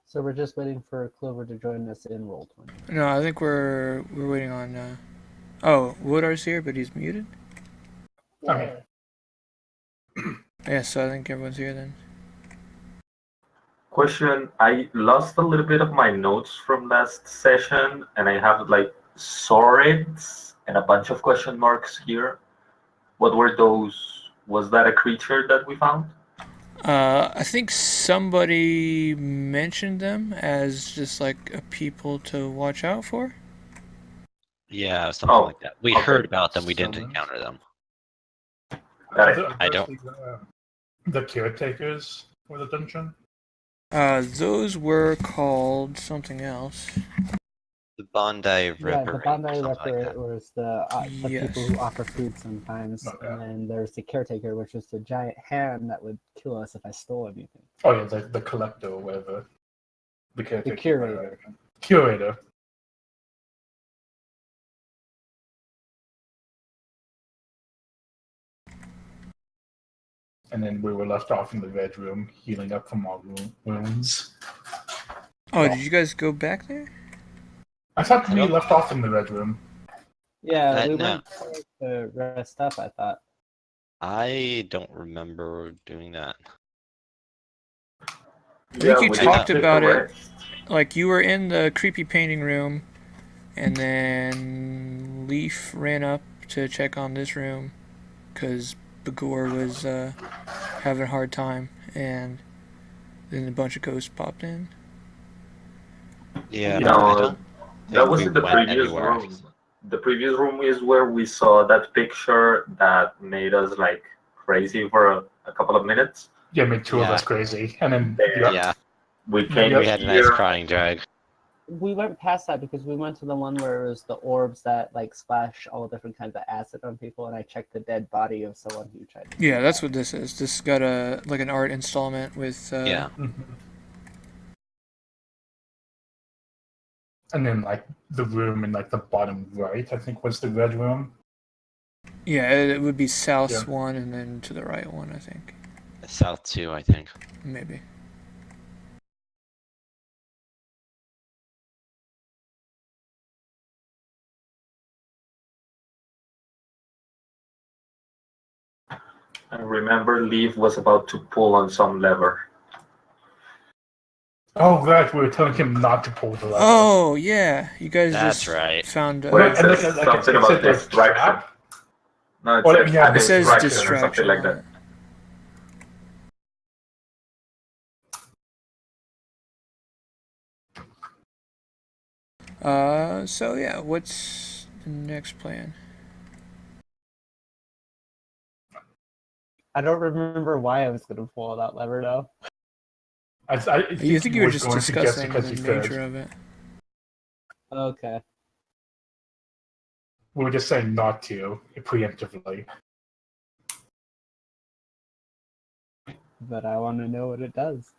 So we're just waiting for Clover to join us in Roll20. No, I think we're waiting on. Oh, Woodar's here, but he's muted. Okay. Yeah, so I think everyone's here then. Question, I lost a little bit of my notes from last session, and I have like swords and a bunch of question marks here. What were those? Was that a creature that we found? I think somebody mentioned them as just like a people to watch out for. Yeah, something like that. We heard about them, we didn't Summons. encounter them. I don't- The caretakers for the dungeon? Those were called something else. The Bondi Ripper. Yeah, the Bondi something Ripper like that. was the Yes. people who offer food sometimes, Okay. and then there's the caretaker, which was the giant hand that would kill us if I stole anything. Oh yeah, the collector or whatever. The caretaker. curator. Curator. And then we were left off in the red room, healing up from our wounds. Oh, did you guys go back there? I thought I we don't- left off in the red room. Yeah, we no. went to rest up, I thought. I don't remember doing that. I think you we talked did about it. correct. Like you were in the creepy painting room, and then Leaf ran up to check on this room because Bagor was having a hard time, and then a bunch of ghosts popped in. Yeah, No, I don't think That was we in the went previous anywhere. room. The previous room is where we saw that picture that made us like crazy for a couple of minutes. Yeah, made two of Yeah. us crazy. And then Yeah, We came Yep. we had a nice here. crying drag. We went past that because we went to the one where it was the orbs that like splash all different kinds of acid on people, and I checked the dead body of someone who tried to. Yeah, that's what this is. This got a like an art installment with. Yeah. Mhm. And then like the room in like the bottom right, I think was the red room. Yeah, it would be south Yeah. one, and then to the right one, I think. South 2, I think. Maybe. I remember Leaf was about to pull on some lever. Oh right, we were telling him not to pull the lever. Oh yeah, you guys That's just right. found. But it and says like, something it about said, like, distraction. trap. No, it Or, says yeah, a it says distraction or distraction something like on that. it. So yeah, what's the next plan? I don't remember why I was going to pull that lever though. I think You think you were was just going to guess discussing because the he could. nature of it? Okay. We were just saying not to preemptively. But I want to know what it does.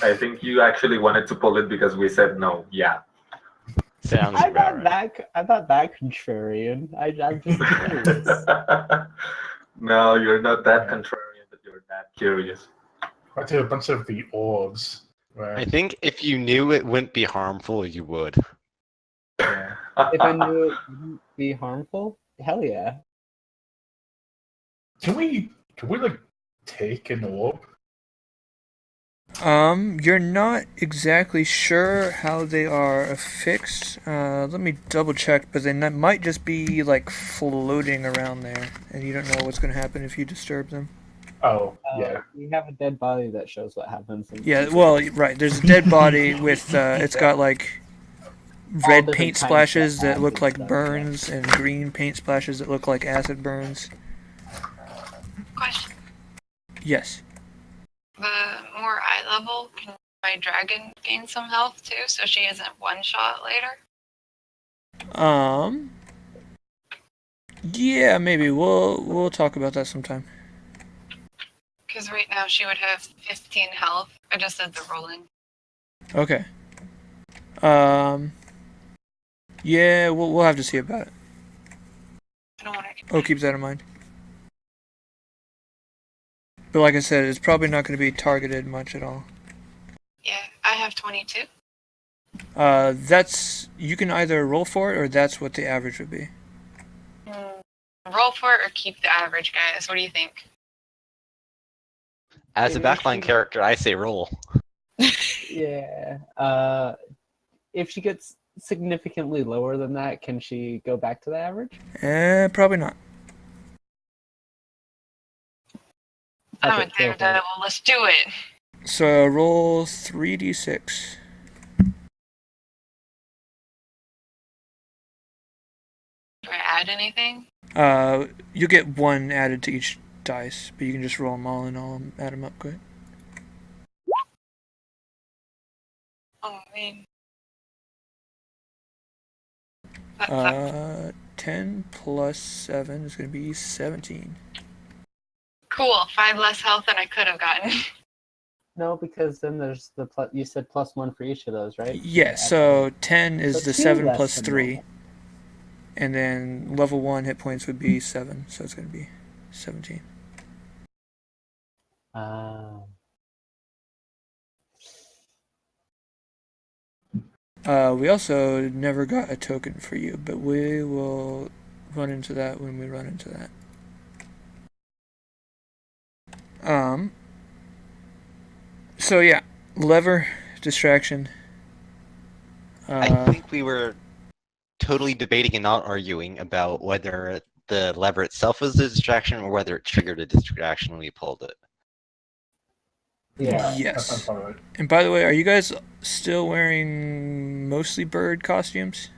I think you actually wanted to pull it because we said no. Yeah. Sounds I'm about not right. I'm not that contrarian. I'm just curious. No, you're not that Yeah. contrarian, but you're that curious. I did a bunch of the orbs. Right. I think if you knew it wouldn't be harmful, you would. Yeah. If I knew it wouldn't be harmful, hell yeah. Can we like take an orb? You're not exactly sure how they are affixed. Let me double check, but they might just be like floating around there, and you don't know what's going to happen if you disturb them. Oh, yeah. We have a dead body that shows what happens. Yeah, well, right. There's a dead body with it's got like red different paint kinds of splashes that acid look like stuff, burns, and green paint splashes that look like acid burns. Question. Yes. The more eye level, can my dragon gain some health too, so she isn't one shot later? Yeah, maybe we'll talk about that sometime. Because right now she would have 15 health. I just did the rolling. Okay. Yeah, we'll have to see about it. I don't want to. Oh, keep that in mind. But like I said, it's probably not going to be targeted much at all. Yeah, I have 22. That's you can either roll for it or that's what the average would be. Roll for it or keep the average, guys. What do you think? As a backline character, I say roll. Yeah. If she gets significantly lower than that, can she go back to the average? Probably not. I'm Okay, a damn go for it. devil. Let's do it. So roll 3d6. Do I add anything? You'll get one added to each dice, but you can just roll them all and I'll add them up quick. Oh, I mean. That's 10 plus 7 is going to be 17. cool. 5 less health than I could have gotten. No, because then there's the plus. You said +1 for each of those, right? Yeah, so 10 is So the 2 7 less plus than 3. normal. And then level 1 hit points would be 7, so it's going to be 17. We also never got a token for you, but we will run into that when we run into that. So yeah, lever, distraction. I think we were totally debating and not arguing about whether the lever itself was a distraction or whether it triggered a distraction when we pulled it. Yeah. That Yes. sounds about right. And by the way, are you guys still wearing mostly bird costumes?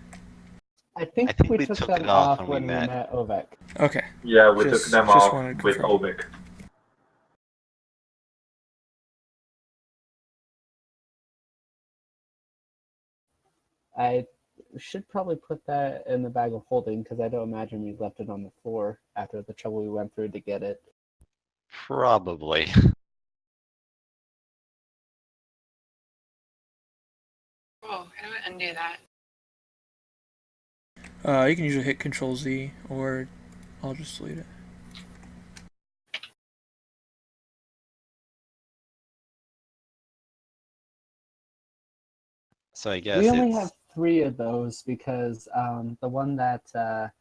I think we took them it off off when we when we met. met Ovek. Okay. Yeah, we Just- took them just off wanted to with confirm. Ovic. I should probably put that in the bag of holding because I don't imagine we left it on the floor after the trouble we went through to get it. Probably. Oh, how do I undo that? You can usually hit Control Z, or I'll just delete it. So I guess We only it's have 3 of those because the one that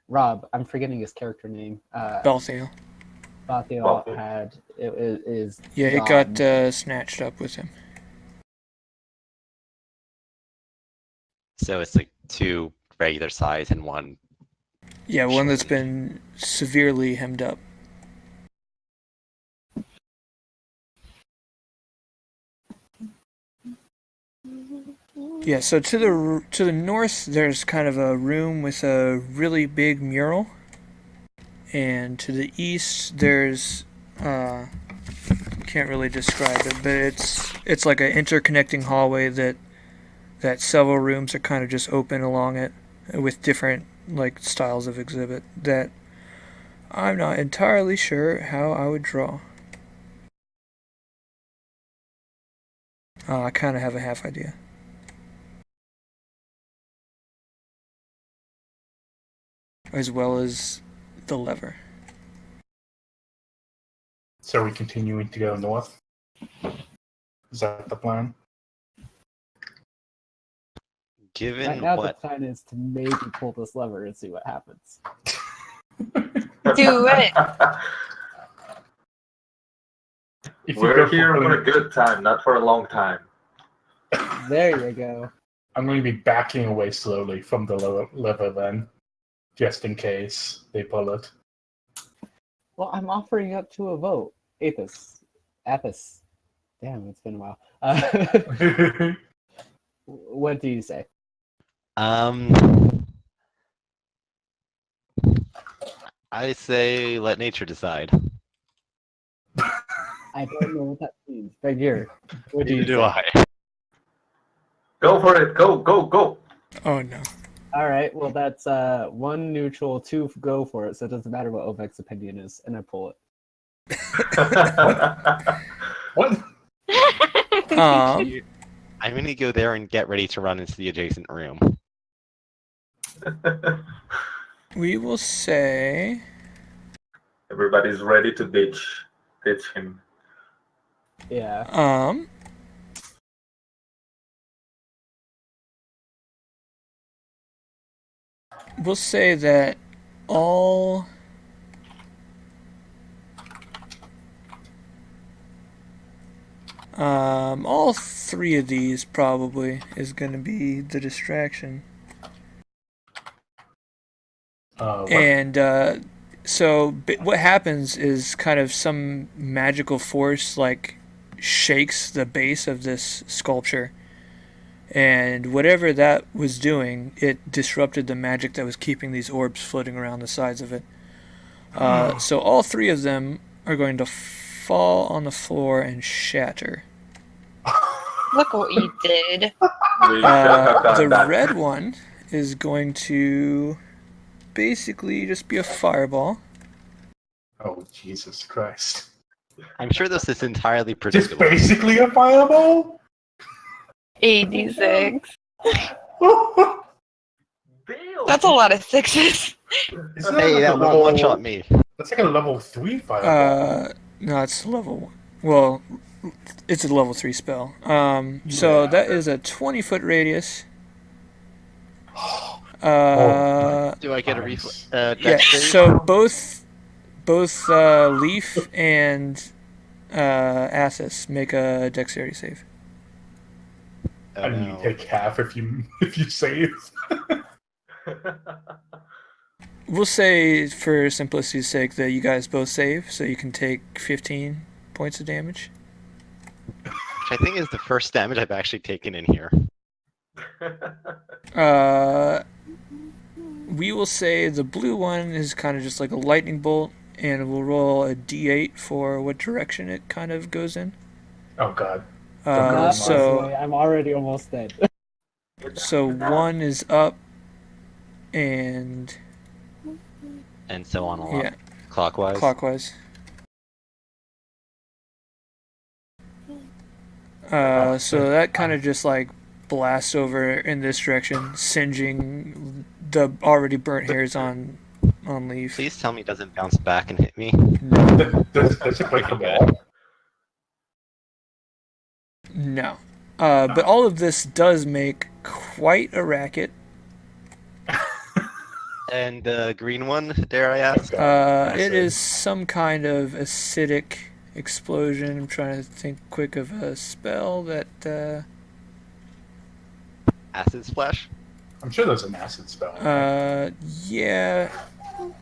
Rob, I'm forgetting his character name. Balthiel. Bathiel had is Yeah, it gone. got snatched up with him. so it's like 2 regular size and 1. Yeah, one that's been severely hemmed up. Yeah, so to the north, there's kind of a room with a really big mural, and to the east, there's can't really describe it, but it's like an interconnecting hallway that several rooms are kind of just open along it with different like styles of exhibit that I'm not entirely sure how I would draw. I kind of have a half idea. As well as the lever. So are we continuing to go north? Is that the plan? Given Right now, what the plan is to maybe pull this lever and see what happens. Do it. If you We're go here for pulling- a good time, not for a long time. There you go. I'm going to be backing away slowly from the lever then, just in case they pull it. Well, I'm offering up to a vote. Athos. Damn, it's been a while. What do you say? I say let nature decide. I don't know what that means. But here, what do you Neither do say? I. Go for it. Go, go, go. Oh no. All right. Well, that's 1 neutral, 2 go for it. So it doesn't matter what Ovek's opinion is, and I pull it. What? I'm going to go there and get ready to run into the adjacent room. We will say Everybody's ready to ditch him. Yeah. We'll say that all three of these probably is going to be the distraction. And so what happens is kind of some magical force like shakes the base of this sculpture, and whatever that was doing, it disrupted the magic that was keeping these orbs floating around the sides of it. So all three of them are going to fall on the floor and shatter. Look what you did. The red one is going to basically just be a fireball. Oh, Jesus Christ. I'm sure this is entirely Just predictable. basically a fireball? 86. That's a lot of sixes. Isn't Hey, that like a one shot me. That's like a level 3 fireball. No, it's level 1. Well, it's a level 3 spell. So Yeah. that is a 20-foot radius. Do I get a Nice. dex Yeah, save? so both Leaf and Assus make a dexterity save. Oh, I mean, you no. take half if you save. We'll say, for simplicity's sake, that you guys both save, so you can take 15 points of damage. Which I think is the first damage I've actually taken in here. We will say the blue one is kind of just like a lightning bolt, and we'll roll a d8 for what direction it kind of goes in. Oh, God. Not this So way, I'm already almost dead. so 1 is up, and So on a lot. yeah, Clockwise. clockwise. So that kind of just like blasts over in this direction, singeing the already burnt hairs on Leaf. Please tell me it doesn't bounce back and hit me. Does it break the wall? No. But all of this does make quite a racket. And the green one, dare I ask? It is some kind of acidic explosion. I'm trying to think quick of a spell that. Acid splash? I'm sure there's an acid spell. Yeah.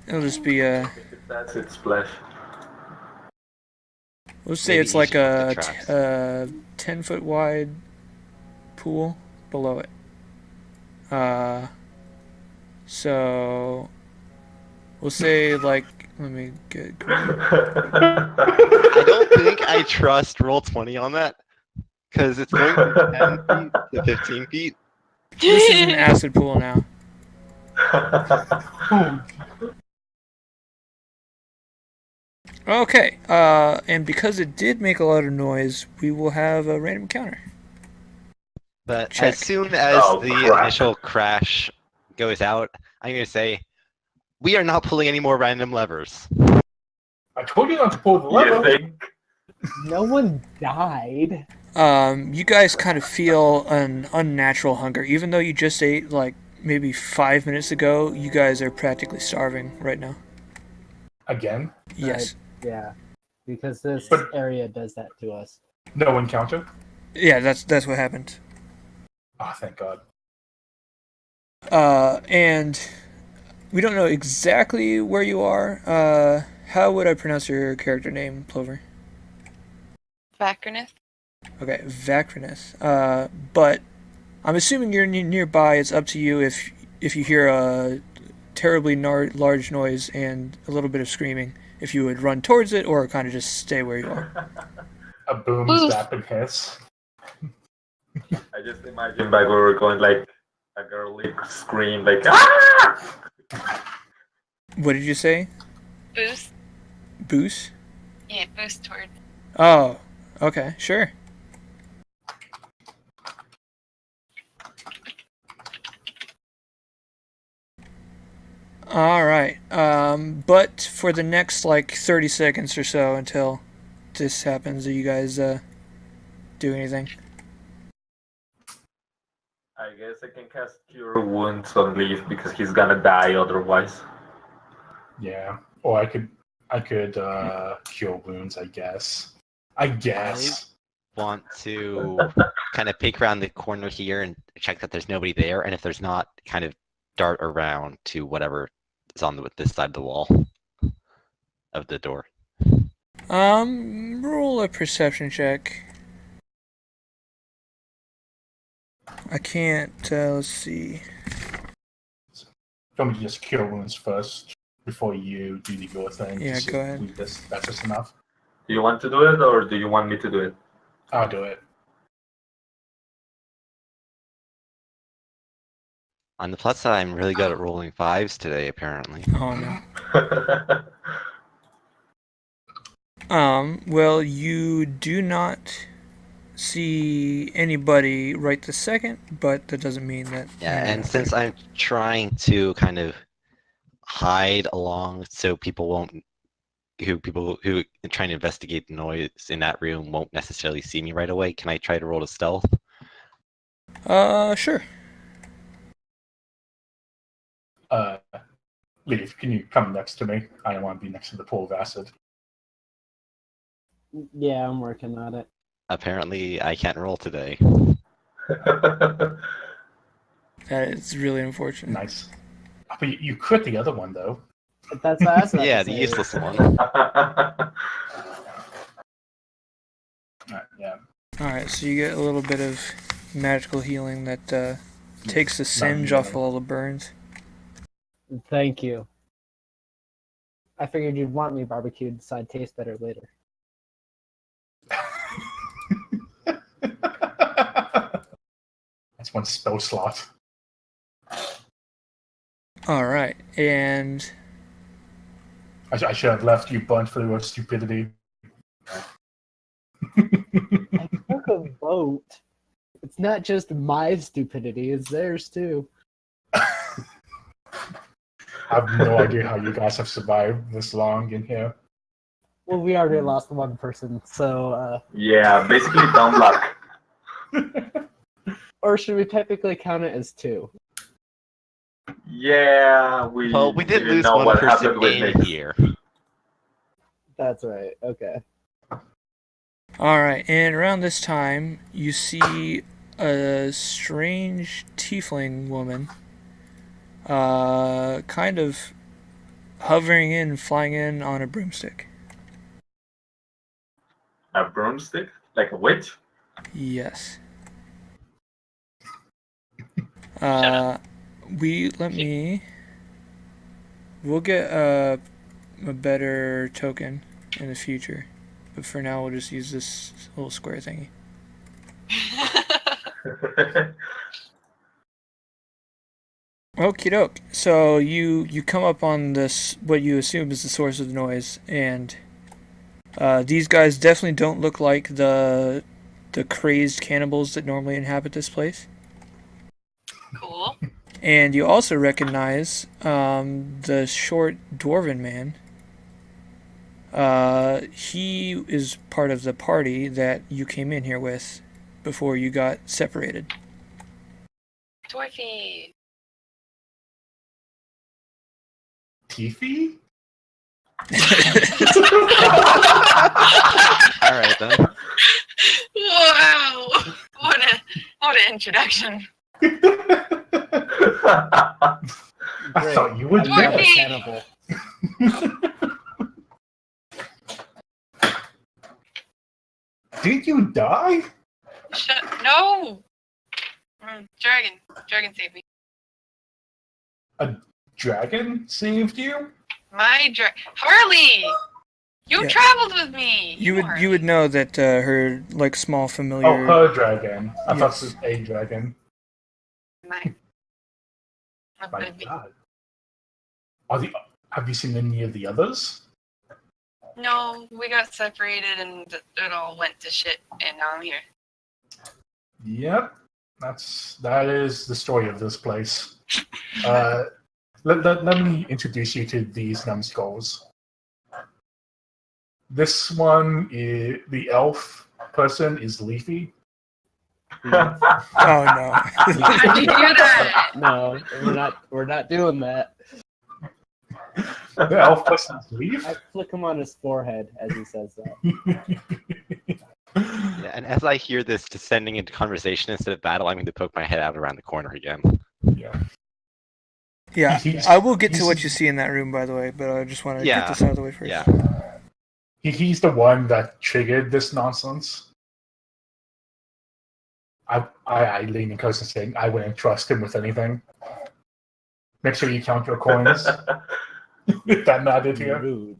It'll just be a. That's its splash. Let's say Maybe it's like each of the a traps. 10-foot wide pool below it. So we'll say like, let me get. I don't think I trust roll 20 on that. Because it's going from 10 feet to 15 feet. This is an acid pool now. Okay, and because it did make a lot of noise, we will have a random encounter. But Check. as soon as Oh, the crap. initial crash goes out, I'm going to say, we are not pulling any more random levers. I told you not to pull the You lever. think? No one died. You guys kind of feel an unnatural hunger. Even though you just ate, like, maybe 5 minutes ago, you guys are practically starving right now. Again? Yes. Yeah. Because this But- area does that to us. No encounter? Yeah, that's what happened. Oh, thank God. And we don't know exactly where you are. How would I pronounce your character name, Plover? Vacrinus. Okay, Vacrinus. But I'm assuming you're nearby. It's up to you if you hear a terribly large noise and a little bit of screaming, if you would run towards it or kind of just stay where you are. A boom, Oof. zap, and hiss. I just imagine like we were going like a girl like scream like ah! What did you say? Boost. Boost? Yeah, boost toward. Oh, okay, sure. All right. But for the next like 30 seconds or so until this happens, do you guys do anything? I guess I can cast Cure Wounds on Leaf because he's gonna die otherwise. Yeah. Or I could cure wounds, I guess. I Want to kind of peek around the corner here and check that there's nobody there, and if there's not, kind of dart around to whatever is on this side of the wall of the door. Roll a perception check. I can't, let's see. Want me to just cure wounds first before you do your thing? Yeah, go ahead. That's just enough. Do you want to do it, or do you want me to do it? I'll do it. On the plus side, I'm really good at rolling 5s today, apparently. Oh no. Well, you do not see anybody right this second, but that doesn't mean that... Yeah, and since I'm trying to kind of hide along so people who are trying to investigate the noise in that room won't necessarily see me right away, can I try to roll a stealth? Sure. Leaf, can you come next to me? I don't want to be next to the pool of acid. Yeah, I'm working on it. Apparently, I can't roll today. That is really unfortunate. Nice. But you crit the other one, though. But that's what I was about Yeah, to the say. useless one. Yeah. Alright, so you get a little bit of magical healing that takes the singe off all the burns. Thank you. I figured you'd want me barbecued so I'd taste better later. That's one spell slot. Alright, and... I should have left you burnt for your stupidity. I took a vote. It's not just my stupidity, it's theirs too. I have no idea how you guys have survived this long in here. Well, we already lost one person, so... Yeah, basically dumb luck. Or should we technically count it as 2? Yeah, we Well, we did didn't lose know one what person happened with in Nick. here. That's right, okay. Alright, and around this time, you see a strange tiefling woman kind of hovering in, flying in on a broomstick. A broomstick? Like a witch? Yes. Shut We'll get a better token in the future. But for now, we'll just use this little square thingy. Okie doke. So you come up on this, what you assume is the source of the noise, and these guys definitely don't look like the crazed cannibals that normally inhabit this place. Cool. And you also recognize the short dwarven man. He is part of the party that you came in here with before you got separated. Dwarfy. Tiffy? All right then. Wow! What an introduction. I thought you would I'm not a Dwarfy! cannibal. Did you die? No! Dragon saved me. A dragon saved you? Harley! You Yeah. traveled with me! You would know that her like small familiar. Oh, her dragon. I thought Yes. it was a dragon. My My baby. God. Have you seen any of the others? No, we got separated and it all went to shit, and now I'm here. Yep. That is the story of this place. Let me introduce you to these numbskulls. This one, the elf person is Leafy. Oh no. How'd you do that? No, we're not doing that. The elf person is Leaf. I flick him on his forehead as he says that. Yeah, and as I hear this descending into conversation instead of battle, I'm going to poke my head out around the corner again. Yeah. Yeah, He's- I will get to he's- what you see in that room, by the way, but I just want to Yeah, get this out of the way first. Yeah. He's the one that triggered this nonsense. I lean in close and saying, I wouldn't trust him with anything. Make sure you count your coins. If that mattered to you. Rude.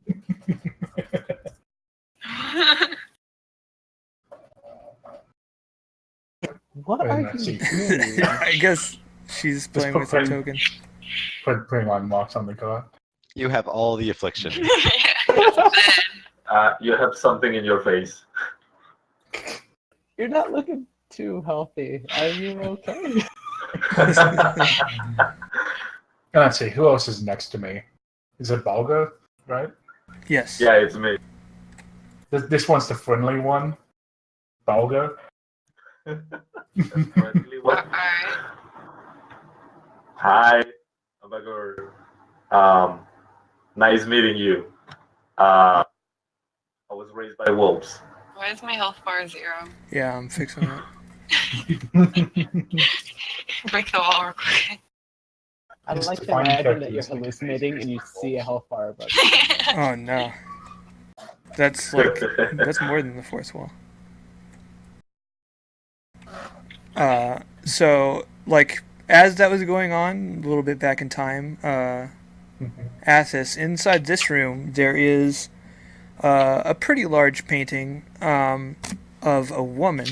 What are you Let's see. doing? I guess she's playing with her token. Putting on marks on the card. You have all the affliction. You have something in your face. You're not looking too healthy. Are you okay? Let's see, who else is next to me? Is it Balga, right? Yes. Yeah, it's me. This one's the friendly one. Balga. Friendly one. Alright. Hi, Abagor. Nice meeting you. I was raised by wolves. Why is my health bar 0? Yeah, I'm fixing it. Break the wall real quick. I Just like to define imagine that you're characteristics. hallucinating and you see a health bar above. Oh no. That's that's more than the fourth wall. So like as that was going on, a little bit back in time, Athos, inside this room there is a pretty large painting of a woman,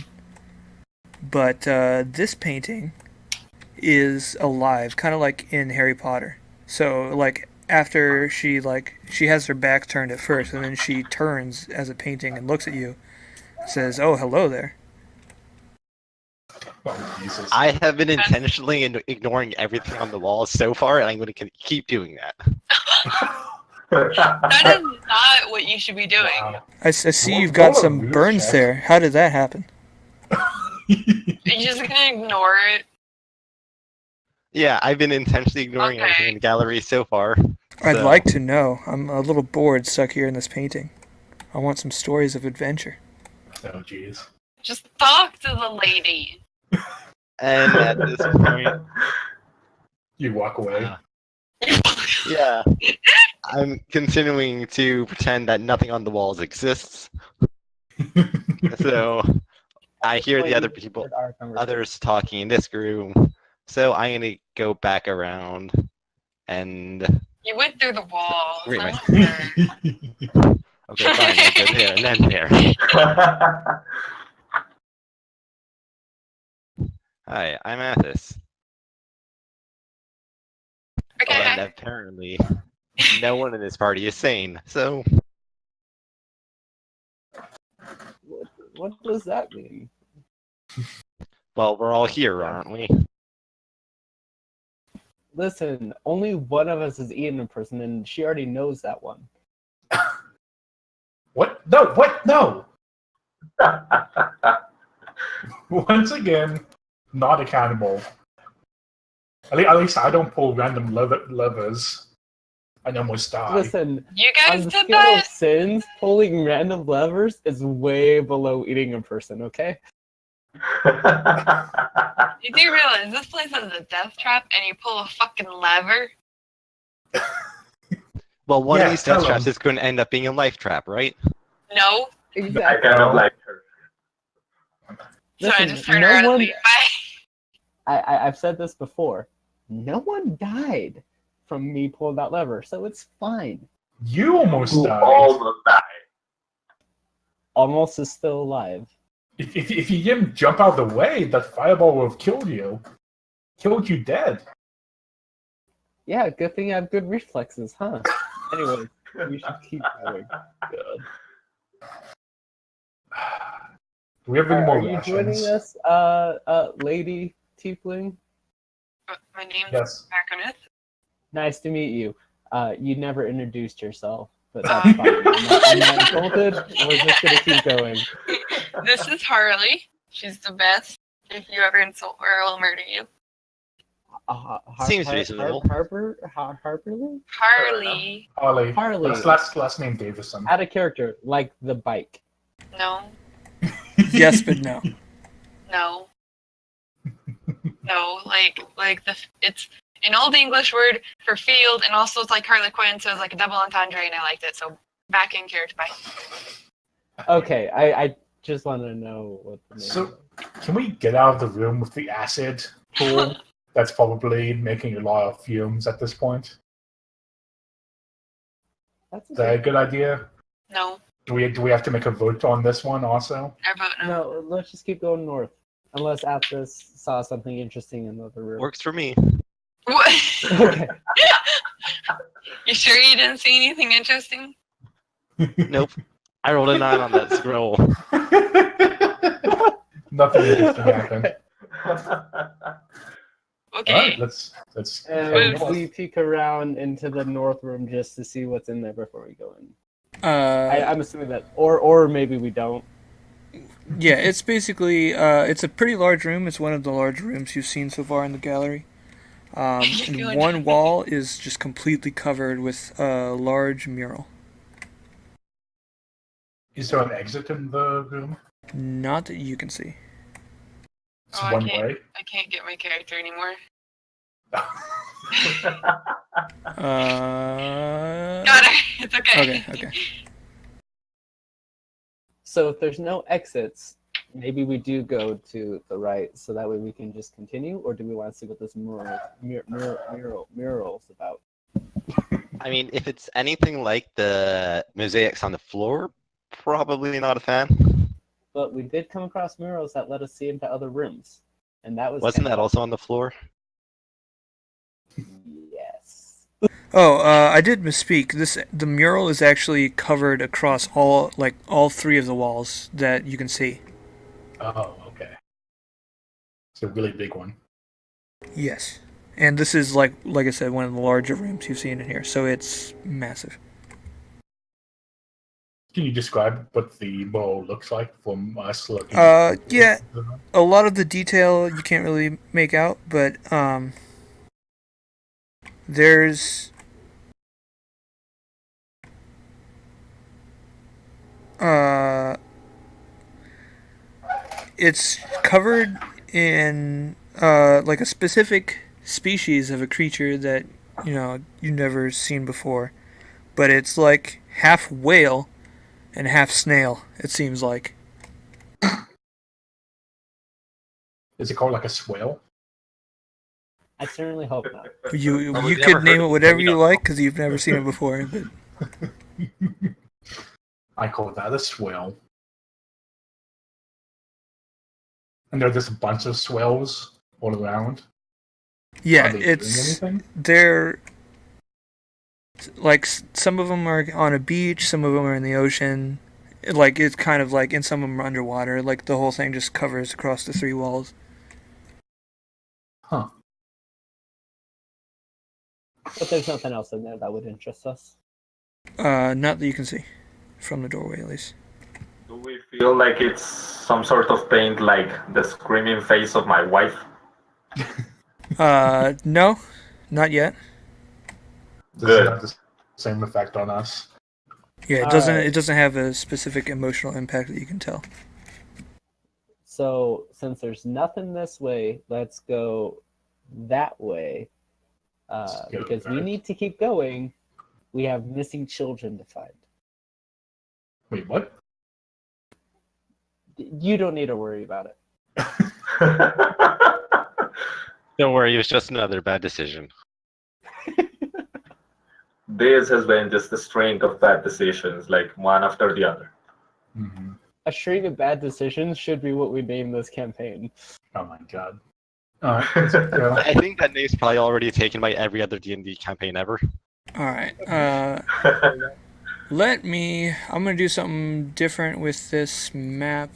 but this painting is alive, kind of like in Harry Potter. So like after she has her back turned at first, and then she turns as a painting and looks at you, says, "Oh, hello there." Oh, Jesus. I have been intentionally ignoring everything on the wall so far, and I'm going to keep doing that. That is not what you should be doing. Wow. I see Roll- you've got roll a some rude burns check. there. How did that happen? You're just gonna ignore it. Yeah, I've been intentionally ignoring Okay. everything in the gallery so far. I'd So- like to know. I'm a little bored stuck here in this painting. I want some stories of adventure. Oh, jeez. Just talk to the lady. And at this point, You walk away. yeah, I'm continuing to pretend that nothing on the walls exists. So I hear the other people, others talking in this room. So I'm gonna go back around and You went through the wall. Wait, It's wait. not fair. okay, fine, I go there and then there. Hi, I'm Athos. Okay. And apparently, no one in this party is sane. So What does that mean? well, we're all here, aren't we? Listen, only one of us is eating a person, and she already knows that one. What? No, what? No! Once again, not accountable. At least I don't pull random levers. I almost die. Listen, You on guys the did scale of that? sins, pulling random levers is way below eating a person, okay? You do realize this place has a death trap and you pull a fucking lever? Well, one Yeah, of these tell death traps 'em. is going to end up being a life trap, right? No. I Exactly. kind of like her. So I Listen, just turn no around and one- leave. Bye. I've said this before. No one died from me pulling that lever, so it's fine. You almost You died. almost died. Almost is still alive. If you didn't jump out of the way, that fireball would have killed you. Killed you dead. Yeah, good thing I have good reflexes, huh? Anyway, we should keep going. Good. Do we have any more Are you joining rations? us, Lady Tiefling? My name's Yes. Maconith. Nice to meet you. You never introduced yourself. but that's fine. I'm not insulted. We're just gonna keep going. This is Harley. She's the best. If you ever insult her, I'll murder you. Seems reasonable. Harperly? Harley. Harley. That's last name Davison. Add a character like the bike. No. Yes, but no. No. No, like it's an old English word for field, and also it's like Harlequin, so it's like a double entendre, and I liked it. So back in character, bye. Okay, I just want to know what the name So, can we get out of the room with the acid pool? That's probably making a lot of fumes at this point. That's Is that a good idea? No, Do we have to make a vote on this one also? I vote no. No, let's just keep going north. Unless Atlas saw something interesting in another room. Works for me. What? Okay. You sure you didn't see anything interesting? Nope. I rolled a 9 on that scroll. Nothing interesting happened. Okay. All right, let's And head north. we peek around into the north room just to see what's in there before we go in. Uh, I'm assuming that, or maybe we don't. yeah, it's basically it's a pretty large room. It's one of the large rooms you've seen so far in the gallery. And Good. one wall is just completely covered with a large mural. Is there an exit in the room? Not that you can see. It's Oh, one way. I can't get my character anymore. Got it. It's okay. Okay. So if there's no exits, maybe we do go to the right, so that way we can just continue, or do we want to see what this mural's about? I mean, if it's anything like the mosaics on the floor, probably not a fan. But we did come across murals that let us see into other rooms, and that was Wasn't that also on the floor? Yes. Oh, I did misspeak. The mural is actually covered across all three of the walls that you can see. Oh, okay. It's a really big one. Yes, and this is like I said, one of the larger rooms you've seen in here, so it's massive. Can you describe what the mural looks like from us looking? Yeah, a lot of the detail you can't really make out, but there's it's covered in like a specific species of a creature that you've never seen before, but it's like half whale and half snail, it seems like. Is it called like a swale? I certainly hope not. You Well, we've could never name heard it of whatever it. you like because you've never seen it before. But I call that a swale. And there are just a bunch of swells all around. yeah, Are they doing it's anything? they're like some of them are on a beach, some of them are in the ocean. Like it's kind of like, and some of them are underwater. Like the whole thing just covers across the three walls. Huh. But there's nothing else in there that would interest us. Not that you can see from the doorway, at least. Do we feel like it's some sort of paint, like the screaming face of my wife? No, not yet. Does Good. it have the same effect on us? Yeah, it doesn't. Alright. It doesn't have a specific emotional impact that you can tell. So since there's nothing this way, let's go that way. Let's go Because we back. need to keep going. We have missing children to find. Wait, what? You don't need to worry about it. Don't worry, it was just another bad decision. This has been just a string of bad decisions, like one after the other. Mhm. A string of bad decisions should be what we name this campaign. Oh my god. Alright, let's go. I think that name's probably already taken by every other D&D campaign ever. All right. I'm gonna do something different with this map.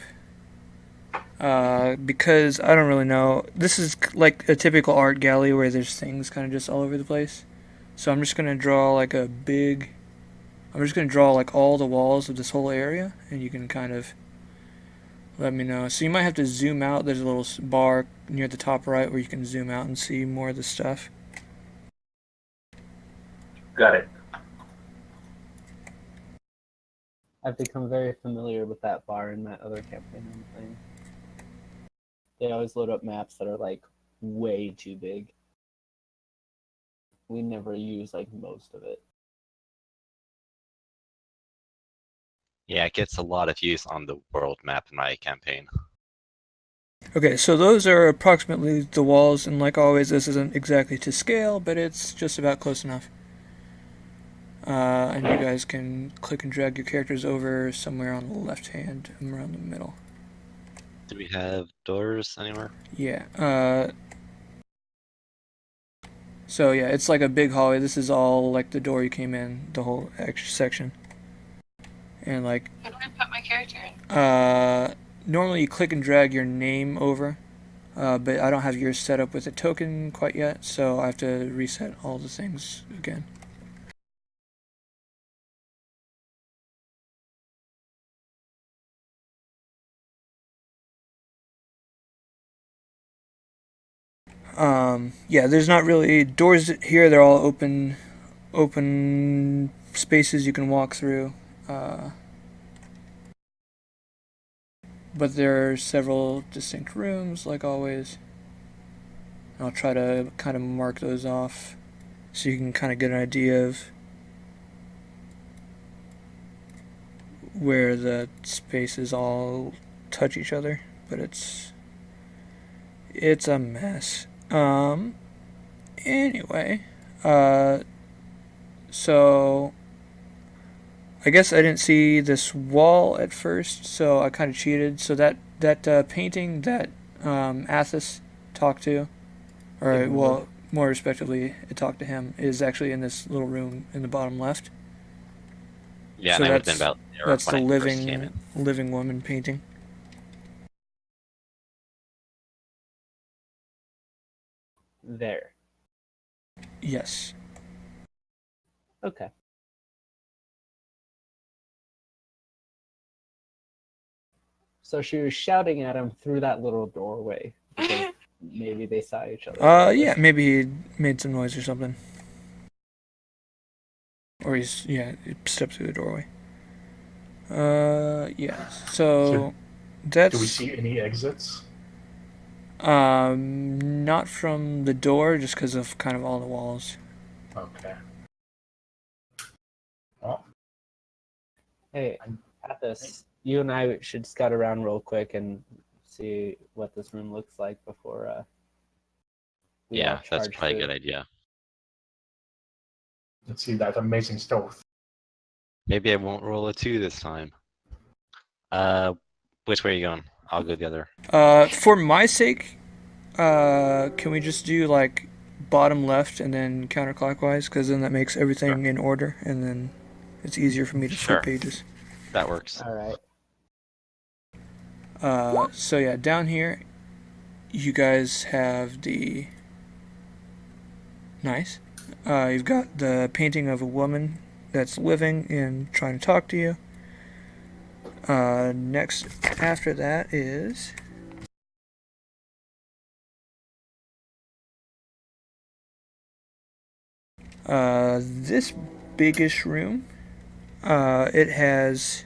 Because I don't really know. This is like a typical art gallery where there's things kind of just all over the place. So I'm just gonna draw like a big I'm just going to draw like all the walls of this whole area, and you can kind of let me know. So you might have to zoom out. There's a little bar near the top right where you can zoom out and see more of the stuff. Got it. I've become very familiar with that bar in that other campaign I'm playing. They always load up maps that are like way too big. We never use like most of it. Yeah, it gets a lot of use on the world map in my campaign. Okay, so those are approximately the walls, and like always, this isn't exactly to scale, but it's just about close enough. And you guys can click and drag your characters over somewhere on the left hand, around the middle. Do we have doors anywhere? Yeah. So yeah, it's like a big hallway. This is all like the door you came in, the whole extra section. And like, How do I put my character in? normally you click and drag your name over, but I don't have yours set up with a token quite yet, so I have to reset all the things again. Yeah, there's not really doors here. They're all open spaces you can walk through. But there are several distinct rooms, like always. I'll try to kind of mark those off so you can kind of get an idea of where the spaces all touch each other, but it's a mess. Anyway, so I guess I didn't see this wall at first, so I kind of cheated. So that painting that Athos talked to, or well, more respectively, it talked to him, is actually in this little room in the bottom left. Yeah, So and I would have been about there that's the when I first came in. living woman painting. There. Yes. Okay. So she was shouting at him through that little doorway. Because maybe they saw each other. Yeah, maybe he made some noise or something. Or he stepped through the doorway. Yeah. So that's. Do we see any exits? Not from the door, just because of kind of all the walls. Okay. Well, Hey, Athos, you and I should scout around real quick and see what this room looks like before. We Yeah, all that's charge probably a through. good idea. let's see that amazing stealth. Maybe I won't roll a 2 this time. Which way are you going? I'll go the other. For my sake, can we just do like bottom left and then counterclockwise? Because then that makes everything in order, and then it's easier for me to Sure. flip pages. That works. All right. So yeah, down here, you guys have the. Nice. You've got the painting of a woman that's living and trying to talk to you. Next, after that is. This biggish room. It has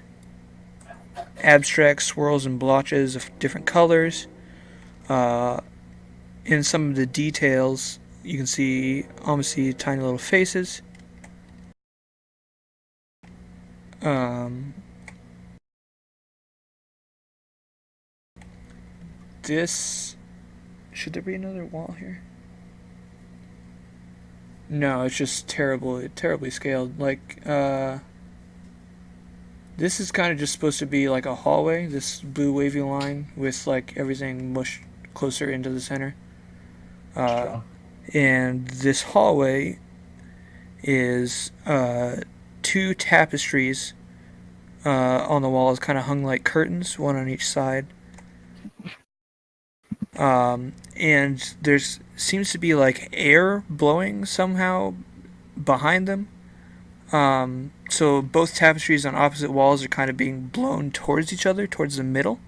abstract swirls and blotches of different colors. In some of the details, you can almost see tiny little faces. Should there be another wall here? No, it's just terribly scaled. Like, this is kind of just supposed to be like a hallway, this blue wavy line with like everything mushed closer into the center. And this hallway is 2 tapestries on the walls, kind of hung like curtains, one on each side. And there's seems to be like air blowing somehow behind them. so both tapestries on opposite walls are kind of being blown towards each other, towards the middle.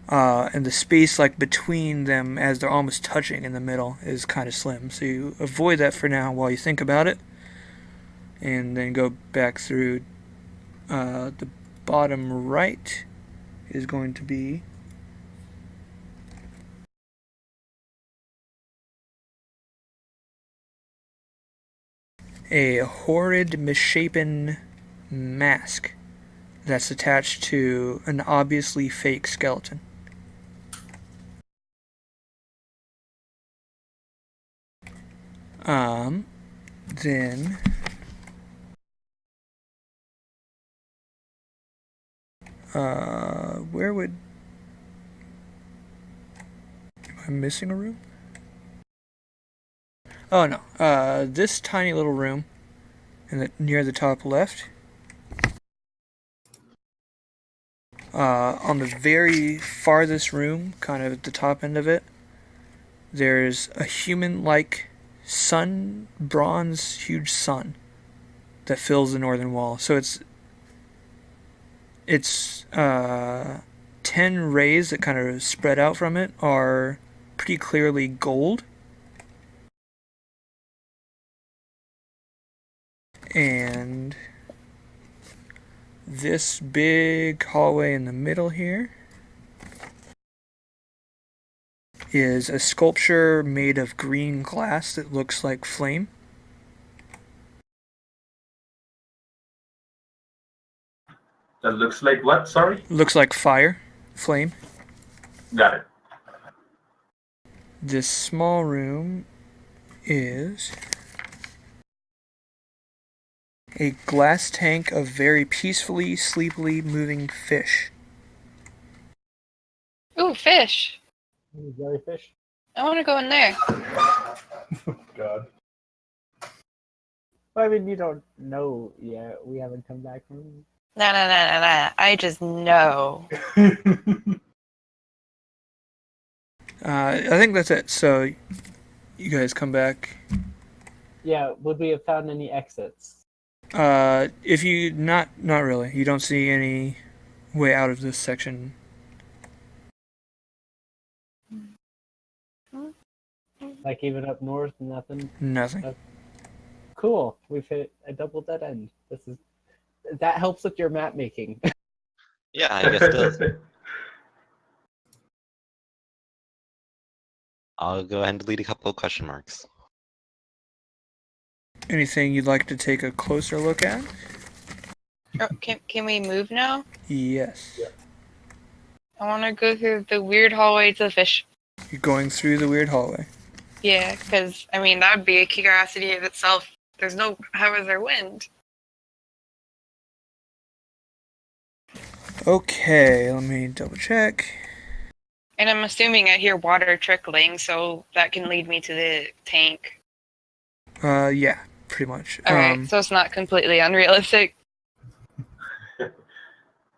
And the space like between them as they're almost touching in the middle is kind of slim. So you avoid that for now while you think about it. And then go back through the bottom right is going to be a horrid, misshapen mask that's attached to an obviously fake skeleton. Then where would... Am I missing a room? Oh no, this tiny little room near the top left. On the very farthest room, kind of at the top end of it, there's a human-like sun, bronze, huge sun that fills the northern wall. So it's 10 rays that kind of spread out from it are pretty clearly gold. And this big hallway in the middle here is a sculpture made of green glass that looks like flame. That looks like what? Sorry? Looks like fire, flame. Got it. This small room is a glass tank of very peacefully, sleepily moving fish. Ooh, fish. Jellyfish. I want to go in there. God. Well, I mean, you don't know yet. We haven't come back from. No. I just know. I think that's it. So, you guys come back. Yeah, would we have found any exits? If you not really. You don't see any way out of this section. Like even up north, nothing. Nothing. Cool. We've hit a double dead end. That helps with your map making. Yeah, I guess it does. I'll go ahead and delete a couple of question marks. Anything you'd like to take a closer look at? Oh, can we move now? Yes. Yeah. I want to go through the weird hallway to the fish. You're going through the weird hallway. Yeah, because, I mean, that would be a curiosity of itself. How is there wind? Okay, let me double check. And I'm assuming I hear water trickling, so that can lead me to the tank. Yeah, pretty much. Alright, so it's not completely unrealistic.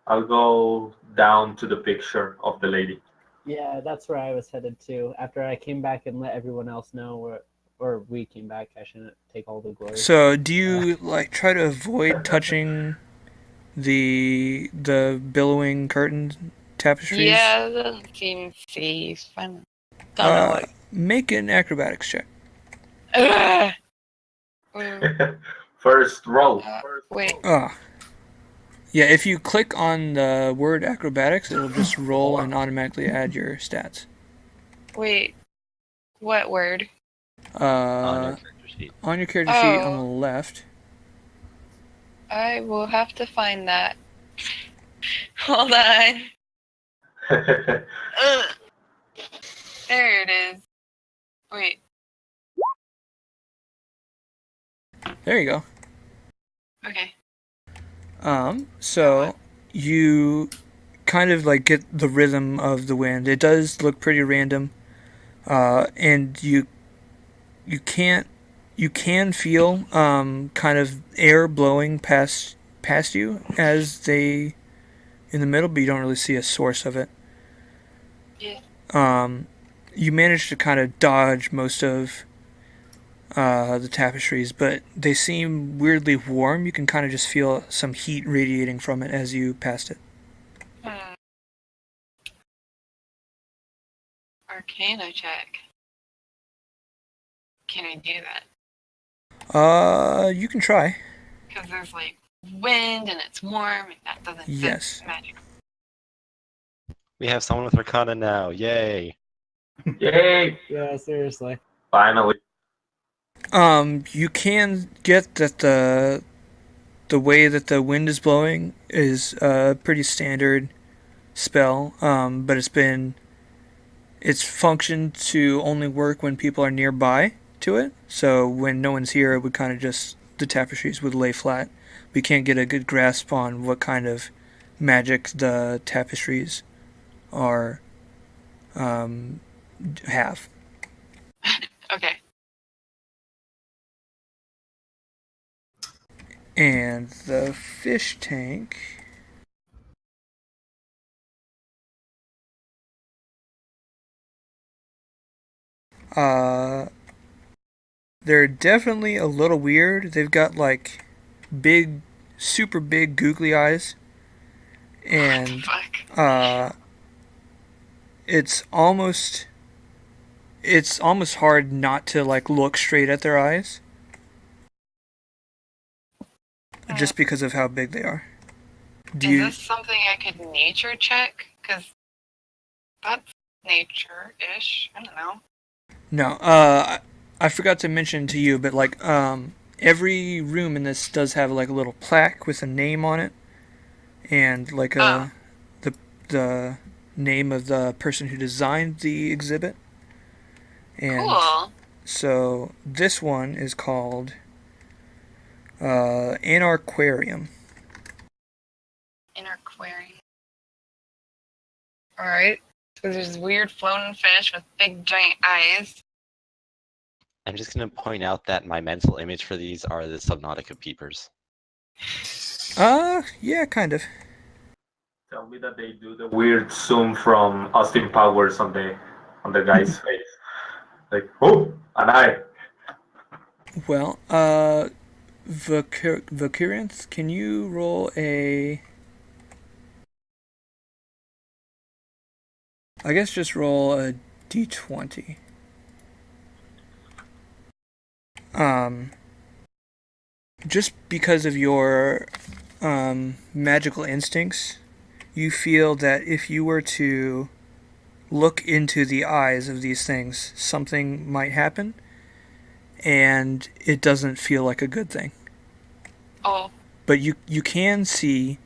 I'll go down to the picture of the lady. Yeah, that's where I was headed to. After I came back and let everyone else know, or we came back, I shouldn't take all the glory. So, do you try to avoid touching the billowing curtain tapestries? Yeah, that seems safe. I don't know Make an acrobatics check. what. First roll. Wait. Yeah, if you click on the word acrobatics, it'll just roll and automatically add your stats. Wait. What word? On your character sheet. On your character sheet on the left. I will have to find that. Hold on. Ugh. There it is. Wait. There you go. Okay. So you kind of get the rhythm of the wind. It does look pretty random. And you can feel kind of air blowing past you as they in the middle, but you don't really see a source of it. Yeah. You manage to kind of dodge most of the tapestries, but they seem weirdly warm. You can kind of just feel some heat radiating from it as you passed it. Arcana check. Can I do that? You can try. Because there's like wind and it's warm and that doesn't Yes. fit magic. We have someone with Arcana now. Yay! Yay! Yeah, seriously. Finally. You can get that the way that the wind is blowing is a pretty standard spell, but it's functioned to only work when people are nearby to it. So when no one's here, it would kind of just, the tapestries would lay flat. We can't get a good grasp on what kind of magic the tapestries are have. Okay. And the fish tank. They're definitely a little weird. They've got like big, super big googly eyes. And Fuck. it's almost hard not to like look straight at their eyes. Just because of how big they are. Is this something I could nature check? Because that's nature-ish. I don't know. No, I forgot to mention to you, but like every room in this does have like a little plaque with a name on it, and like the name of the person who designed the exhibit. And Cool. so this one is called Anarquarium. In our aquarium. Alright. So there's weird floating fish with big giant eyes. I'm just gonna point out that my mental image for these are the Subnautica peepers. Yeah, kind of. Tell me that they do the weird zoom from Austin Powers on the guy's face. Like, oh, an eye. Well, Vacurinth, can you roll a... I guess just roll a d20. Just because of your magical instincts, you feel that if you were to look into the eyes of these things, something might happen, and it doesn't feel like a good thing. Oh. But you can see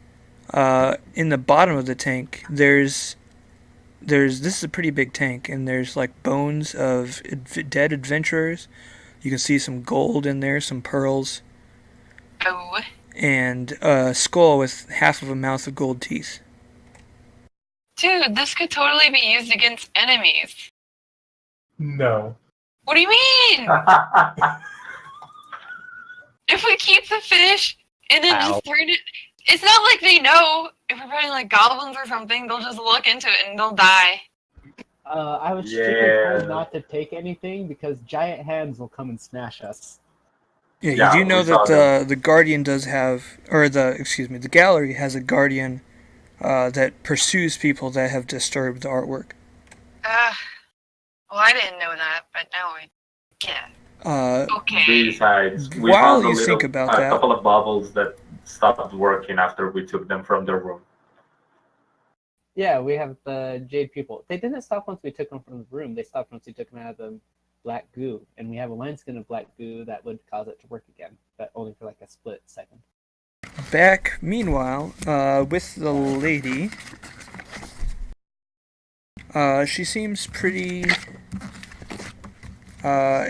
in the bottom of the tank, this is a pretty big tank, and there's like bones of dead adventurers. You can see some gold in there, some pearls. Oh. And a skull with half of a mouth of gold teeth. Dude, this could totally be used against enemies. No. What do you mean? If we keep the fish and then just turn it... It's not like they know. If we're fighting like goblins or something, they'll just look into it and they'll die. I was strictly told not to take anything because giant hands will come and smash us. Yeah, Yeah, you do know we saw that the Guardian does have, or the gallery has a Guardian that pursues people that have disturbed the artwork. Well, I didn't know that, but now I get. Okay. Besides, we While found you think about a that- couple of bubbles that stopped working after we took them from their room. Yeah, we have the jade people. They didn't stop once we took them from the room. They stopped once we took them out of the black goo. And we have a wineskin of black goo that would cause it to work again, but only for like a split second. Back, meanwhile, with the lady, she seems pretty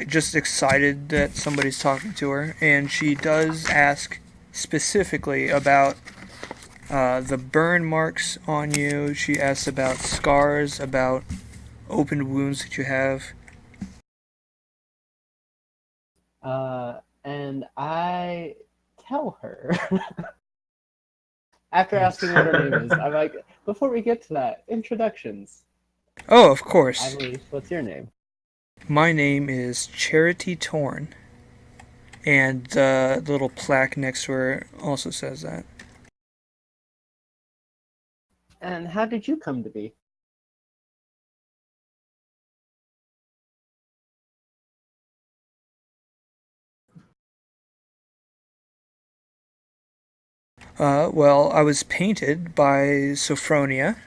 just excited that somebody's talking to her, and she does ask specifically about the burn marks on you. She asks about scars, about open wounds that you have. And I tell her, after asking what her name is, I'm like, before we get to that, introductions. Oh, of course. Ivory, what's your name? My name is Charity Torn. And the little plaque next to her also says that. And how did you come to be? Well, I was painted by Sophronia.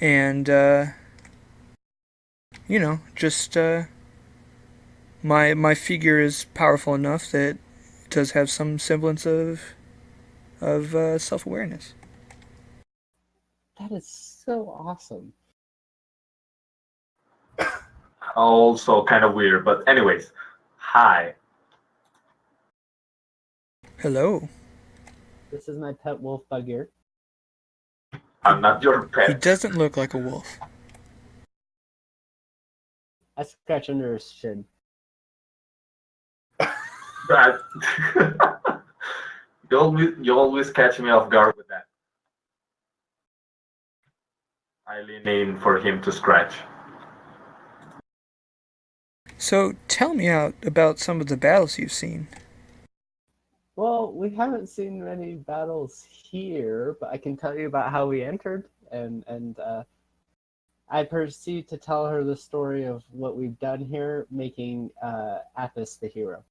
And, just, my figure is powerful enough that it does have some semblance of self-awareness. That is so awesome. Also kind of weird, but anyways, hi. Hello. This is my pet wolf, Buggear. I'm not your He pet. doesn't look like a wolf. I scratch under his shin. But you always catch me off guard with that. I lean in for him to scratch. So tell me about some of the battles you've seen. Well, we haven't seen many battles here, but I can tell you about how we entered, and I proceed to tell her the story of what we've done here, making Athos the hero.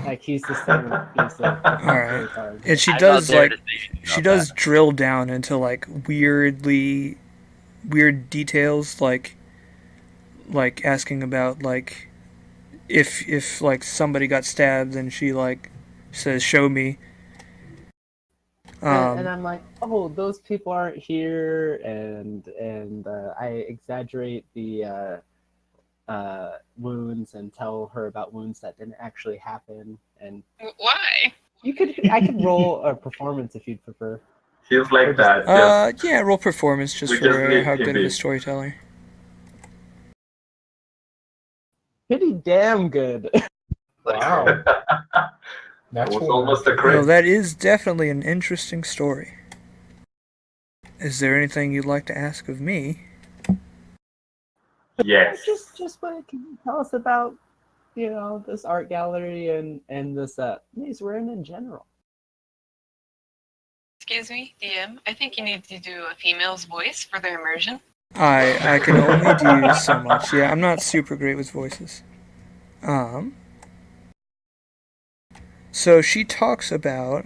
Like he's the centerpiece of the Alright. storytelling. And she I'm does not there like to say anything she about does that. drill down into like weird details, like asking about like if like somebody got stabbed, and she like says show me. And I'm like, oh, those people aren't here, and I exaggerate the wounds and tell her about wounds that didn't actually happen. And Why? I could roll a performance if you'd prefer. He's like Or just- that. Yeah, roll performance just We for just need how him good of a be. storyteller. Pretty damn good. Wow. That That's was one. almost a Well, crit. that is definitely an interesting story. Is there anything you'd like to ask of me? Yes. just what can you tell us about, this art gallery and this maze we're in general. Excuse me, DM. I think you need to do a female's voice for their immersion. I can only do so much. Yeah, I'm not super great with voices. So she talks about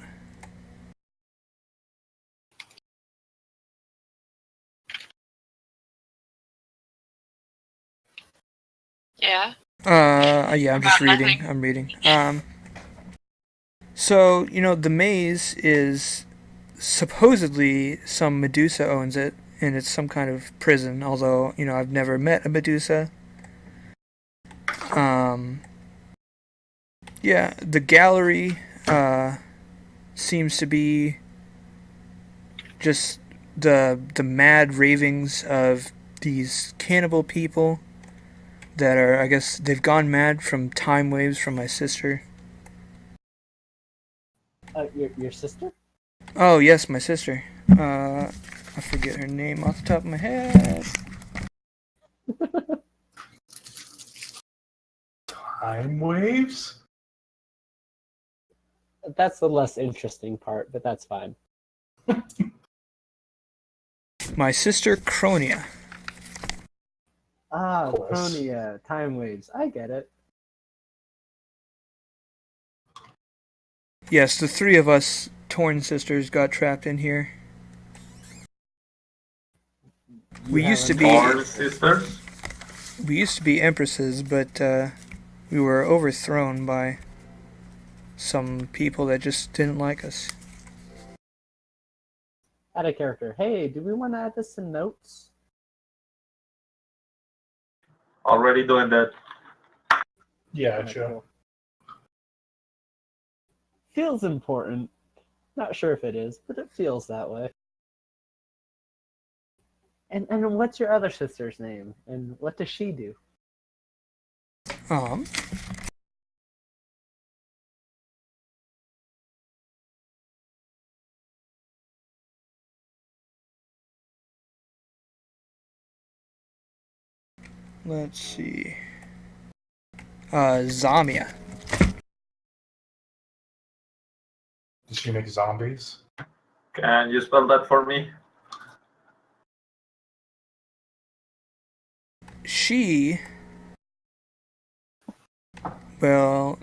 Yeah. yeah, I'm just About reading. nothing. I'm reading. So, the maze is supposedly some Medusa owns it, and it's some kind of prison, although, I've never met a Medusa. Yeah, the gallery seems to be just the mad ravings of these cannibal people that are, I guess, they've gone mad from time waves from my sister. Your sister? Oh, yes, my sister. I forget her name off the top of my head. Time waves? That's the less interesting part, but that's fine. My sister Cronia. Ah, Of course. Chronia, time waves. I get it. Yes, the three of us Torn sisters got trapped in here. We You used have to be Torn sisters? we used to be empresses, but we were overthrown by some people that just didn't like us. Add a character. Hey, do we want to add this in notes? Already doing that. Yeah, Alright, sure. cool. Feels important. Not sure if it is, but it feels that way. And what's your other sister's name? And what does she do? Let's see. Zamia. Does she make zombies? Can you spell that for me? She. Well,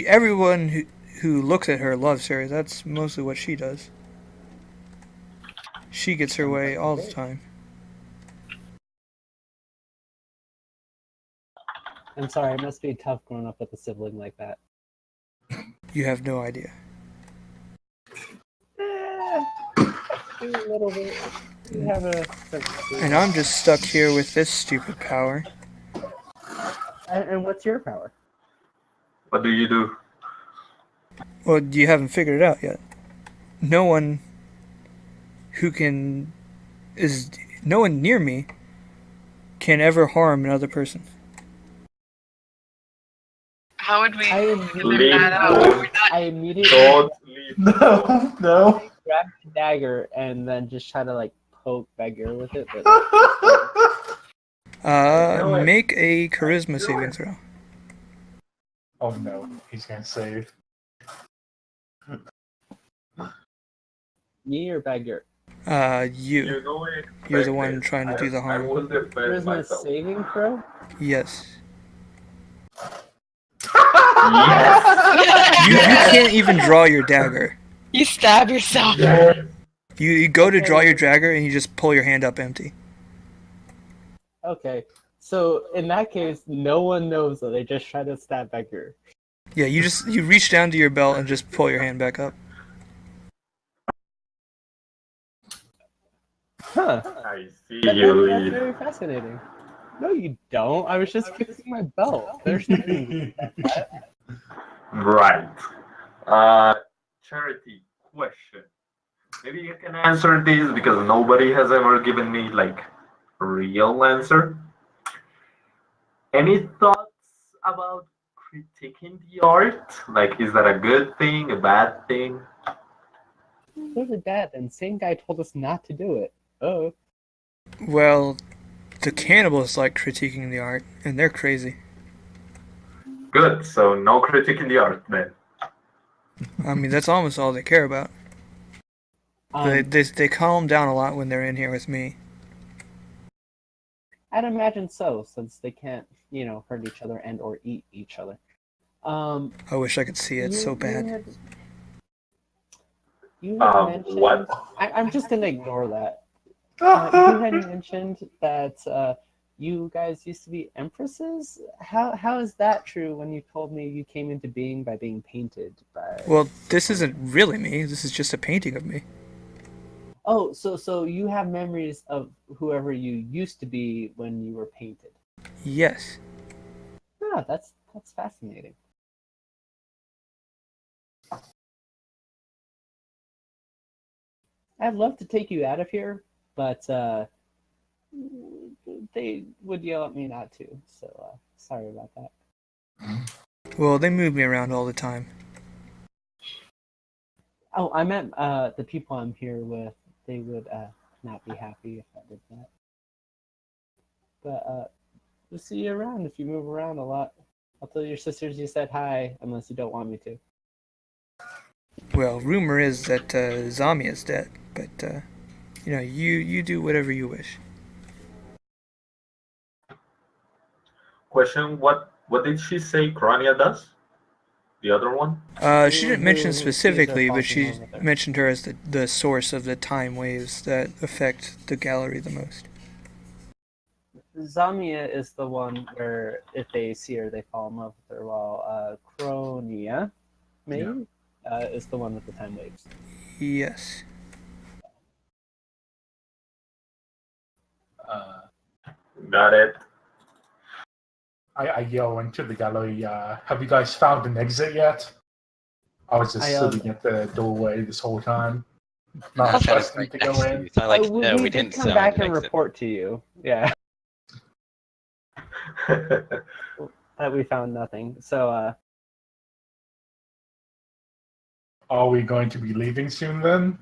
everyone who looks at her loves her. That's mostly what she does. She gets her way all the time. I'm sorry, it must be tough growing up with a sibling like that. You have no idea. A little bit. You have a. And I'm just stuck here with this stupid power. And what's your power? What do you do? Well, you haven't figured it out yet. No one near me can ever harm another person. How would we I figure that out? immediately Don't leave. No. grab the dagger and then just try to like poke Beggar with it. But Make a charisma saving throw. Oh no, he's gonna save. me or Beggar? You. You know it. You're the one trying to do the I harm. will defend Charisma myself. saving throw? Yes. Yes. You can't even draw your dagger. You stab yourself. You go to draw your dagger and you just pull your hand up empty. Okay. So in that case, no one knows that they just try to stab Beggar. Yeah, you reach down to your belt and just pull your hand back up. Huh. I see That's you leave. very fascinating. No, you don't. I was just fixing my belt. There's nothing. Right. Charity question. Maybe you can answer this because nobody has ever given me like a real answer. Any thoughts about critiquing the art? Like, is that a good thing, a bad thing? Really bad. And same guy told us not to do it. Oh. Well, the cannibals like critiquing the art, and they're crazy. Good. So no critiquing the art then. I mean, that's almost all they care about. They calm down a lot when they're in here with me. I'd imagine so, since they can't, hurt each other and or eat each other. I wish I could see it so bad. You had mentioned. What? I'm just gonna ignore that. You had mentioned that you guys used to be empresses. How is that true when you told me you came into being by being painted by? Well, this isn't really me. This is just a painting of me. Oh, so you have memories of whoever you used to be when you were painted. Yes. Ah, that's fascinating. I'd love to take you out of here, but they would yell at me not to. So sorry about that. Well, they move me around all the time. Oh, I meant the people I'm here with. They would not be happy if I did that. But we'll see you around if you move around a lot. I'll tell your sisters you said hi, unless you don't want me to. Well, rumor is that Zamia is dead, but you do whatever you wish. Question: What did she say Crania does? The other one? She didn't mention specifically, but she falling over there. mentioned her as the source of the time waves that affect the gallery the most. Zamia is the one where if they see her, they fall in love with her, while Cronia, maybe, is the one with the time waves. Yes. Got it. I yell into the gallery, have you guys found an exit yet? I was just sitting at the doorway this whole time. Not trusting to go in. So like, we, no, we we did didn't come sound back an and exit. report to you. Yeah, that we found nothing. So Are we going to be leaving soon then?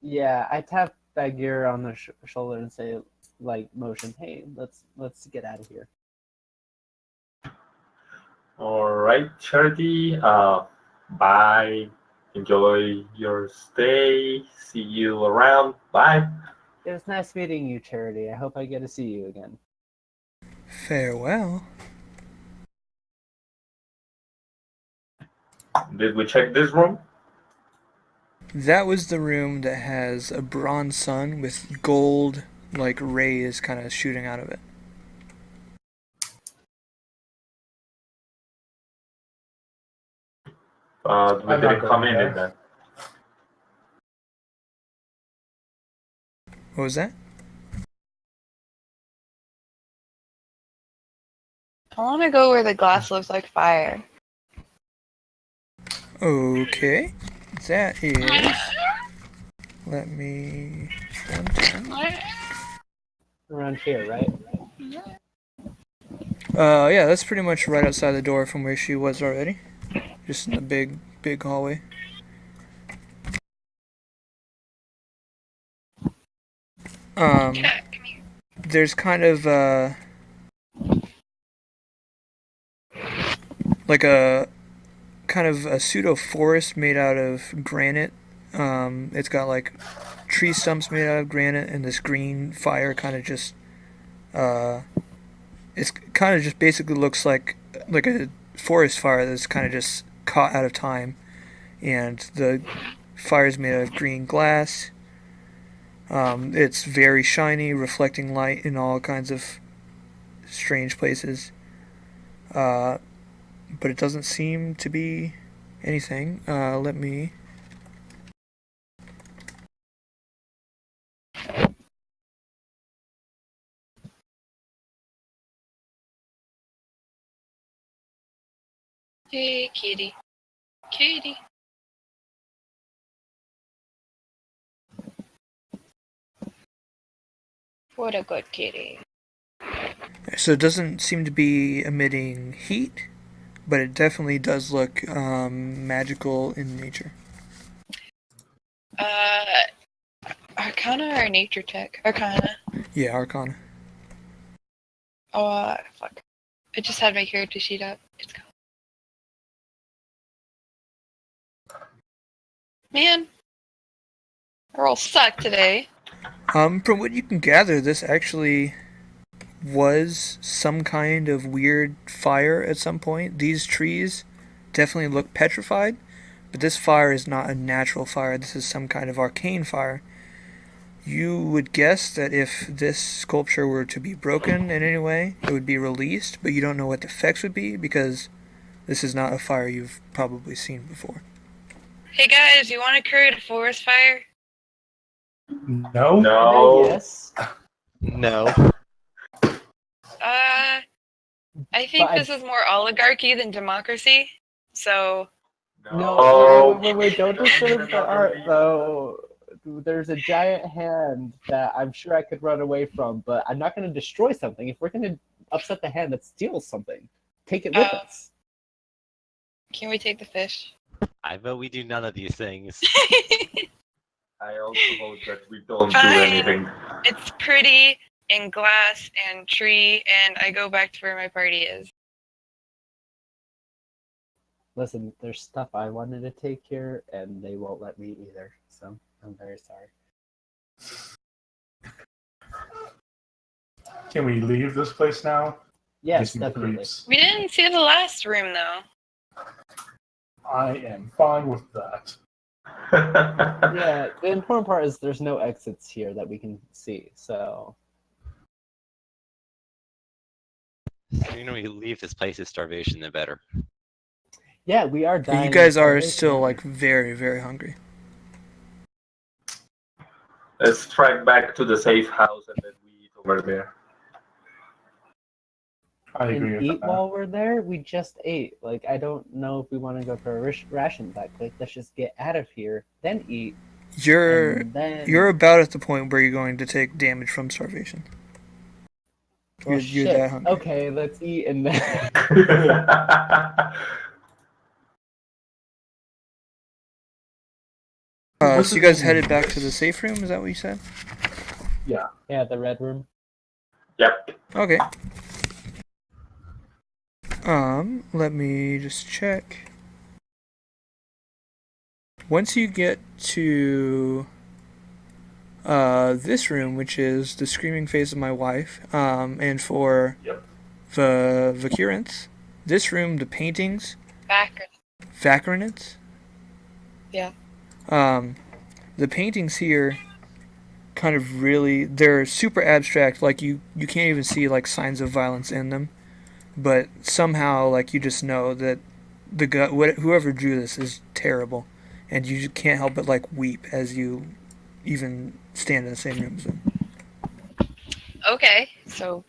yeah, I tap Bagheera on the shoulder and say, like, motion, hey, let's get out of here. All right, Charity. Bye. Enjoy your stay. See you around. Bye. It was nice meeting you, Charity. I hope I get to see you again. Farewell. Did we check this room? That was the room that has a bronze sun with gold, like, rays kind of shooting out of it. We I'm not didn't come going in there. it then. What was that? I want to go where the glass looks like fire. Okay. That is... Let me... 110. Around here, right? Yeah, that's pretty much right outside the door from where she was already. Just in the big hallway. There's kind of, like a pseudo forest made out of granite. It's got like tree stumps made out of granite, and this green fire kind of just, it's kind of just basically looks like a forest fire that's kind of just caught out of time, and the fire's made out of green glass. It's very shiny, reflecting light in all kinds of strange places. But it doesn't seem to be anything. Let me... Hey, kitty. Kitty. What a good kitty. So it doesn't seem to be emitting heat, but it definitely does look magical in nature. Arcana or nature check? Arcana. Yeah, Arcana. Oh, fuck. I just had my character sheet up. It's gone. Man. I roll suck today. From what you can gather, this actually was some kind of weird fire at some point. These trees definitely look petrified, but this fire is not a natural fire. This is some kind of arcane fire. You would guess that if this sculpture were to be broken in any way, it would be released, but you don't know what the effects would be because this is not a fire you've probably seen before. Hey guys, you want to create a forest fire? No? No. Yes. No. I think But this is more oligarchy than democracy. So, No, wait, don't disturb the art, though. There's a giant hand that I'm sure I could run away from, but I'm not going to destroy something. If we're going to upset the hand that steals something, take it with us. can we take the fish? I vote we do none of these things. I also vote that we don't Fine. do anything. It's pretty and glass and tree, and I go back to where my party is. Listen, there's stuff I wanted to take here, and they won't let me either, so I'm very sorry. Can we leave this place now? Yes, Gives me definitely. creeps. We didn't see the last room, though. I am fine with that. Yeah, the important part is there's no exits here that we can see, so... The sooner we leave this place of starvation, the better. Yeah, we are dying. You guys of are starvation. still like very, very hungry. Let's track back to the safe house and then we eat over there. I agree And with eat that. while we're there? We just ate. Like, I don't know if we want to go for a ration that quick. Let's just get out of here, then eat. You're And then... you're about at the point where you're going to take damage from starvation. Well, you're shit. that hungry. Okay, let's eat and then... So you guys headed back to the safe room? Is that what you said? Yeah, the red room. Yep. Okay. Let me just check. Once you get to this room, which is the screaming face of my wife, and for Yep. the Vicurants, this room, the paintings, Vacarants? Yeah. The paintings here kind of really, they're super abstract, like you can't even see like signs of violence in them, but somehow like you just know that whoever drew this is terrible, and you can't help but like weep as you even stand in the same room as them. Okay, so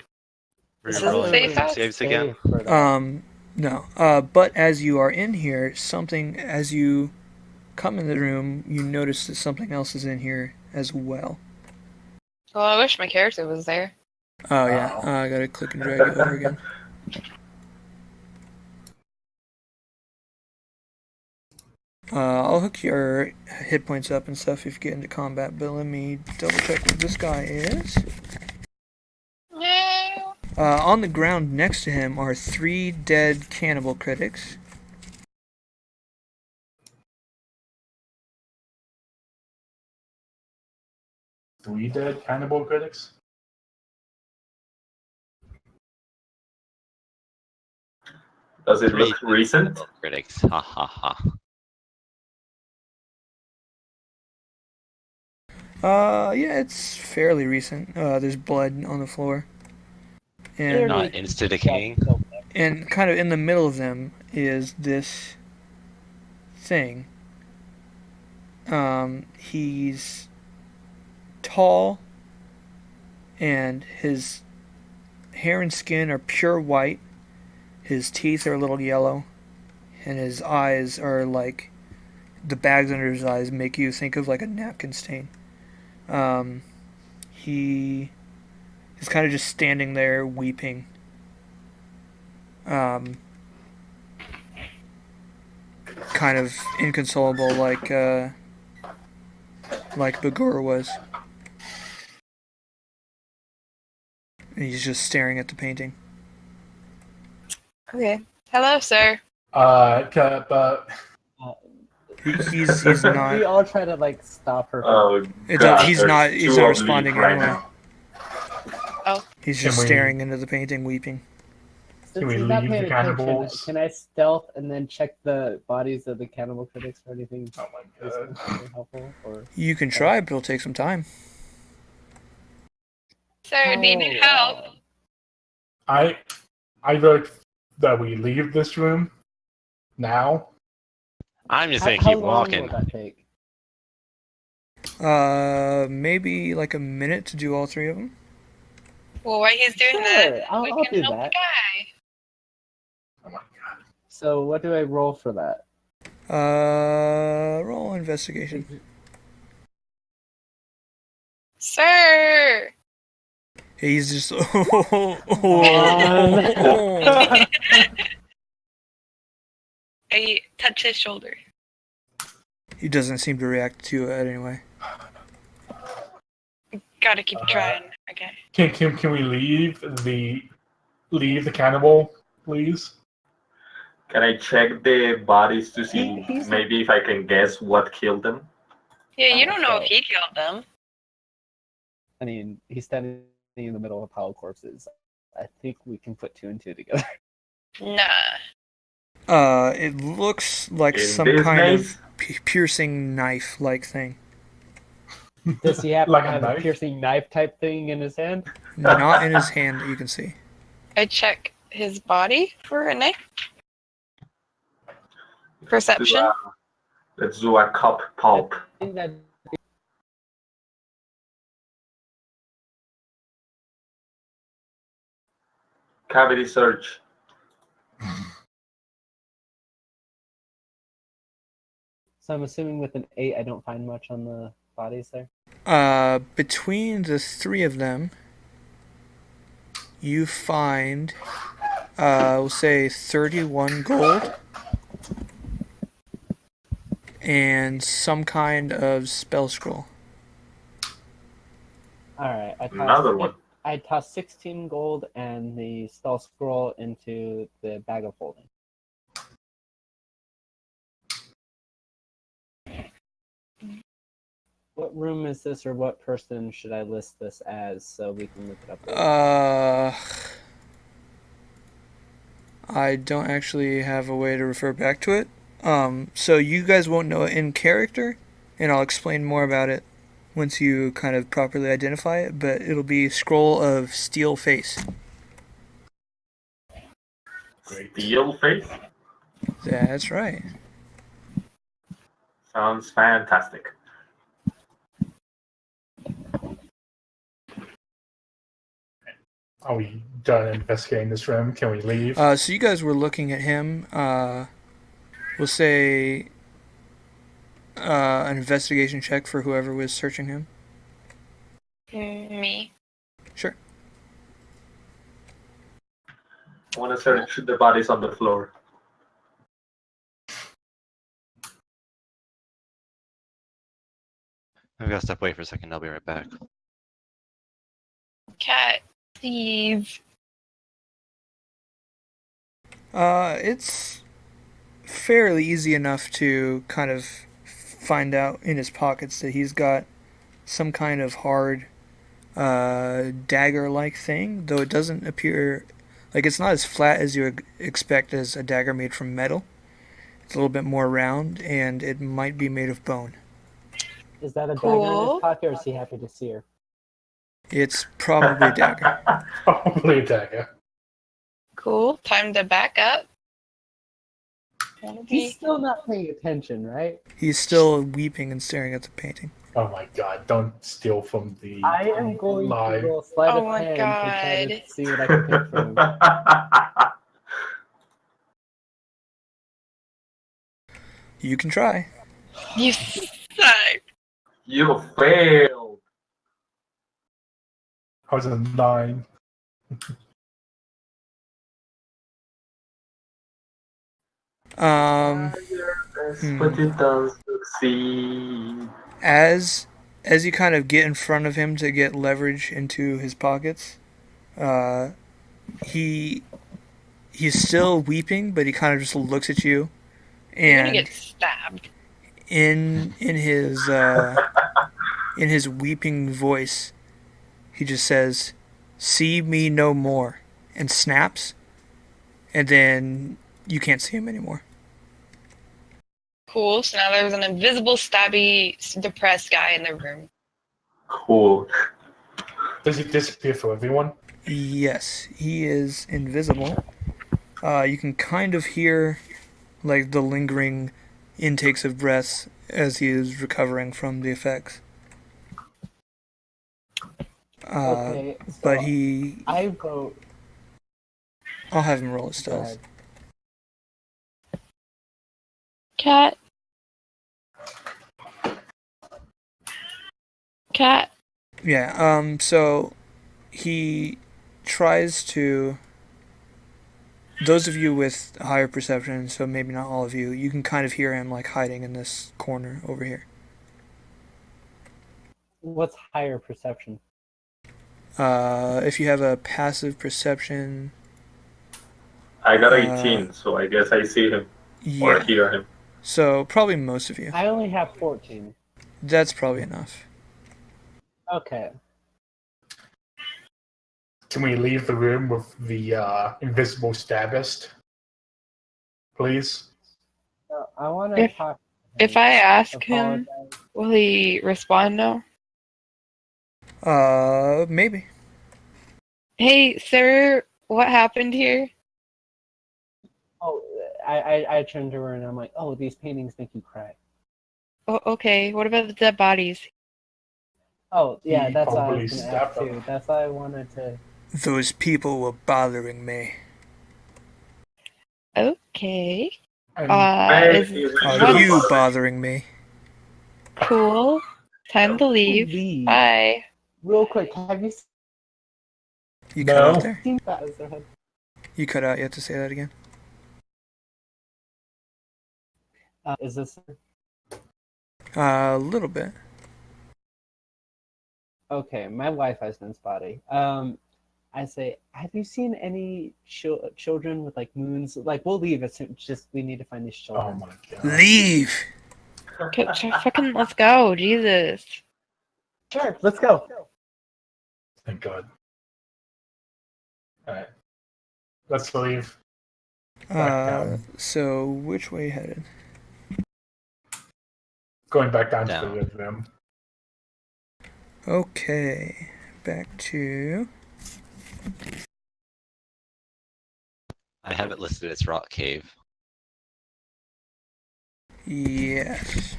We're This rolling isn't safe house? saves again. No. But as you are in here, as you come in the room, you notice that something else is in here as well. well, I wish my character was there. Oh yeah, Wow. I gotta click and drag it over again. I'll hook your hit points up and stuff if you get into combat, but let me double check what this guy is. No. On the ground next to him are 3 dead cannibal critics. Three dead cannibal critics? Does it 3 look recent? critics. Ha ha ha. Yeah, it's fairly recent. There's blood on the floor. And Not insta decaying. And kind of in the middle of them is this thing. He's tall, and his hair and skin are pure white. His teeth are a little yellow, and his eyes are like, the bags under his eyes make you think of like a napkin stain. He is kind of just standing there weeping. Kind of inconsolable, like Bagor was. And he's just staring at the painting. Okay. Hello, sir. But He's not. We all try to like stop her. Oh, He's God, not. there's He's two not of responding Leaf right anyway. now. Oh. He's Can just we- staring into the painting, weeping. Since we he's not leave paying the attention, cannibals? can I stealth and then check the bodies of the cannibal critics for anything oh my god. helpful? Or You can try, but it'll take some time. Sir, do you need help? I vote that we leave this room now. I'm just How, gonna how keep long walking. will that take? Maybe like a minute to do all 3 of them. Well, while he's doing Sure, that, I'll we do can help that. the guy. Oh my god. So what do I roll for that? Roll investigation. Sir! He's just. I touch his shoulder. He doesn't seem to react to it anyway. Gotta keep trying. Okay. Can we leave the cannibal, please? Can I check the bodies to see He's- maybe if I can guess what killed them? Yeah, you don't know if he killed them. I mean, he's standing in the middle of a pile of corpses. I think we can put 2 and 2 together. Nah. It looks like In some this kind maze? of piercing knife-like thing. Does he happen Like to a have knife? a piercing knife type thing in his hand? Not in his hand that you can see. I check his body for a knife. Perception. Let's do a cup pulp. I think that Cavity search. So I'm assuming with an 8, I don't find much on the bodies there. Between the 3 of them, you find, we'll say 31 gold and some kind of spell scroll. All right, Another one. I tossed 16 gold and the spell scroll into the bag of holding. What room is this, or what person should I list this as so we can look it up later? I don't actually have a way to refer back to it. So you guys won't know it in character, and I'll explain more about it once you kind of properly identify it, but it'll be Scroll of Steel Face. Steel face? That's right. Sounds fantastic. Are we done investigating this room? Can we leave? So you guys were looking at him. We'll say an investigation check for whoever was searching him. Me. Sure. I want to search the bodies on the floor. I've got to step away for a second. I'll be right back. Cat, Steve. It's fairly easy enough to kind of find out in his pockets that he's got some kind of hard dagger-like thing, though it doesn't appear like it's not as flat as you would expect as a dagger made from metal. It's a little bit more round, and it might be made of bone. Is that a dagger in Cool. his pocket, or is he happy to see her? It's probably a dagger. Probably a dagger. Cool. Time to back up. Wanna He's be- still not paying attention, right? He's still weeping and staring at the painting. Oh my god, don't steal from the I am going live. to roll sleight Oh of my hand to try God. to see what I can pick from him. You can try. You suck. You failed. I was a 9. But it does succeed. As you kind of get in front of him to get leverage into his pockets, he's still weeping, but he kind of just looks at you, You're gonna and get stabbed. in his weeping voice, he just says, "See me no more," and snaps, and then you can't see him anymore. Cool. So now there's an invisible, stabby, depressed guy in the room. Cool. Does he disappear for everyone? Yes, he is invisible. You can kind of hear like the lingering intakes of breath as he is recovering from the effects. Okay, so But I vote. I'll have him roll his Go stealth. ahead. Cat. Cat. Yeah, so he tries to. Those of you with higher perception, so maybe not all of you, you can kind of hear him like hiding in this corner over here. What's higher perception? If you have a passive perception, I got 18, so I guess I see him or yeah. hear him. So probably most of you. I only have 14. That's probably enough. Okay. Can we leave the room with the invisible stabbist? Please? So I want to If- talk. to him. If I ask him, Apologize. will he respond no? Maybe. Hey, sir, what happened here? Oh, I turned to her and I'm like, oh, these paintings make you cry. Oh, okay. What about the dead bodies? Oh, yeah, He that's what I probably was going to ask stabbed too. them. That's why I wanted to. Those people were bothering me. Okay. And Are What? you bothering me? Cool. Time to leave. Leave. Bye. Real quick, have you You cut No. out there? seen that? Ahead? You cut out. You have to say that again. Is this A little bit. okay? My Wi-Fi's been spotty. I say, have you seen any children with like moons? Like, we'll leave. It's just we need to find these Oh children. my god. Leave. Fucking let's go, Jesus. Sure, let's go. Thank God. Alright. Let's leave. Back down. So which way headed? Going back down to Down. the red room. Okay, back to. I have it listed as Rock Cave. Yes.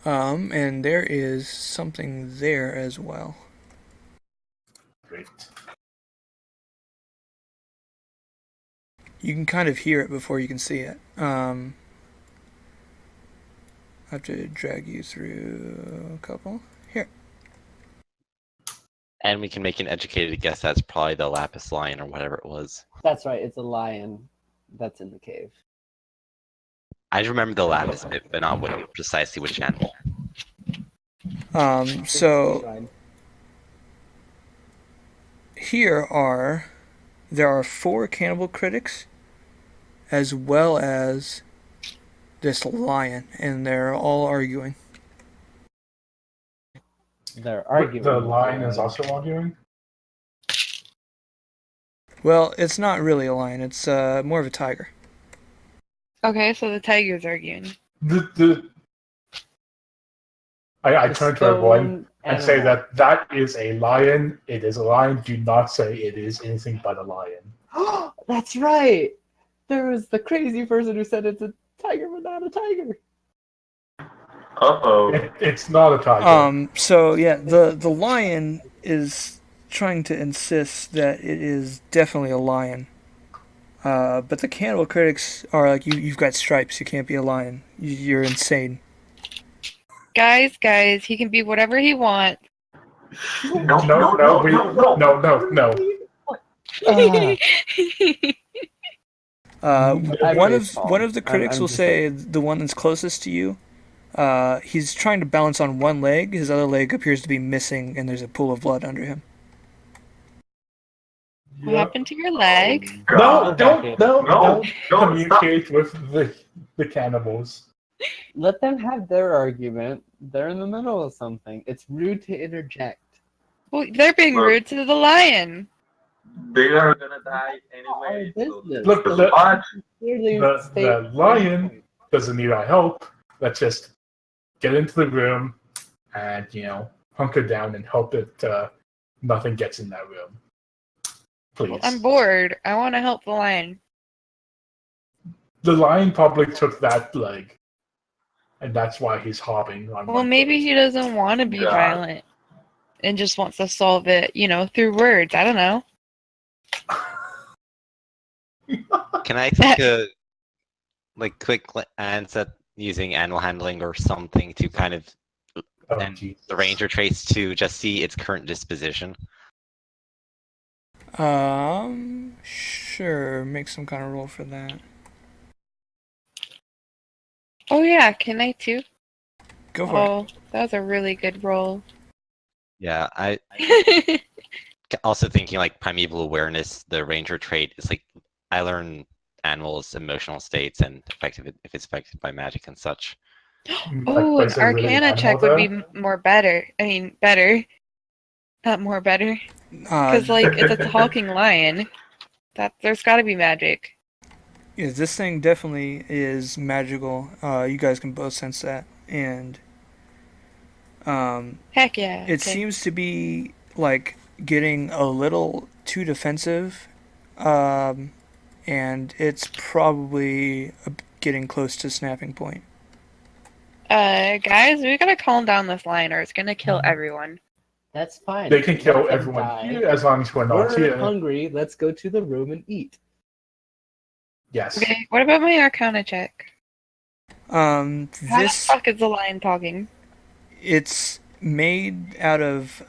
And there is something there as well. Great. You can kind of hear it before you can see it. I have to drag you through a couple. Here. And we can make an educated guess that's probably the lapis lion or whatever it was. That's right. It's a lion that's in the cave. I just remember the lapis bit, but not what precisely which animal. So there are 4 cannibal critics, as well as this lion, and they're all arguing. They're arguing. The lion is also arguing? Well, it's not really a lion, it's more of a tiger. Okay, so the tiger's arguing. I turn to everyone and say that is a lion. It is a lion. Do not say it is anything but a lion. That's right. There was the crazy person who said it's a tiger, but not a tiger. Uh-oh. It's not a tiger. So yeah, the lion is trying to insist that it is definitely a lion. But the cannibal critics are like, you've got stripes, you can't be a lion. You're insane. Guys, he can be whatever he wants. No. One of the critics will say the one that's closest to you. He's trying to balance on one leg. His other leg appears to be missing, and there's a pool of blood under him. What happened to your leg? No, don't No, communicate with the cannibals. Let them have their argument. They're in the middle of something. It's rude to interject. Well, they're being rude to the lion. They are gonna die anyway. So Look, the watch. the lion doesn't need our help. Let's just get into the room and, hunker down and hope that nothing gets in that room. Please. Well, I'm bored. I want to help the lion. The lion probably took that leg, and that's why he's hopping on. Well, maybe he doesn't want to be violent and just wants to solve it, through words. I don't know. Can I take a quick glance at using animal handling or something to kind of and the ranger traits to just see its current disposition? Sure. Make some kind of roll for that. Oh yeah, can I too? Go for it. That was a really good roll. Yeah, I also thinking like primeval awareness, the ranger trait is like I learn animals' emotional states and if it's affected by magic and such. Oh, an Arcana check would be better. I mean, better. Not more better. Because it's a talking lion. There's got to be magic. Yeah, this thing definitely is magical. You guys can both sense that, and heck yeah. It seems to be getting a little too defensive, and it's probably getting close to snapping point. Guys, we gotta calm down this lion, or it's gonna kill everyone. That's fine. They can kill everyone here as long as we're not here. We're hungry. Let's go to the room and eat. Yes. Okay, what about my Arcana check? How the fuck is the lion talking? It's made out of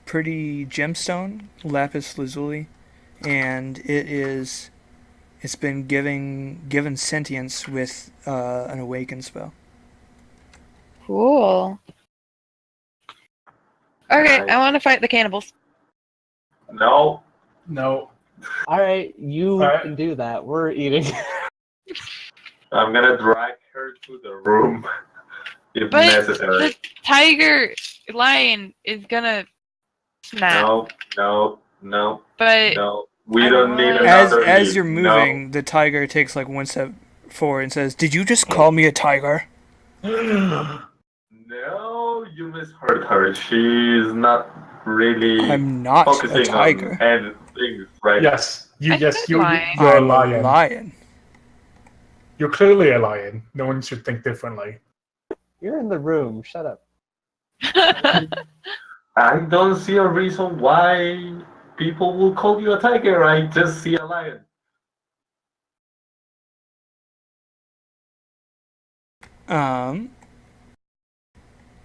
pretty gemstone, lapis lazuli, and it's been given sentience with an awaken spell. Cool. Okay, I want to fight the cannibals. No. No. All right, you All right. can do that. We're eating. I'm gonna drag her to the room if But necessary. the tiger lion is gonna snap. No. But No. We I don't need want- another As lead. you're moving, the tiger takes like one step forward and says, "Did you just call me a tiger?" No, you misheard her. She's not really I'm not a focusing tiger. on anything, right? Yes. I said lion. You're I'm a lion. a lion. You're clearly a lion. No one should think differently. You're in the room. Shut up. I don't see a reason why people will call you a tiger. I just see a lion.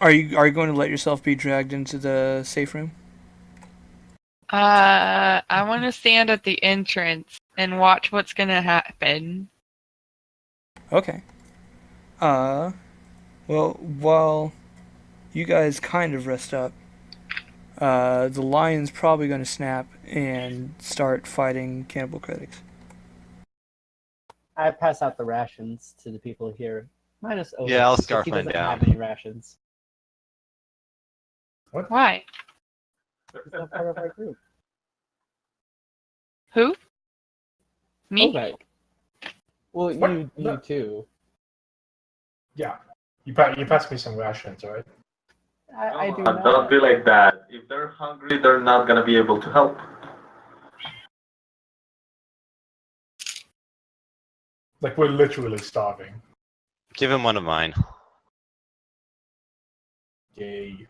Are you going to let yourself be dragged into the safe room? I want to stand at the entrance and watch what's gonna happen. Okay. Well, while you guys kind of rest up, the lion's probably going to snap and start fighting cannibal critics. I pass out the rations to the people here. Minus Otis. Yeah, I'll 'cause scarf he mine doesn't down. have any rations. Why? He's not part of our group. Who? Me? Ovek. Well, What? you No. too. Yeah. You passed me some rations, right? I do Don't not. be like that. If they're hungry, they're not gonna be able to help. Like, we're literally starving. Give him one of mine. Yay.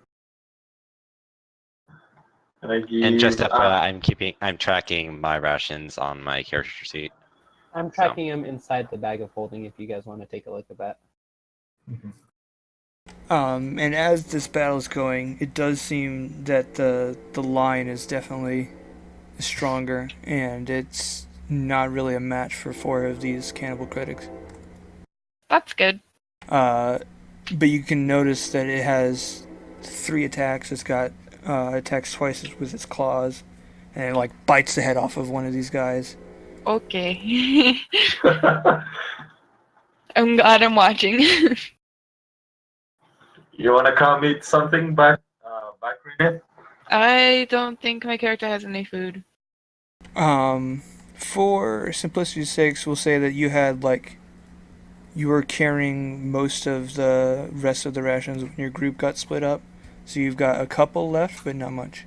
And I give, And just FYI, I'm tracking my rations on my character sheet. I'm tracking him inside the bag of holding if you guys want to take a look at that. Mhm. And as this battle is going, it does seem that the lion is definitely stronger, and it's not really a match for 4 of these cannibal critics. That's good. But you can notice that it has 3 attacks. It's got attacks twice with its claws, and it like bites the head off of one of these guys. Okay. I'm glad I'm watching. You wanna come eat something back, Renee? I don't think my character has any food. For simplicity's sakes, we'll say that you were carrying most of the rest of the rations when your group got split up. So you've got a couple left, but not much.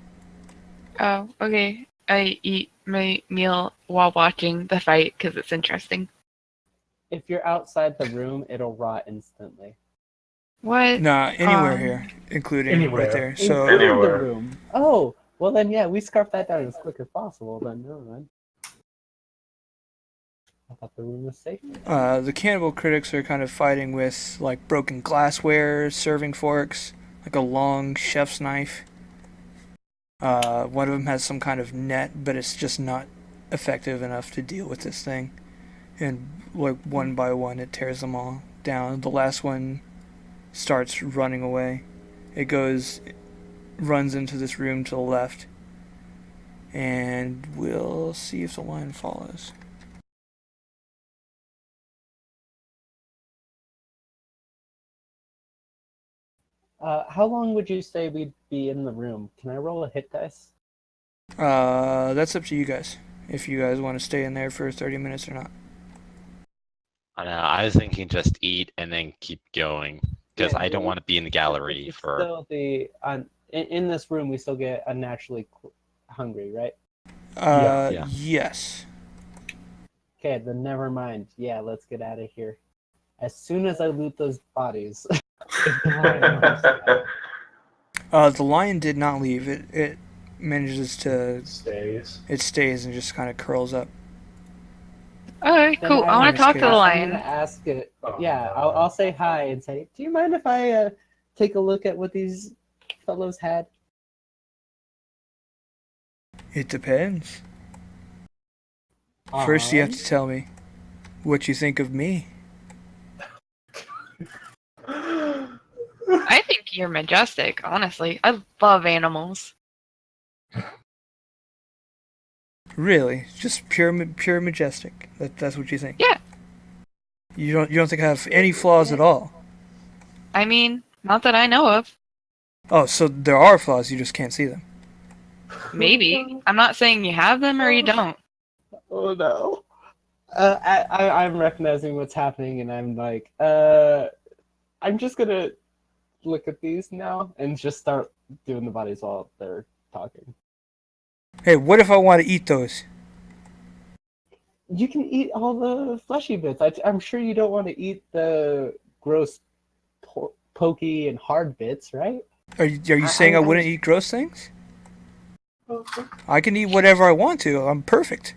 Oh, okay. I eat my meal while watching the fight because it's interesting. If you're outside the room, it'll rot instantly. What? Nah, anywhere here, including Anywhere. right there. So Inside Anywhere. the room. Oh, well then, yeah, we scarf that down as quick as possible. Then never mind. I thought the room was safe. the cannibal critics are kind of fighting with like broken glassware, serving forks, like a long chef's knife. One of them has some kind of net, but it's just not effective enough to deal with this thing. And like one by one, it tears them all down. The last one starts running away. It runs into this room to the left, and we'll see if the lion follows. How long would you say we'd be in the room? Can I roll a hit dice? That's up to you guys. If you guys want to stay in there for 30 minutes or not. I know, I was thinking just eat and then keep going. Because Yeah, I don't want to be in the gallery It's for... still in this room, we still get unnaturally hungry, right? Yeah. Yes. Okay, then never mind. Yeah, let's get out of here. As soon as I loot those bodies. If the lion wants to out. The lion did not leave. It manages to... Stays. It stays and just kind of curls up. Alright, Then cool. I want to talk to the I'm lion. gonna ask it. Oh, Yeah, no. I'll say hi and say, "Do you mind if I take a look at what these fellows had?" It depends. First, you have Um, to tell me what you think of me. you're majestic, honestly. I love animals. Really? Just pure majestic. That's what you think? Yeah. You don't think I have any flaws at all? I mean, not that I know of. Oh, so there are flaws, you just can't see them. Maybe. I'm not saying you have them or you don't. Oh no. I'm recognizing what's happening, and I'm like, I'm just gonna look at these now and just start doing the bodies while they're talking. Hey, what if I want to eat those? You can eat all the fleshy bits. I'm sure you don't want to eat the gross, pokey and hard bits, right? Are you saying I wouldn't eat gross things? I can eat whatever I want to. I'm perfect.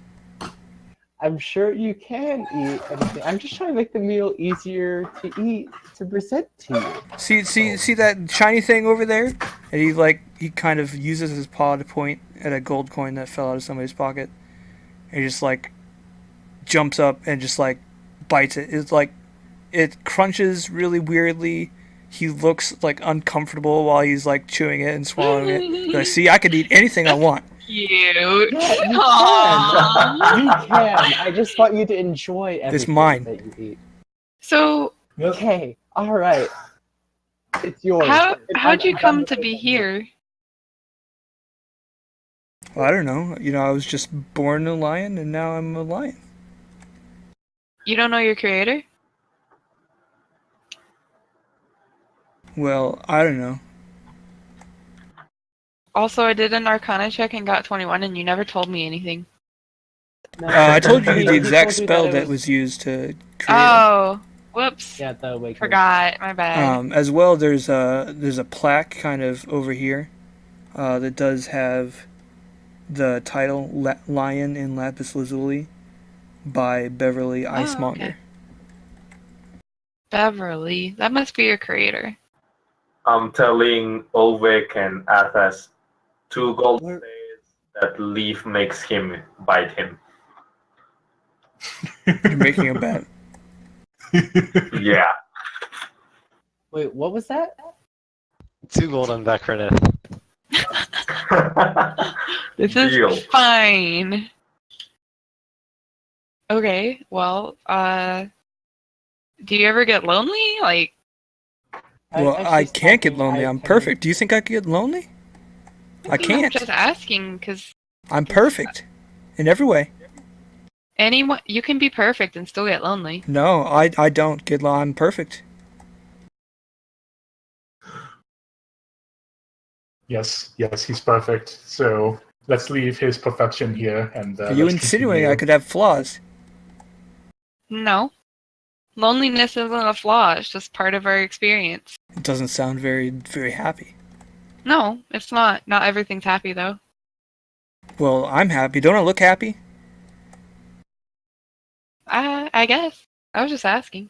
I'm sure you can eat anything. I'm just trying to make the meal easier to eat, to present to you. See that shiny thing over there? And he kind of uses his paw to point at a gold coin that fell out of somebody's pocket. And he just like jumps up and just like bites it. It's like it crunches really weirdly. He looks like uncomfortable while he's like chewing it and swallowing it. He's like, see, I could eat anything I want. Cute. Yeah, you can. You can. I just want you to enjoy everything that you eat. So, okay, all right. It's yours. How'd you come to be here? Well, I don't know. I was just born a lion, and now I'm a lion. You don't know your creator? Well, I don't know. Also, I did an Arcana check and got 21, and you never told me anything. No, I told you the he exact told you spell it that was used to create. Oh, whoops. Yeah, the awakening. Forgot. My bad. As well, there's a plaque kind of over here that does have the title "Lion in Lapis Lazuli" by Beverly Icemonger. Okay. Beverly, that must be your creator. I'm telling Ovek and Athas 2 gold says that Leaf makes him bite him. You're making a bet. Yeah. Wait, what was that? 2 gold on back credit. This Deal. is fine. Okay, well, do you ever get lonely? Like, Well, I can't get lonely. I'm perfect. Do you think I could get lonely? I can't. I'm just asking because I'm perfect in every way. anyone you can be perfect and still get lonely. No, I don't get lonely. I'm perfect. Yes, he's perfect. So let's leave his perfection here. And Are you insinuating I could have flaws? No. Loneliness isn't a flaw, it's just part of our experience. It doesn't sound very, very happy. No, it's not. Not everything's happy, though. Well, I'm happy. Don't I look happy? I guess. I was just asking.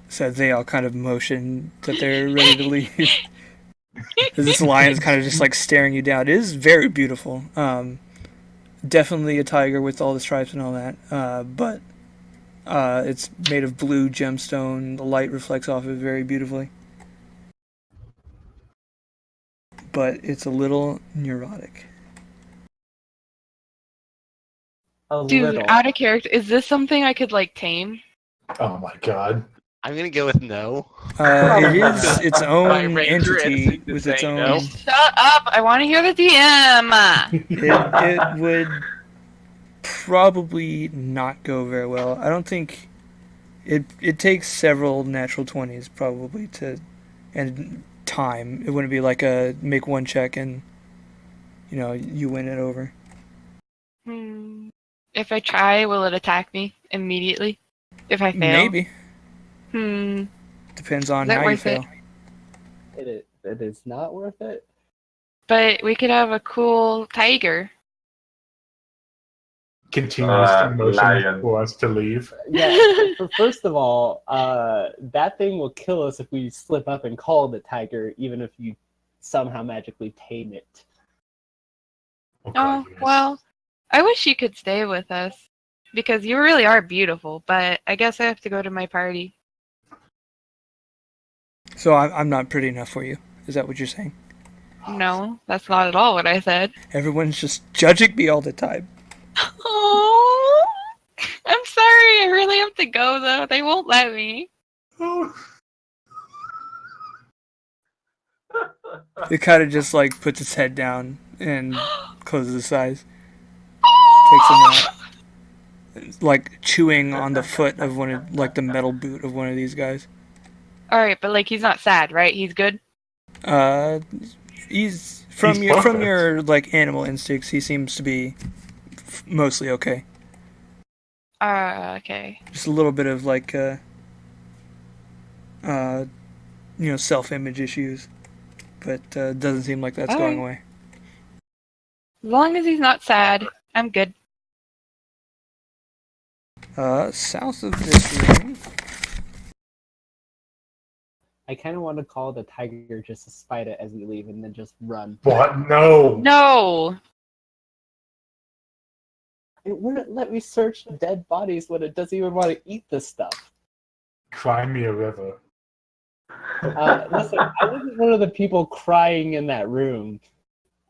So they all kind of motion that they're ready to leave. This lion's kind of just like staring you down. It is very beautiful. Definitely a tiger with all the stripes and all that. But it's made of blue gemstone. The light reflects off it very beautifully. But it's a little neurotic. Dude, out of character. Is this something I could, like, tame? Oh my god. I'm gonna go with no. It is its own My ranger entity instinct is with its saying own... no. Shut up! I want to hear the DM! It would probably not go very well. I don't think... It takes several natural 20s probably to... And time. It wouldn't be like a make one check and, you win it over. If I try, will it attack me immediately? If I fail? Maybe. Depends on Is that how you worth fail. It is not worth it. But we could have a cool tiger. Continuous emotion lion. for us to leave. Yeah. First of all, that thing will kill us if we slip up and call the tiger, even if you somehow magically tame it. Oh, well, I wish you could stay with us. Because you really are beautiful, but I guess I have to go to my party. So I'm not pretty enough for you. Is that what you're saying? No, that's not at all what I said. Everyone's just judging me all the time. Oh, I'm sorry. I really have to go though. They won't let me. It kind of just like puts its head down and closes its eyes. Takes a nap. Like chewing on the foot of one of, like the metal boot of one of these guys. All right, but like he's not sad, right? He's good. He's from He's your perfect. like animal instincts. He seems to be mostly okay. Okay. Just a little bit of like self-image issues, but doesn't seem like that's going away. As long as he's not sad, I'm good. South of this room. I kind of want to call the tiger just to spite it as we leave and then just run. What? No. No. It wouldn't let me search dead bodies when it doesn't even want to eat this stuff. Cry me a river. Listen, I wasn't one of the people crying in that room,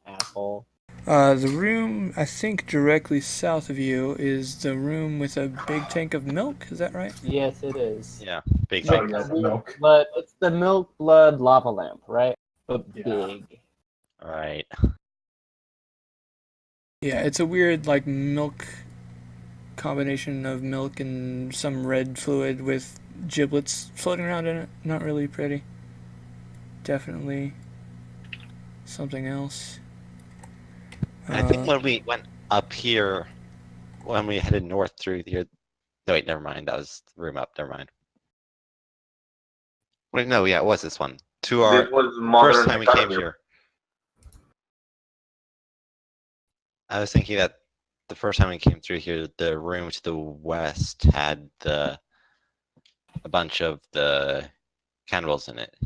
asshole. The room, I think, directly south of you is the room with a big tank of milk. Is that right? Yes, it is. Yeah, big Oh, tank. yeah, the milk. Blood. It's the milk blood lava lamp, right? But Yeah. big. All right. Yeah, it's a weird like milk combination of milk and some red fluid with giblets floating around in it. Not really pretty. Definitely something else. I think when we went up here, when we headed north through here. No, wait, never mind. That was the room up. Never mind. Wait, no, yeah, it was this one. To our This was modern first time we came economy. here. I was thinking that the first time we came through here, the room to the west had a bunch of the cannibals in it.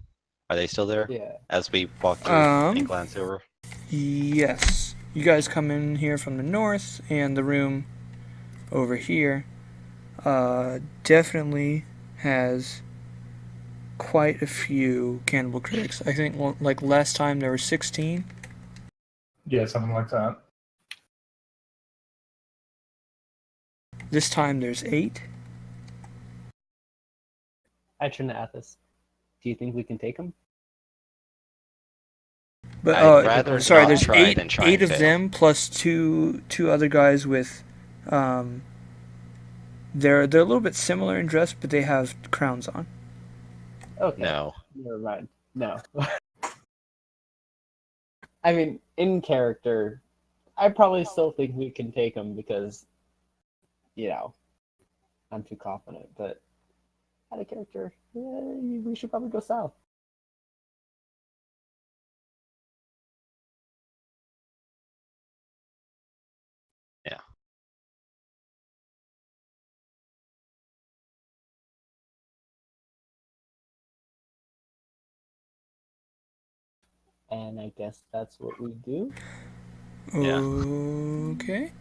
Are they still there? Yeah. As we walk through and glance over. Yes. You guys come in here from the north, and the room over here definitely has quite a few cannibal critics. I think like last time there were 16. Yeah, something like that. This time there's 8. I turn to Athos. Do you think we can take him? But I'd rather sorry, not there's try eight than try eight and of fail. them plus two other guys with they're a little bit similar in dress, but they have crowns on. Okay. No. Never mind. No. I mean, in character, I probably still think we can take him because, I'm too confident. But out of character, we should probably go south. Yeah. And I guess that's what we do. Yeah. Okay.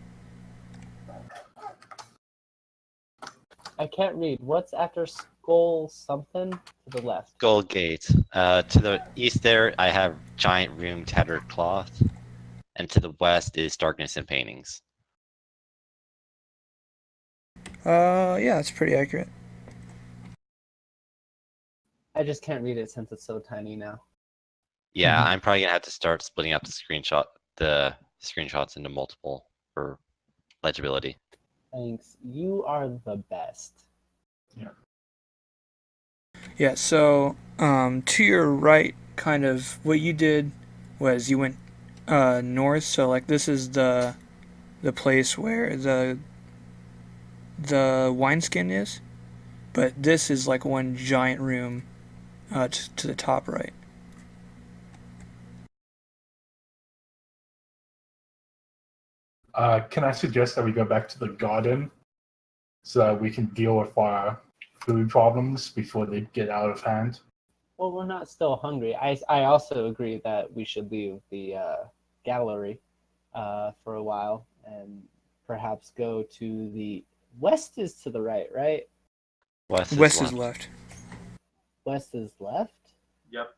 I can't read. What's after skull something to the left? Gold Gate. To the east there, I have giant room tattered cloth. And to the west is darkness and paintings. Yeah, it's pretty accurate. I just can't read it since it's so tiny now. Yeah, I'm probably gonna have to start splitting up the screenshots into multiple for legibility. Thanks. You are the best. Yeah, so to your right, kind of what you did was you went north. So like this is the place where the wineskin is, but this is like one giant room to the top right. Can I suggest that we go back to the garden so that we can deal with our food problems before they get out of hand? Well, we're not still hungry. I also agree that we should leave the gallery for a while and perhaps go to the west is to the right, right? West is left. West is left? Yep.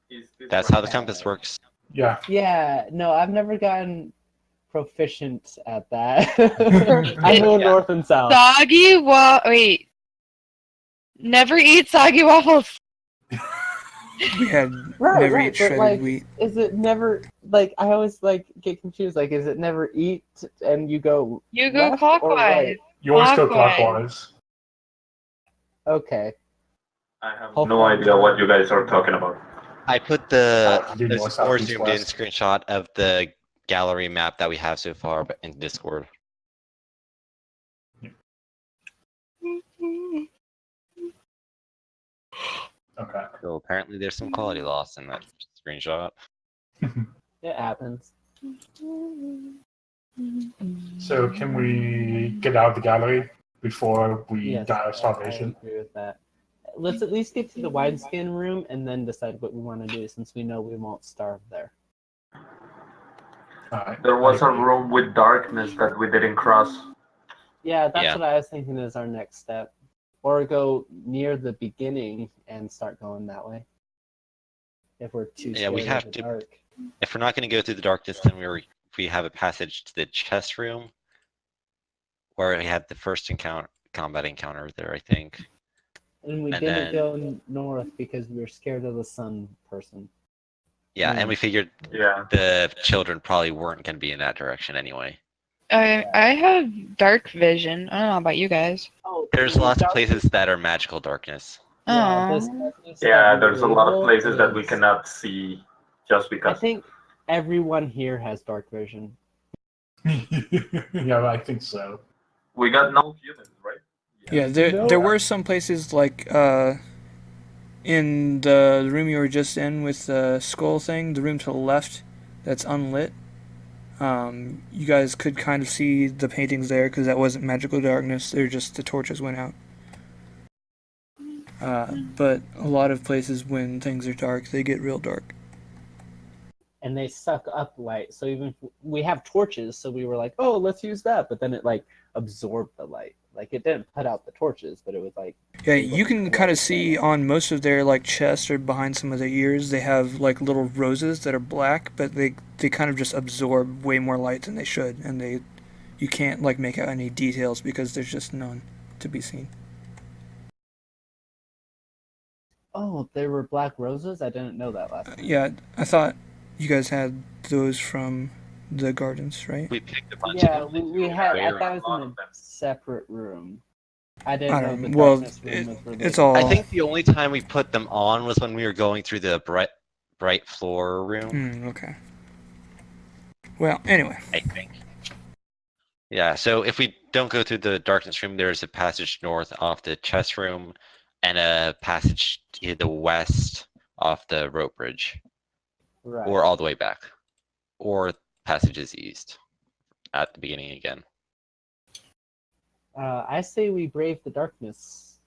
Is this That's right? how the compass works. Yeah. Yeah, no, I've never gotten proficient at that. I know north and south. Wait. Never eat soggy waffles. We had never eat but shredded like, wheat. is it never like I always like get confused? Like, is it never eat and you go? You go left or clockwise. right? You always go Clockwise. clockwise. Okay. I have Hopefully no I'm idea what you guys are talking about. I put the Due north, south, more east, zoomed in west. screenshot of the gallery map that we have so far in Discord. Okay. So apparently there's some quality loss in that screenshot. It happens. So can we get out of the gallery before we Yes, die of I starvation? agree with that. Let's at least get to the wineskin room and then decide what we want to do, since we know we won't starve there. Alright. There was a I agree. room with darkness that we didn't cross. Yeah, that's Yeah. what I was thinking is our next step. Or go near the beginning and start going that way. If we're too Yeah, scared we have of the to- dark. If we're not going to go through the darkness, then we have a passage to the chest room where we had the first combat encounter there, I think. And we And didn't then- go north because we were scared of the sun person. Yeah, Hmm. and we figured Yeah. the children probably weren't going to be in that direction anyway. I have dark vision. I don't know about you guys. Oh, There's lots of places that are magical darkness. Yeah, Oh. this darkness Yeah, that there's a lot of label places that we is- cannot see just I because. think everyone here has dark vision. Yeah, I think so. We got no humans, right? Yeah, there No. were some places like in the room you were just in with the skull thing, the room to the left that's unlit. You guys could kind of see the paintings there because that wasn't magical darkness. They're just the torches went out. But a lot of places when things are dark, they get real dark. And they suck up light. So even if we have torches, so we were like, oh, let's use that. But then it like absorbed the light. Like it didn't put out the torches, but it was like. Yeah, you can kind of see on most of their like chests or behind some of their ears, they have like little roses that are black, but they kind of just absorb way more light than they should, and you can't like make out any details because there's just none to be seen. Oh, there were black roses? I didn't know that last time. Yeah, I thought you guys had those from the gardens, right? We picked a bunch Yeah, of them. we had. I Very thought it lot was in of them. a separate room. I didn't I know don't the know. Well, darkness room was related. it's all. I think the only time we put them on was when we were going through the bright floor room, Okay. Well, anyway. I think. Yeah, so if we don't go through the darkness room, there's a passage north off the chest room and a passage to the west off the rope bridge, Right. or all the way back, or passages east at the beginning again. I say we brave the darkness.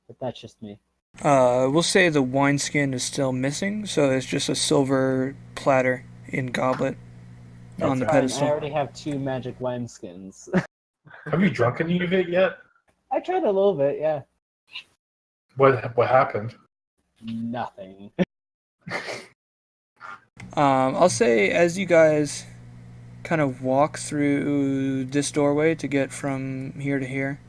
But that's just me. We'll say the wineskin is still missing, so it's just a silver platter in goblet on the That's fine. pedestal. I already have 2 magic wineskins. Have you drunk any of it yet? I tried a little bit, yeah. What happened? Nothing. I'll say as you guys kind of walk through this doorway to get from here to here,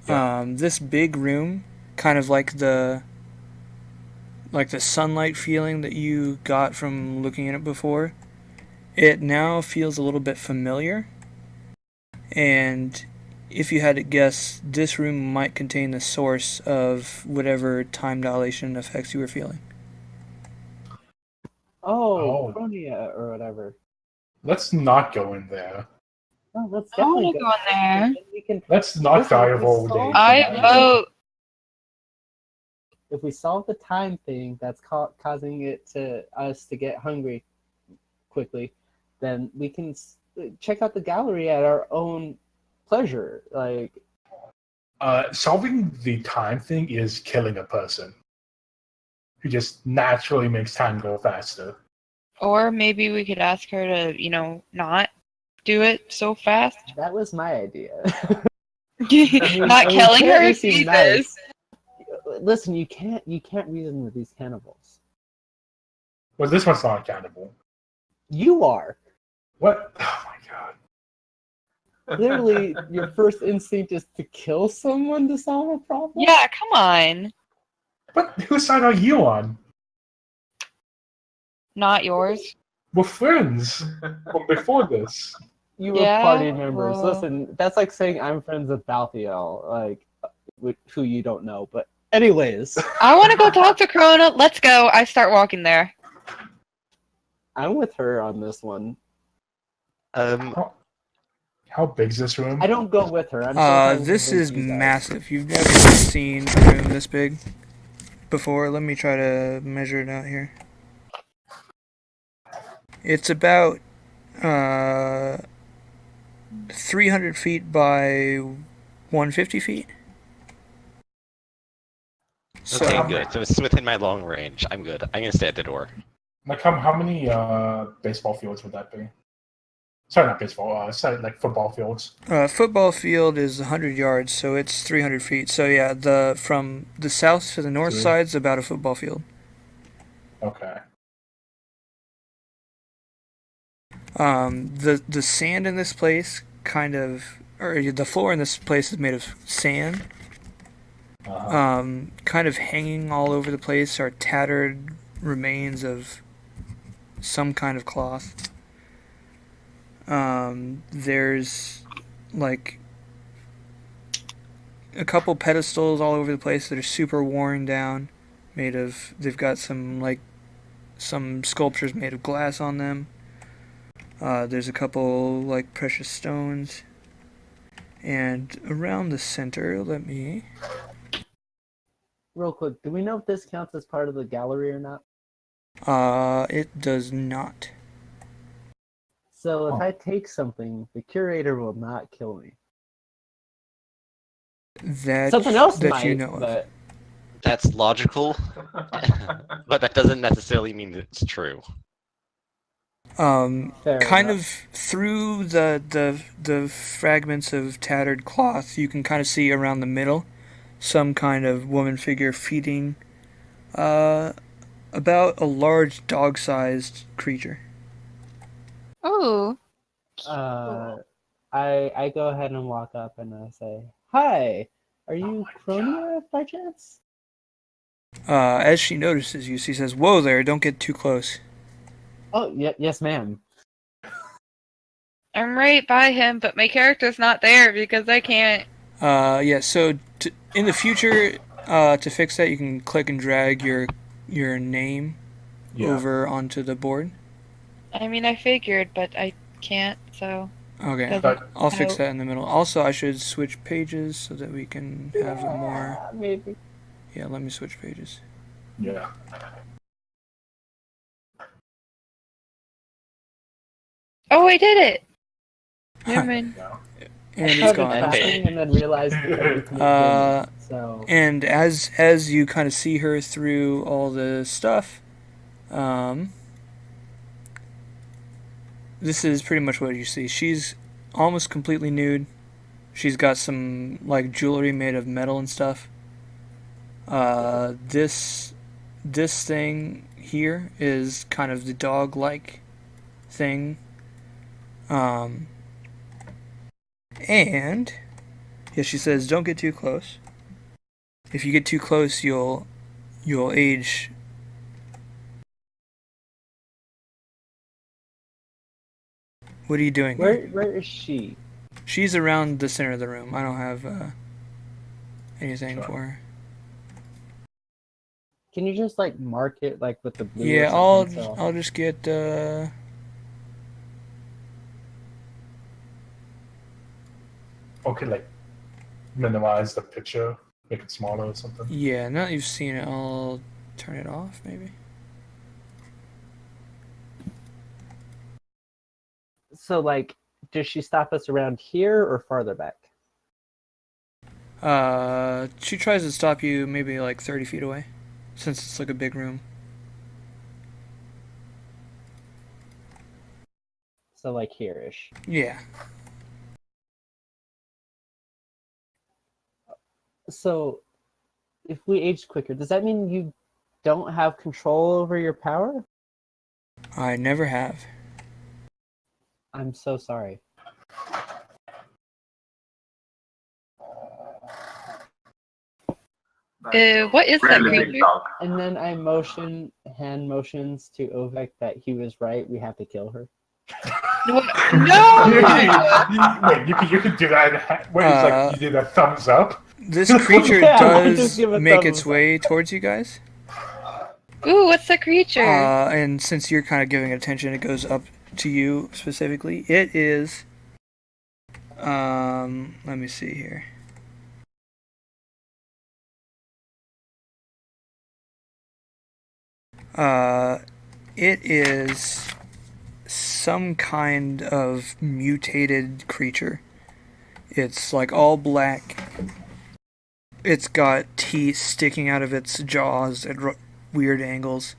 this big room, kind of like the sunlight feeling that you got from looking at it before, it now feels a little bit familiar. And if you had to guess, this room might contain the source of whatever time dilation effects you were feeling. Oh, Oh. Chronia or whatever. Let's not go in there. Oh, let's I want definitely to go in there. Then we can, Let's not Listen, die if of we old solve- age. I vote. if we solve the time thing that's causing us to get hungry quickly, then we can check out the gallery at our own pleasure. Like, Solving the time thing is killing a person who just naturally makes time go faster. Or maybe we could ask her to, not do it so fast. that was my idea. Not killing can't her, we seem Jesus. nice? listen, you can't reason with these cannibals. Well, this one's not a cannibal. You are. What? Oh my god. Literally, your first instinct is to kill someone to solve a problem? Yeah, come on. But whose side are you on? Not yours. We're friends from before this. You were Yeah, party members. well- Listen, that's like saying I'm friends with Balthiel, like, who you don't know. But anyways, I want to go talk to Corona. Let's go. I start walking there. I'm with her on this one. How big's this room? I don't go with her. I'm sometimes This with is you guys. massive. You've never seen a room this big before. Let me try to measure it out here. It's about 300 feet by 150 feet. So, Okay, good. So it's within my long range. I'm good. I'm gonna stay at the door. Like how many baseball fields would that be? Sorry, not baseball. Sorry, like football fields. football field is 100 yards, so it's 300 feet. So yeah, from the south to the north side's about a football field. Okay. The sand in this place or the floor in this place is made of sand. Kind of hanging all over the place are tattered remains of some kind of cloth. There's like a couple pedestals all over the place that are super worn down, they've got some sculptures made of glass on them. There's a couple like precious stones, and around the center, Real quick, do we know if this counts as part of the gallery or not? It does not. So if I take something, the curator will not kill me. Something else that might, you know of. but That's logical, but that doesn't necessarily mean that it's true. fair Kind enough. of through the fragments of tattered cloth, you can kind of see around the middle some kind of woman figure feeding about a large dog-sized creature. Oh. I go ahead and walk up and I say, "Hi, are you Cronia by chance?" As she notices you, she says, "Whoa there, don't get too close." Oh, yes, ma'am. I'm right by him, but my character's not there because I can't. Yeah, so in the future, to fix that, you can click and drag your name over onto the board. I mean, I figured, but I can't, so... Okay, I'll fix that in the middle. Also, I should switch pages so that we can have it more... Maybe. Yeah, let me switch pages. Yeah. Oh, I did it! Never mind. And I it's started gone. fasting and then realized everything didn't, so... And as you kind of see her through all the stuff, this is pretty much what you see. She's almost completely nude. She's got some like jewelry made of metal and stuff. This thing here is kind of the dog-like thing. And yeah, she says, "Don't get too close. If you get too close, you'll age." What are you doing? Where is she? She's around the center of the room. I don't have anything for her. Can you just like mark it like with the blue? Yeah, or something, I'll just get Okay, like minimize the picture, make it smaller or something. yeah, now that you've seen it, I'll turn it off maybe. So like, does she stop us around here or farther back? She tries to stop you maybe like 30 feet away, since it's like a big room. So like here-ish. Yeah. So if we age quicker, does that mean you don't have control over your power? I never have. I'm so sorry. What is that Really big creature? dog. And then I hand motions to Ovek that he was right. We have to kill her. No! Wait, you can do that. Wait, it's like you did a thumbs up. This creature Yeah, does just give a make thumbs its way towards you guys. Ooh, what's the creature? And since you're kind of giving it attention, it goes up to you specifically. It is. Let me see here. It is some kind of mutated creature. It's like all black. It's got teeth sticking out of its jaws at weird angles.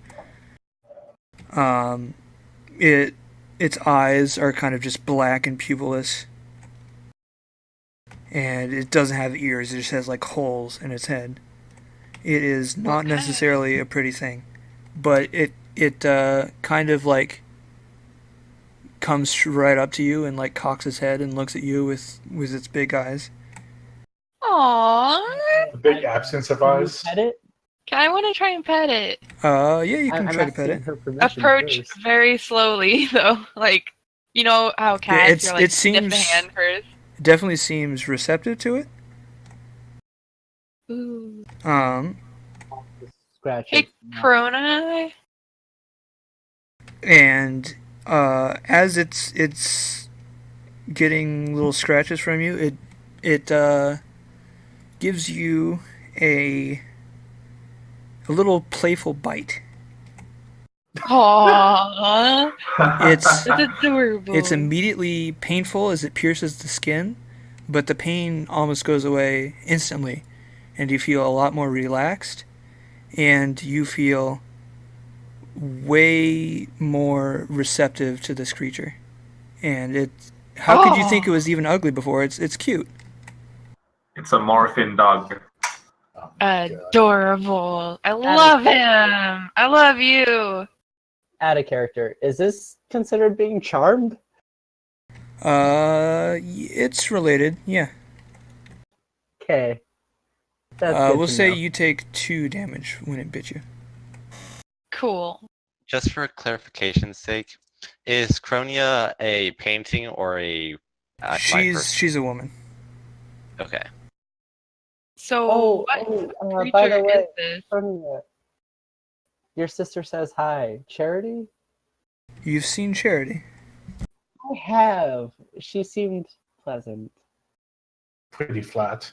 Its eyes are kind of just black and pupilless. And it doesn't have ears, it just has like holes in its head. It is not necessarily a pretty thing, but it kind of like comes right up to you and like cocks its head and looks at you with its big eyes. Aww. The big absence of Can you eyes. pet it? I want to try and pet it. Yeah, you can I'm try to pet asking it. her permission Approach first. very slowly, though. Like, you know how cats it's- are like it sniff the seems- hand first. It definitely seems receptive to it. Ooh. Scratch Hey, it. Prona. And as it's getting little scratches from you, it gives you a little playful bite. Aww. It's That's adorable. it's immediately painful as it pierces the skin, but the pain almost goes away instantly, and you feel a lot more relaxed, and you feel way more receptive to this creature. And how could you think it was even ugly before? It's cute. It's a morphin dog. Oh my God. Adorable. I love him. I love you. Add a character. Is this considered being charmed? It's related, yeah. Okay. That's good We'll to say know. you take 2 damage when it bit you. Cool. Just for clarification's sake, is Cronia a painting or a live person? She's a woman. Okay. So, what by creature the way, is this? Sonia, your sister says hi. Charity? You've seen Charity. I have. She seemed pleasant. Pretty flat.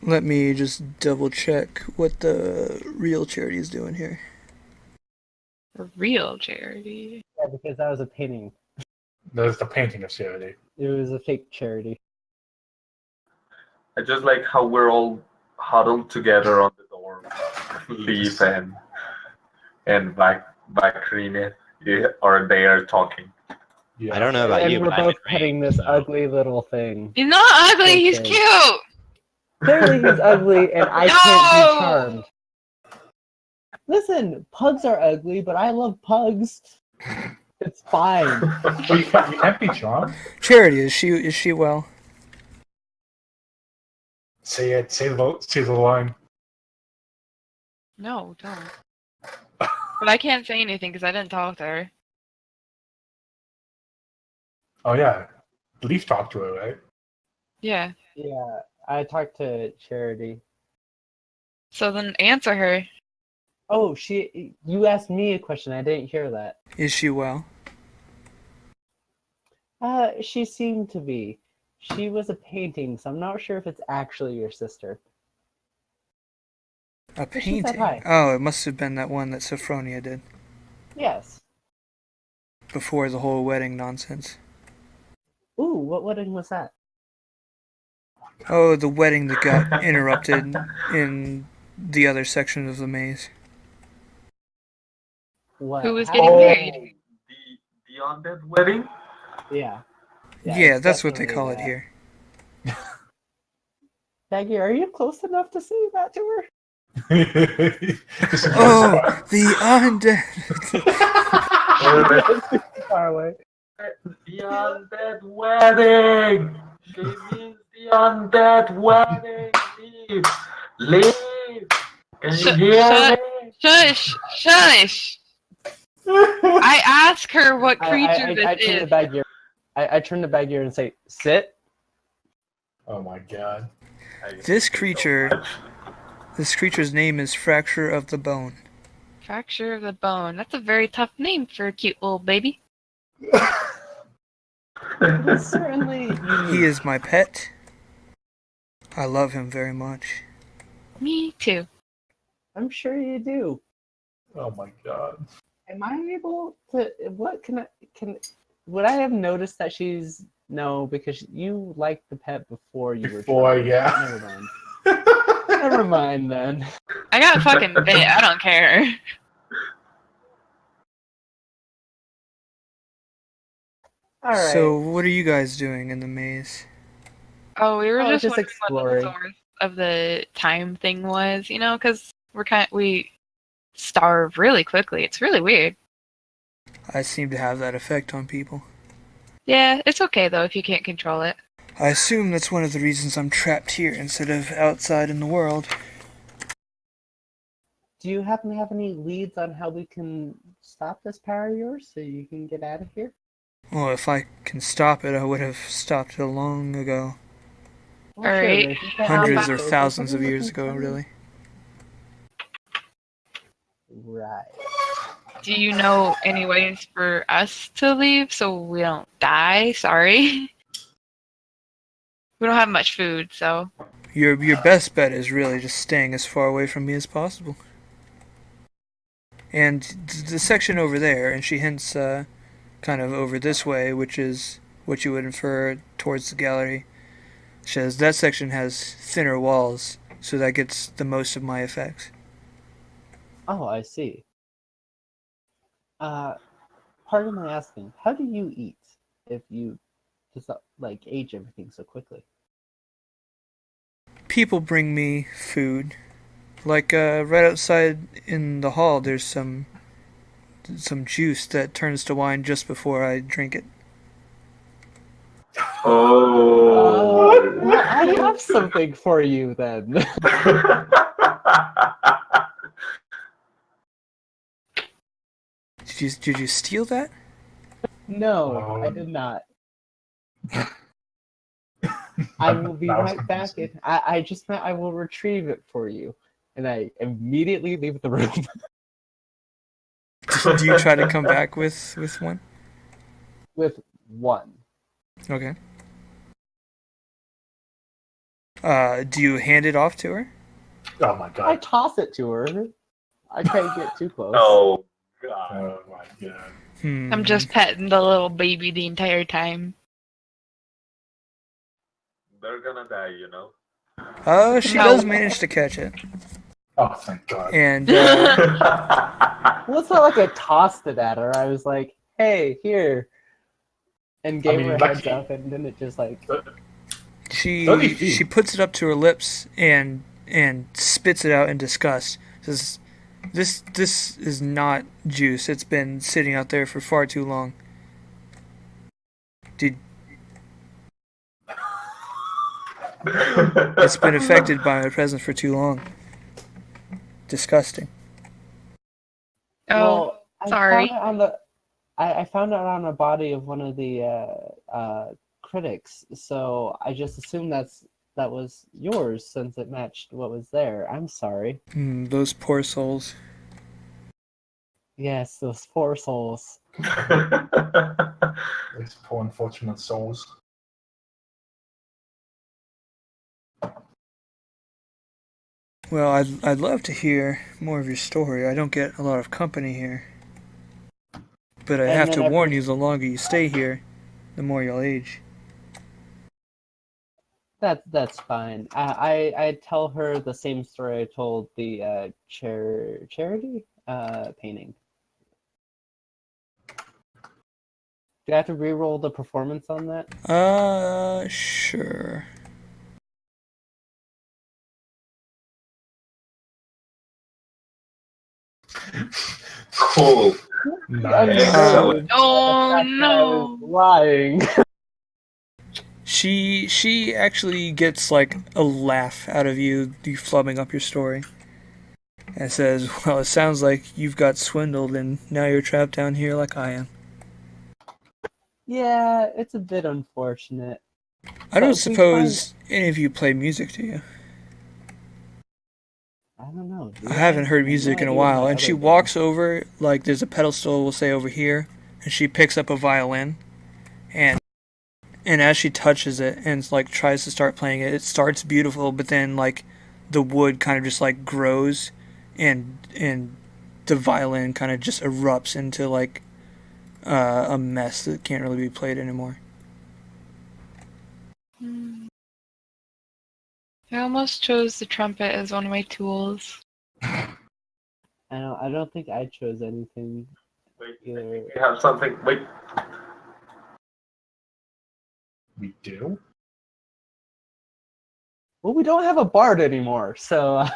Let me just double check what the real Charity is doing here. A real charity. Yeah, because that was a painting. There's the painting of Charity. It was a fake charity. I just like how we're all huddled together on the door. Leaf and Backrine are there talking. Yeah. I don't know about And you, we're but I'm both in petting range, this so- ugly little thing. He's not ugly, he's Okay. cute! Clearly he's ugly and I can't be charmed. Listen, pugs are ugly, but I love pugs. It's fine. Well, you can't be charmed. Charity, is she well? Say it. Say the line. No, don't. But I can't say anything because I didn't talk to her. Oh yeah, Leaf talked to her, right? Yeah. Yeah, I talked to Charity. So then answer her. Oh, you asked me a question. I didn't hear that. Is she well? She seemed to be. She was a painting, so I'm not sure if it's actually your sister. A But she said painting? hi. Oh, it must have been that one that Sophronia did Yes. before the whole wedding nonsense. Ooh, what wedding was that? Oh, the wedding that got interrupted in the other section of the maze. What? Who was happened? getting married? The undead wedding? Yeah. Yeah, it's that's what they definitely call it that. here. Maggie, are you close enough to say that to her? Oh, the undead. Far away. The undead wedding! She means the undead wedding! Leave! Leave! Can you hear me? Shush! I ask her what creature I this turn is. to Bagheera. I turn to Bagheera and say, sit. Oh my god. This creature's name is Fracture of the Bone. Fracture of the bone. That's a very tough name for a cute little baby. It's certainly unique. He is my pet. I love him very much. Me too. I'm sure you do. Oh my god. Am I able to? What can I? Would I have noticed that she's no? Because you liked the pet before you were. Before, trained. yeah. Never mind. Never mind then. I got fucking bit. I don't care. All right. So, what are you guys doing in the maze? Oh, we were just just wondering exploring. what the source of the time thing was, because we starve really quickly. It's really weird. I seem to have that effect on people. Yeah, it's okay though if you can't control it. I assume that's one of the reasons I'm trapped here instead of outside in the world. Do you happen to have any leads on how we can stop this power of yours so you can get out of here? Well, if I can stop it, I would have stopped it long ago. Well, All right. but if you can't Hundreds do or so, thousands of something years we can ago, do. really. Right. Do you know any ways for us to leave so we don't die? Sorry. We don't have much food, so. Your best bet is really just staying as far away from me as possible. And the section over there, and she hints kind of over this way, which is what you would infer towards the gallery. She says that section has thinner walls, so that gets the most of my effects. Oh, I see. Pardon my asking, how do you eat if you just age everything so quickly? People bring me food. Like right outside in the hall, there's some juice that turns to wine just before I drink it. Oh. Well, I have something for you then. Did you steal that? No, I did not. I will be right back. I just meant I will retrieve it for you. And I immediately leave the room. Do you try to come back with one? With one. Okay. Do you hand it off to her? Oh my I god. toss it to her. I can't get too close. Oh, God. Oh my god. I'm just petting the little baby the entire time. They're gonna die, you know? She No. does manage to catch it. Oh, thank god. And Well, it's not like I tossed it at her. I was like, hey, here. And gave her a heads up, and then it just she puts it up to her lips and spits it out in disgust. Says, This is not juice. It's been sitting out there for far too long. It's been affected by my presence for too long. Disgusting. Oh, well, sorry. I found it on the body of one of the critics, so I just assumed that was yours since it matched what was there. I'm sorry. Those poor souls. Yes, those poor souls. These poor unfortunate souls. Well, I'd love to hear more of your story. I don't get a lot of company here. But I And have then to every- warn you, the longer you stay here, the more you'll age. That's fine. I tell her the same story I told the charity painting. Do I have to re-roll the performance on that? Sure. Cool. Nice. Oh no! Lying. She actually gets like a laugh out of you flubbing up your story. And says, "Well, it sounds like you've got swindled and now you're trapped down here like I am." Yeah, it's a bit unfortunate. I don't But we suppose any of you play music, do you? I don't know. I haven't heard music in a idea while. what And my she other walks over, like there's a pedestal, we'll say over here, and she picks up a violin, and as she touches it and like tries to start playing it, it starts beautiful, but then like the wood kind of just like grows, and the violin kind of just erupts into like a mess that can't really be played anymore. I almost chose the trumpet as one of my tools. I don't think I chose anything Wait, either. we have something. Wait. We do? Well, we don't have a bard anymore, so I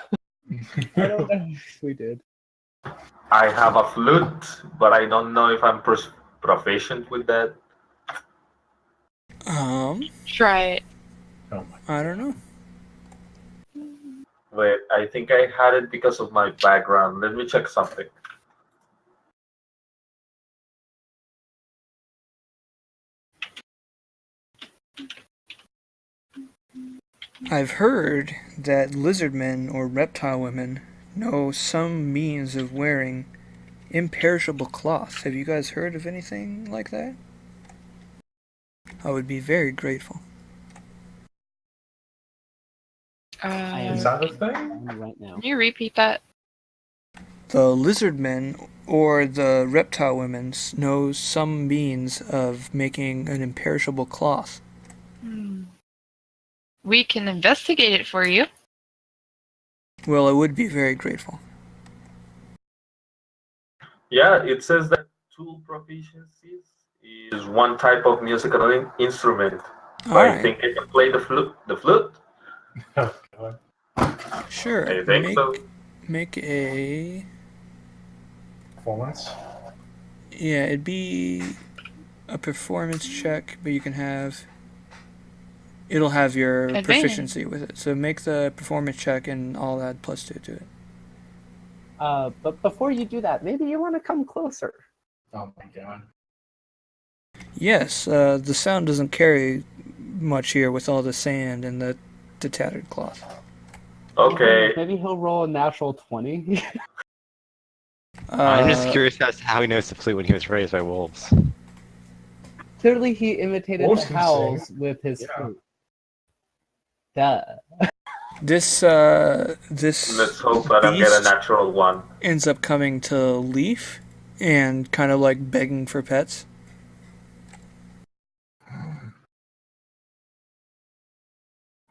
don't know if we did. I have a flute, but I don't know if I'm proficient with that. Try it. Oh my. I don't know. Wait, I think I had it because of my background. Let me check something. I've heard that lizard men or reptile women know some means of wearing imperishable cloth. Have you guys heard of anything like that? I would be very grateful. Is that a thing? Right now. Can you repeat that? The lizard men or the reptile women know some means of making an imperishable cloth. We can investigate it for you. Well, I would be very grateful. Yeah, it says that tool proficiencies is one type of musical instrument. So I think I can play the flute. The flute? Oh, God. Sure. I think so. Make a... Performance? Yeah, it'd be a performance check, but you can have... It'll have your Advantage. proficiency with it. So make the performance check and I'll add +2 to it. But before you do that, maybe you want to come closer. Oh my God. Yes, the sound doesn't carry much here with all the sand and the tattered cloth. Okay. Maybe he'll roll a natural 20. I'm just curious as to how he knows the flute when he was raised by wolves. Clearly, he imitated Wolves the can howls sing. with his Yeah. flute. Duh. This Let's hope I don't get a beast natural one. ends up coming to Leaf and kind of like begging for pets.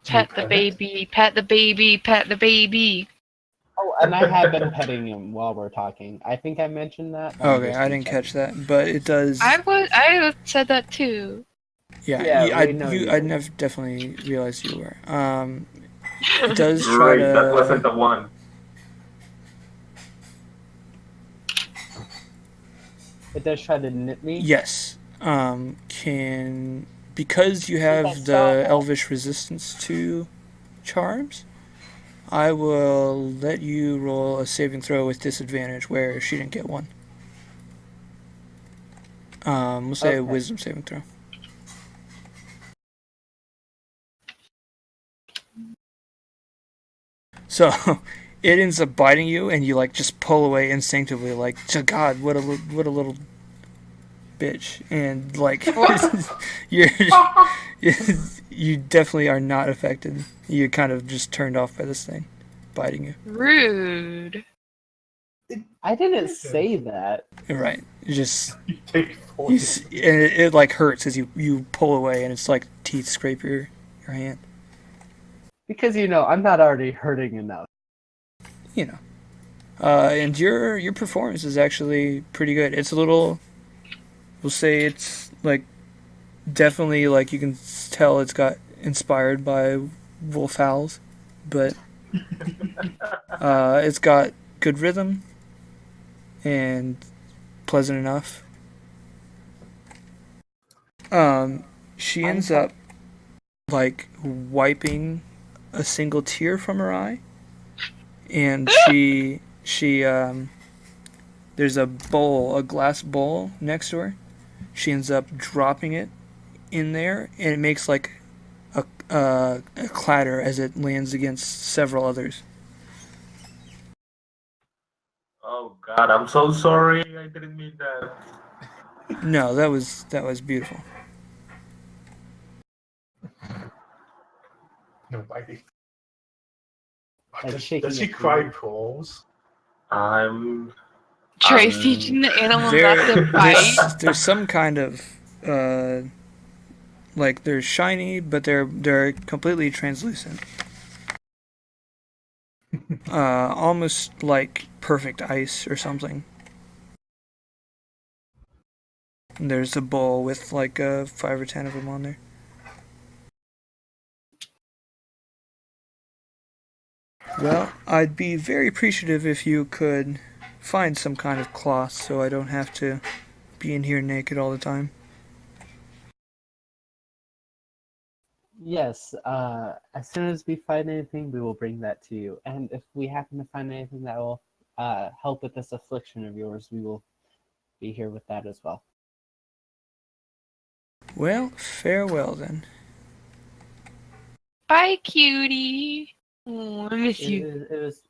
Pet the baby, pet the baby, pet the baby. Oh, and I have been petting him while we're talking. I think I mentioned that. Okay, I didn't catch that, but it does. I said that too. Yeah, we know you. I never definitely realized you were. It does try Right, to. that wasn't the one. It does try to nip me. Yes. Because you have the elvish resistance to charms, I will let you roll a saving throw with disadvantage where she didn't get one. We'll say a wisdom saving throw. So it ends up biting you, and you like just pull away instinctively, like, God, what a little bitch, and like you definitely are not affected. You're kind of just turned off by this thing biting you. Rude. I didn't say that. Right. You just You take and it like hurts as you pull away, and it's like teeth scrape your hand. Because I'm not already hurting enough. And your performance is actually pretty good. It's a little, we'll say it's like definitely like you can tell it's got inspired by wolf howls, but it's got good rhythm and pleasant enough. She ends up like wiping a single tear from her eye, and she there's a glass bowl next to her. She ends up dropping it in there, and it makes like a clatter as it lands against several others. Oh God, I'm so sorry. I didn't mean that. No, that was beautiful. Nobody. Like Does shaking she its cry head. pearls? Trace teaching the animal not to bite. There's some kind of like they're shiny, but they're completely translucent. Almost like perfect ice or something. And there's a bowl with like 5 or 10 of them on there. Well, I'd be very appreciative if you could find some kind of cloth so I don't have to be in here naked all the time. Yes, as soon as we find anything, we will bring that to you. And if we happen to find anything that will help with this affliction of yours, we will be here with that as well. Well, farewell then. Bye, cutie. Oh, I miss you. It was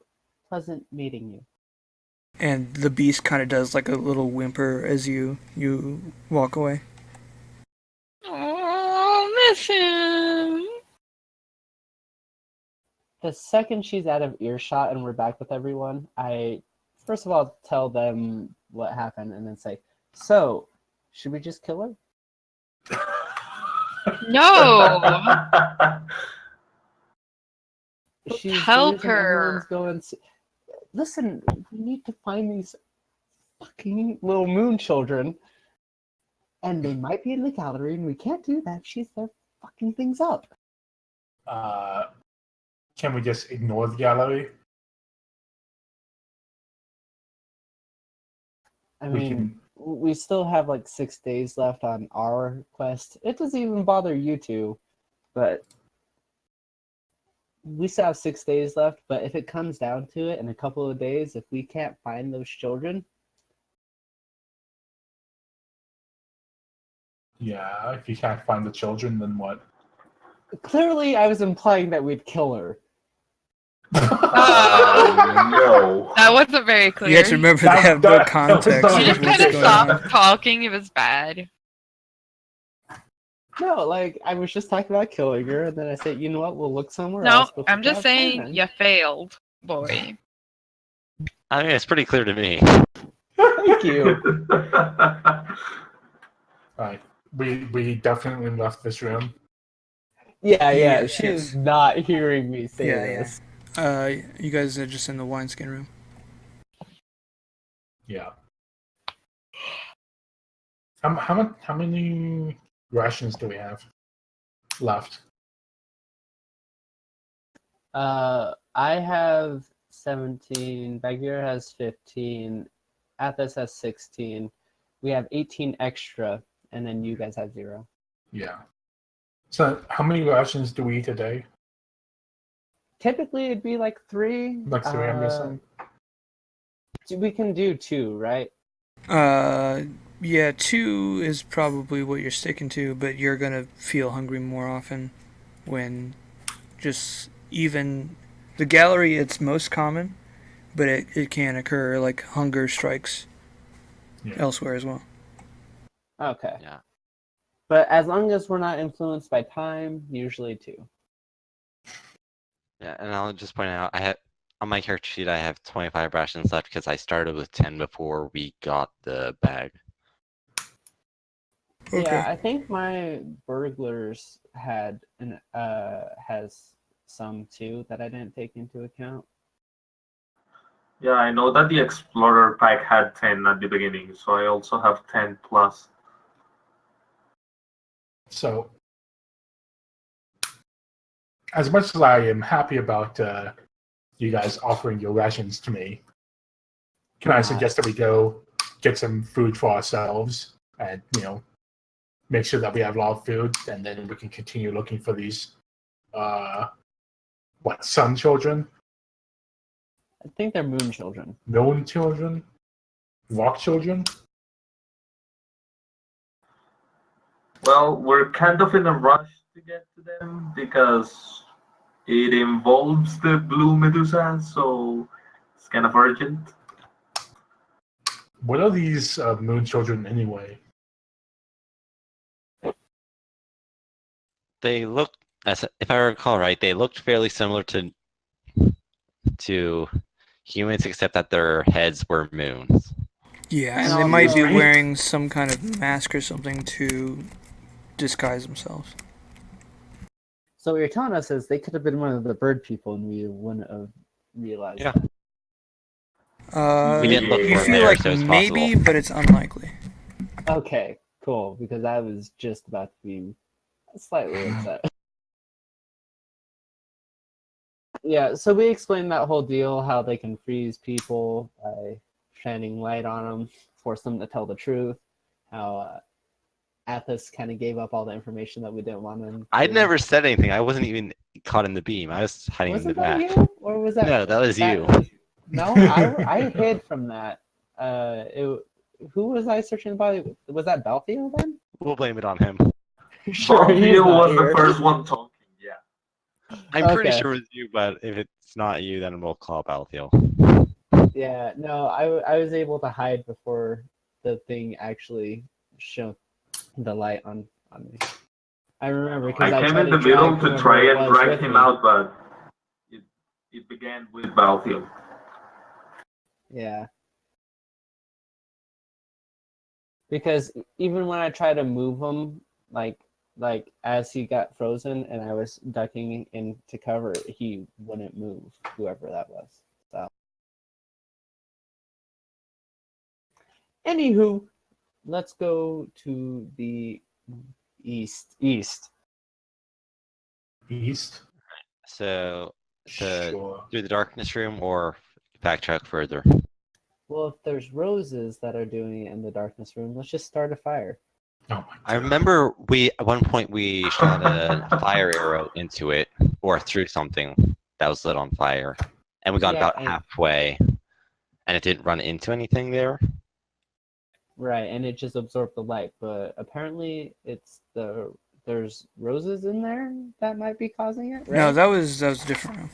pleasant meeting you. And the beast kind of does like a little whimper as you walk away. Oh, miss him. The second she's out of earshot and we're back with everyone, I first of all tell them what happened and then say, so, should we just kill her? No. She's Help the reason her. everyone's going. Listen, we need to find these fucking little moon children, and they might be in the gallery, and we can't do that. She's there fucking things up. Can we just ignore the gallery? I mean, we still have like 6 days left on our quest. It doesn't even bother you two, but we still have 6 days left. But if it comes down to it in a couple of days, if we can't find those children, Yeah, if you can't find the children, then what? clearly I was implying that we'd kill her. No. That wasn't very clear. You have to remember they have no that was context. not- You just of what's kind of going on. stopped talking. It was bad. No, like I was just talking about killing her, and then I said, you know what, we'll look somewhere No, else. I'm just saying you failed, boy. I mean, it's pretty clear to me. Thank you. Alright, we definitely left this room. Yeah, Yes, she yes. is not hearing me say Yeah. this. You guys are just in the wineskin room. Yeah. How many rations do we have left? I have 17. Bagheera has 15. Athos has 16. We have 18 extra, and then you guys have 0. Yeah. So how many rations do we eat a day? Typically, it'd be like 3. Like 3, I'm guessing. We can do 2, right? Yeah, 2 is probably what you're sticking to, but you're gonna feel hungry more often when just even the gallery, it's most common, but it can occur like hunger strikes elsewhere as well. Okay. Yeah. But as long as we're not influenced by time, usually 2. Yeah, and I'll just point out, I have on my character sheet, I have 25 rations left because I started with 10 before we got the bag. Okay. Yeah, I think my burglars has some too that I didn't take into account. Yeah, I know that the Explorer pack had 10 at the beginning, so I also have 10 plus. So, as much as I am happy about you guys offering your rations to me, can I suggest that we go get some food for ourselves and, make sure that we have a lot of food, and then we can continue looking for these, sun children? I think they're moon children. Moon children? Rock children? Well, we're kind of in a rush to get to them because it involves the Blue Medusa, so it's kind of urgent. What are these moon children anyway? They looked, if I recall right, they looked fairly similar to humans, except that their heads were moons. Yeah, and they might be wearing some kind of mask or something to disguise themselves. So what you're telling us is they could have been one of the bird people, and we wouldn't have realized that. We didn't look you for feel there, like so it's maybe, possible. but it's unlikely. Okay, cool. Because I was just about to be slightly upset. Yeah, so we explained that whole deal, how they can freeze people by shining light on them, force them to tell the truth, how Athos kind of gave up all the information that we didn't want him. I'd never said anything. I wasn't even caught in the beam. I was hiding in the Wasn't that back. you? Or was that... No, that was you. No, I hid from that. Who was I searching the body? Was that Balthiel then? We'll blame it on him. Sure, he's Balthiel not was here. the first one talking, yeah. I'm pretty Okay. sure it was you, but if it's not you, then we'll call Battlefield. Yeah, no, I was able to hide before the thing actually shone the light on me. I remember because I came in the middle to try and drag him out, but it began with Battlefield. Yeah. Because even when I tried to move him, like as he got frozen and I was ducking into cover, he wouldn't move, whoever that was. So, anywho, let's go to the east. East? So, Sure. through the darkness room or backtrack further? Well, if there's roses that are doing it in the darkness room, let's just start a fire. Oh my God. I remember at one point we shot a fire arrow into it or through something that was lit on fire, and we got about halfway, and it didn't run into anything there. Right, and it just absorbed the light, but apparently there's roses in there that might be causing it, right? No, that was a different room.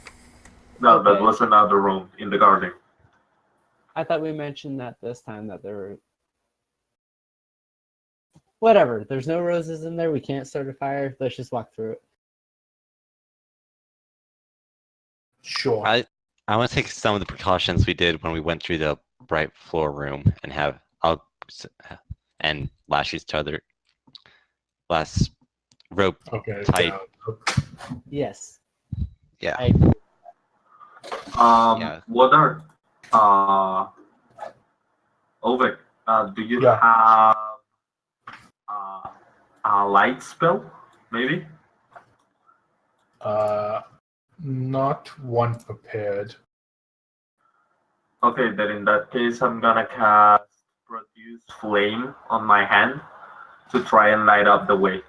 No, Okay. that was another room in the garden. I thought we mentioned that this time that there were... Whatever, there's no roses in there, we can't start a fire, let's just walk through it. Sure. I want to take some of the precautions we did when we went through the bright floor room and lash each other. Last rope Okay. tight. Yes. Yeah. I agree. Yeah. What are Ovek, do you Yeah. have a light spell, maybe? Not one prepared. Okay, then in that case, I'm gonna cast Produce Flame on my hand to try and light up the way.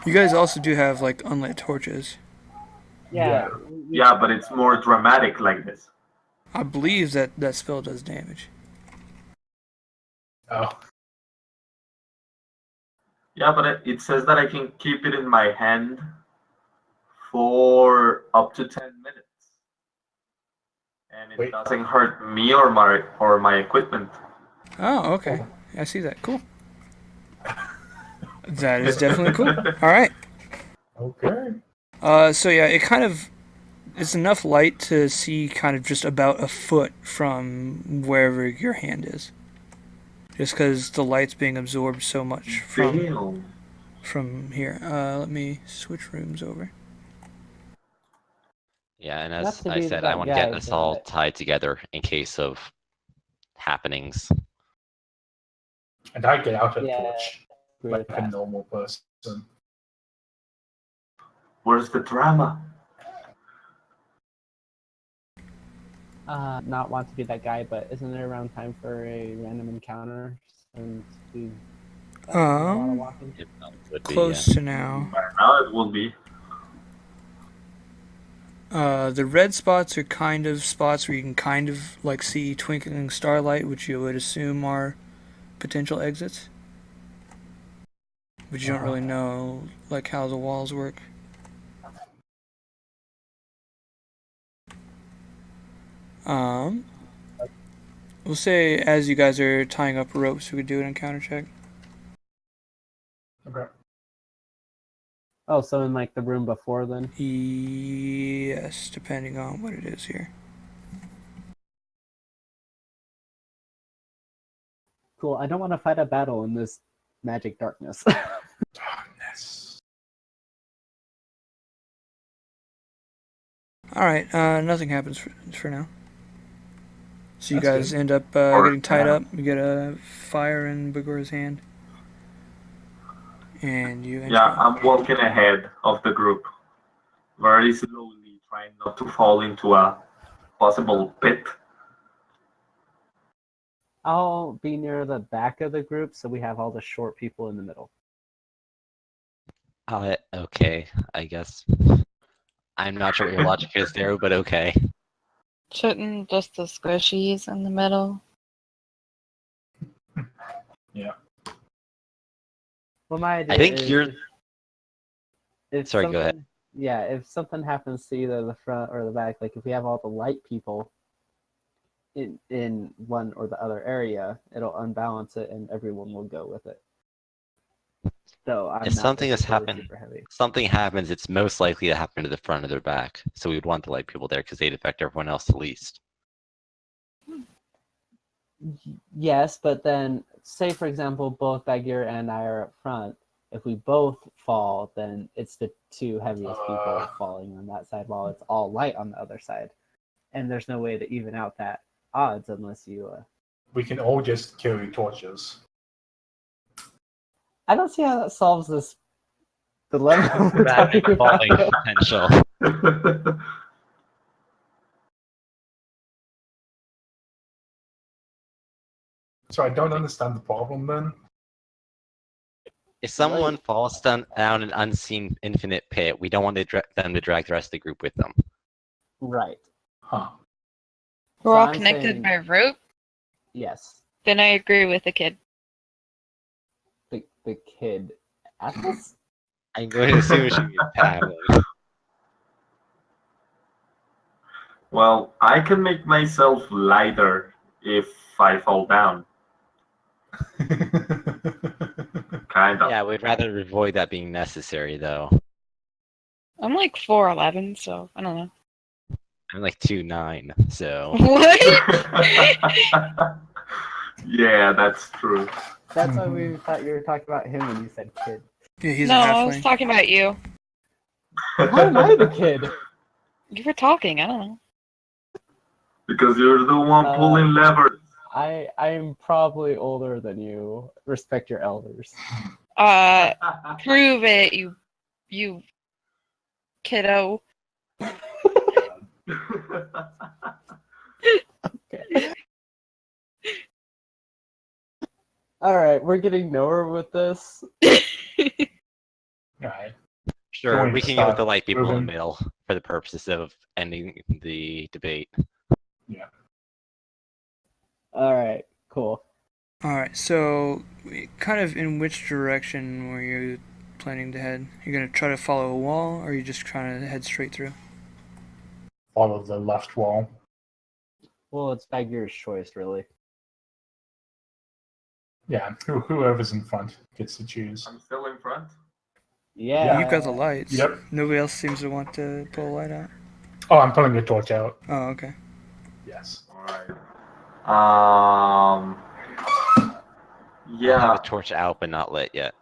You guys also do have like unlit torches. Yeah. Yeah, but it's more dramatic like this. I believe that spell does damage. Oh. Yeah, but it says that I can keep it in my hand for up to 10 minutes. And it doesn't hurt me or my equipment. Oh, okay. I see that. Cool. That is definitely cool. All right. Okay. So yeah, it's enough light to see kind of just about a foot from wherever your hand is. Just because the light's being absorbed so much from here. Let me switch rooms over. Yeah, and Not as to I be said, that I want to guy, get us but- all tied together in case of happenings. And I get out a Yeah, torch agree like with a that. normal person. Where's the drama? Not want to be that guy, but isn't it around time for a random encounter? Since we've done a lot of walking. It would be, Close to now. By now it will be. The red spots are kind of spots where you can kind of like see twinkling starlight, which you would assume are potential exits. But you don't really know like how the walls work. We'll say as you guys are tying up ropes, we could do an encounter check. Okay. Oh, so in like the room before then? Yes, depending on what it is here. Cool. I don't want to fight a battle in this magic darkness. Darkness. Alright, nothing happens for now. So you That's guys good. end up getting tied up. You get a fire in Bagor's hand. And you enter. Yeah, I'm walking ahead of the group, very slowly, trying not to fall into a possible pit. I'll be near the back of the group so we have all the short people in the middle. Okay, I guess. I'm not sure what your logic is there, but okay. Shouldn't just the squishies in the middle? Yeah. Well, my idea I think is you're. if Sorry, go ahead. something- Yeah, if something happens to either the front or the back, like if we have all the light people in one or the other area, it'll unbalance it and everyone will go with it. So I'm If not something has necessarily happened, super heavy. something happens, it's most likely to happen to the front or their back. So we would want the light people there because they'd affect everyone else the least. Yes, but then say for example both Bagheera and I are up front. If we both fall, then it's the two heaviest people falling on that side while it's all light on the other side. And there's no way to even out that odds unless you We can all just carry torches. I don't see how that solves this dilemma we're Bad talking about. falling potential. So I don't understand the problem then. If someone falls down an unseen infinite pit, we don't want them to drag the rest of the group with them. Right. Huh. We're So all I'm connected saying- by rope? Yes. Then I agree with the kid. The kid. Atlas? I'm going to assume she means paddling. Well, I can make myself lighter if I fall down. Kind of. Yeah, we'd rather avoid that being necessary, though. I'm like 4'11", so I don't know. I'm like 2'9", so. What? Yeah, that's true. That's why we thought you were talking about him when you said kid. Yeah, he's No, a I was halfling. talking about you. How am I the kid? You were talking, I don't know. Because you're the one pulling levers. I'm probably older than you. Respect your elders. Prove it, you kiddo. Okay. Alright, we're getting nowhere with this. Alright. Sure, Going we to can go with the start light people in the moving. middle for the purposes of ending the debate. Alright, cool. Alright, so kind of in which direction were you planning to head? You're going to try to follow a wall, or are you just trying to head straight through? Follow the left wall. Well, it's Bagheera's choice, really. Yeah, whoever's in front gets to choose. I'm still in front. Yeah. You've got the lights. Yep. Nobody else seems to want to pull a light out. Oh, I'm pulling the torch out. Oh, okay. Yes. Alright. I have Yeah, a torch out, but not lit yet.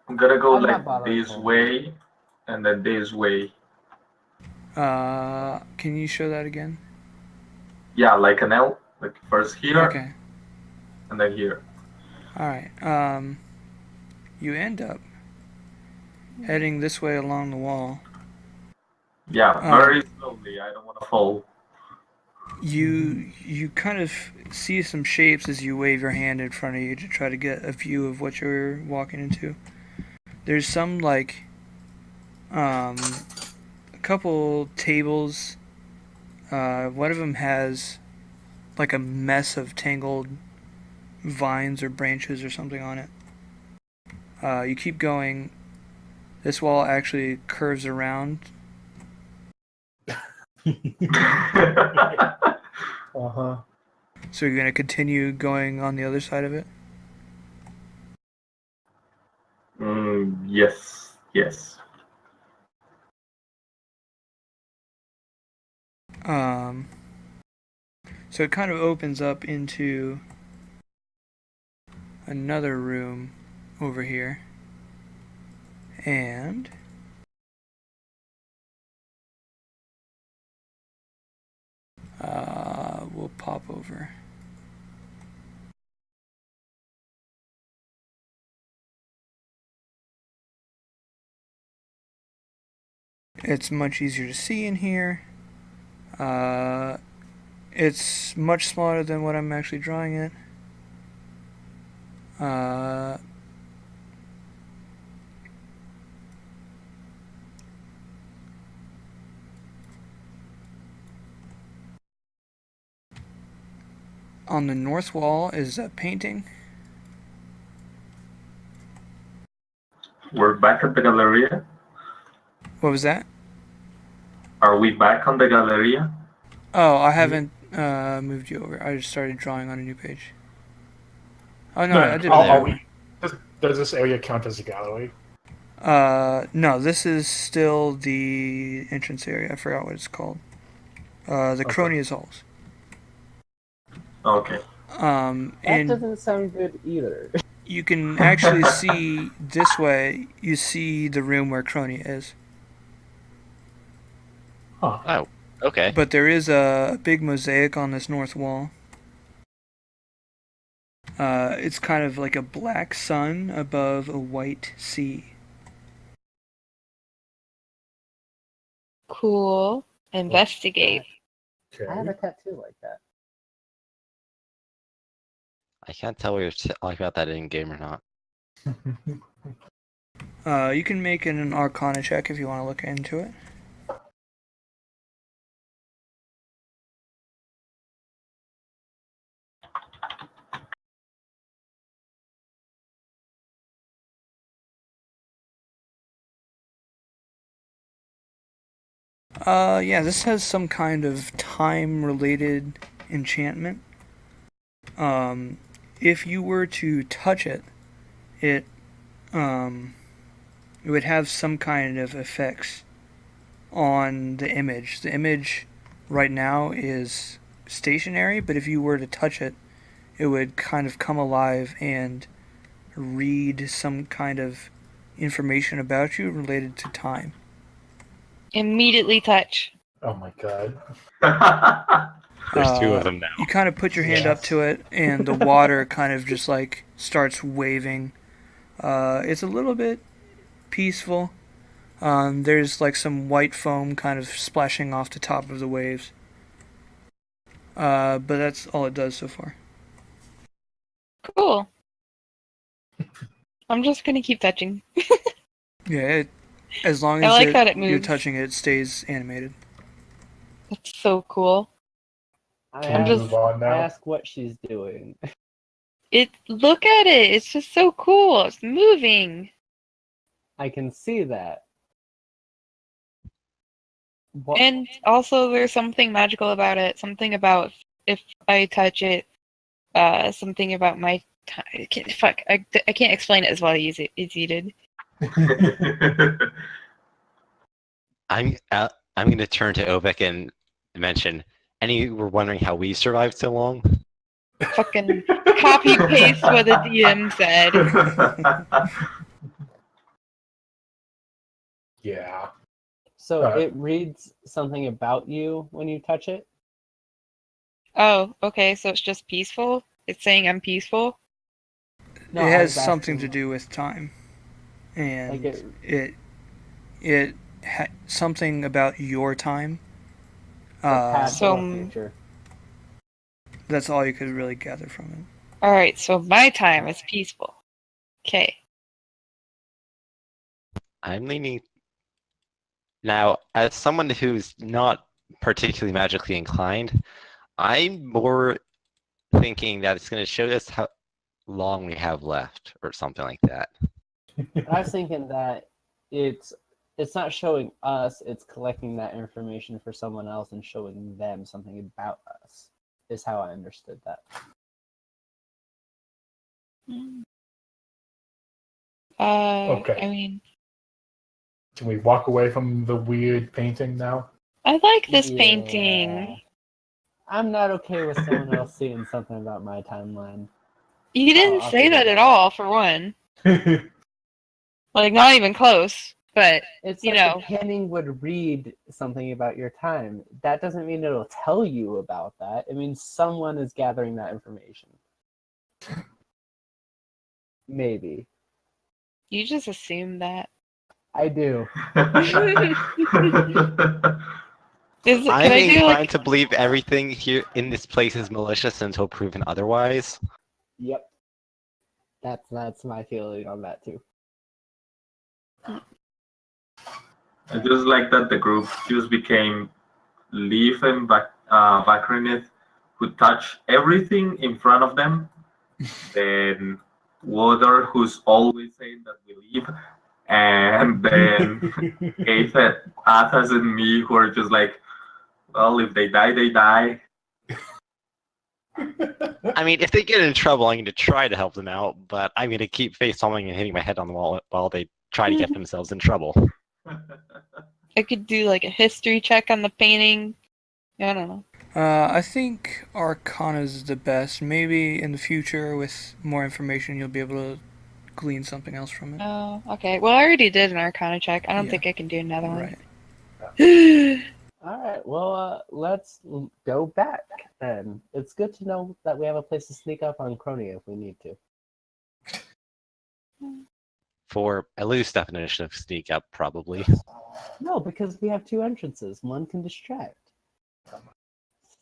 I'm gonna go I'm not like bothering this pulling. way, and then this way. Can you show that again? Yeah, like an L. Like first here, Okay. and then here. All right. You end up heading this way along the wall. Yeah, very slowly. I don't want to fall. You kind of see some shapes as you wave your hand in front of you to try to get a view of what you're walking into. There's some like a couple tables. One of them has like a mess of tangled vines or branches or something on it. You keep going. This wall actually curves around. Uh-huh. So you're going to continue going on the other side of it? Yes. So it kind of opens up into another room over here. And we'll pop over. It's much easier to see in here. It's much smaller than what I'm actually drawing it. On the north wall is a painting. We're back at the Galleria. What was that? Are we back on the Galleria? Oh, I haven't moved you over. I just started drawing on a new page. Oh no, I did. Does this area count as a gallery? No, this is still the entrance area. I forgot what it's called. The Cronius Halls. Okay. That doesn't sound good either. You can actually see this way. You see the room where Cronia is. Huh. Oh, okay. But there is a big mosaic on this north wall. It's kind of like a black sun above a white sea. Cool. Investigate. Okay. I have a tattoo like that. I can't tell whether you're talking about that in game or not. You can make an Arcana check if you want to look into it. Yeah, this has some kind of time-related enchantment. If you were to touch it, it would have some kind of effects on the image. The image right now is stationary, but if you were to touch it, it would kind of come alive and read some kind of information about you related to time. Immediately touch. Oh my god. There's two of them now. You kind of put your hand up to it, and the water kind of just like starts waving. It's a little bit peaceful. There's like some white foam kind of splashing off the top of the waves. But that's all it does so far. Cool. I'm just gonna keep touching. Yeah, as long I as like that it you're moves. touching it, it stays animated. That's so cool. I just- move on now. ask what she's doing. Look at it. It's just so cool. It's moving. I can see that. What? And also, there's something magical about it. Something about if I touch it. Something about my time. I can't explain it as well as you did. I'm going to turn to Ovek and mention. Any were wondering how we survived so long? Fucking copy paste what the DM said. Yeah. So it reads something about you when you touch it? Oh, okay. So it's just peaceful. It's saying I'm peaceful. No, it I has was something to asking, do with time, and like it something about your time. past So- or future. That's all you could really gather from it. Alright, so my time is peaceful. Okay. I'm leaning now as someone who's not particularly magically inclined. I'm more thinking that it's going to show us how long we have left, or something like that. I was thinking that it's not showing us; it's collecting that information for someone else and showing them something about us. Is how I understood that. Okay. I mean, Can we walk away from the weird painting now? I like this Yeah. painting. I'm not okay with someone else seeing something about my timeline. You didn't I'll say figure that it at out. all, for one. Like, not even close. But, It's you like know. the painting would read something about your time. That doesn't mean it'll tell you about that. It means someone is gathering that information. Maybe. You just assume that. I do. Can I'm I do inclined like to believe everything here in this place is malicious until proven otherwise. Yep. That's my feeling on that too. I just like that the group just became Leaf and Vakrinith, who touch everything in front of them. Then Water, who's always saying that we leave. And then Athas and me, who are just like, well, if they die, they die. I mean, if they get in trouble, I'm going to try to help them out, but I'm going to keep face palming and hitting my head on the wall while they try to get themselves in trouble. I could do like a history check on the painting? I don't know. I think Arcana's the best. Maybe in the future, with more information, you'll be able to glean something else from it. Oh, okay. Well, I already did an Arcana check. I don't Yeah. think I can do another Right. one. All right. Well, let's go back then. It's good to know that we have a place to sneak up on Crony if we need to. For a loose definition of sneak up, probably. No, because we have two entrances. One can distract.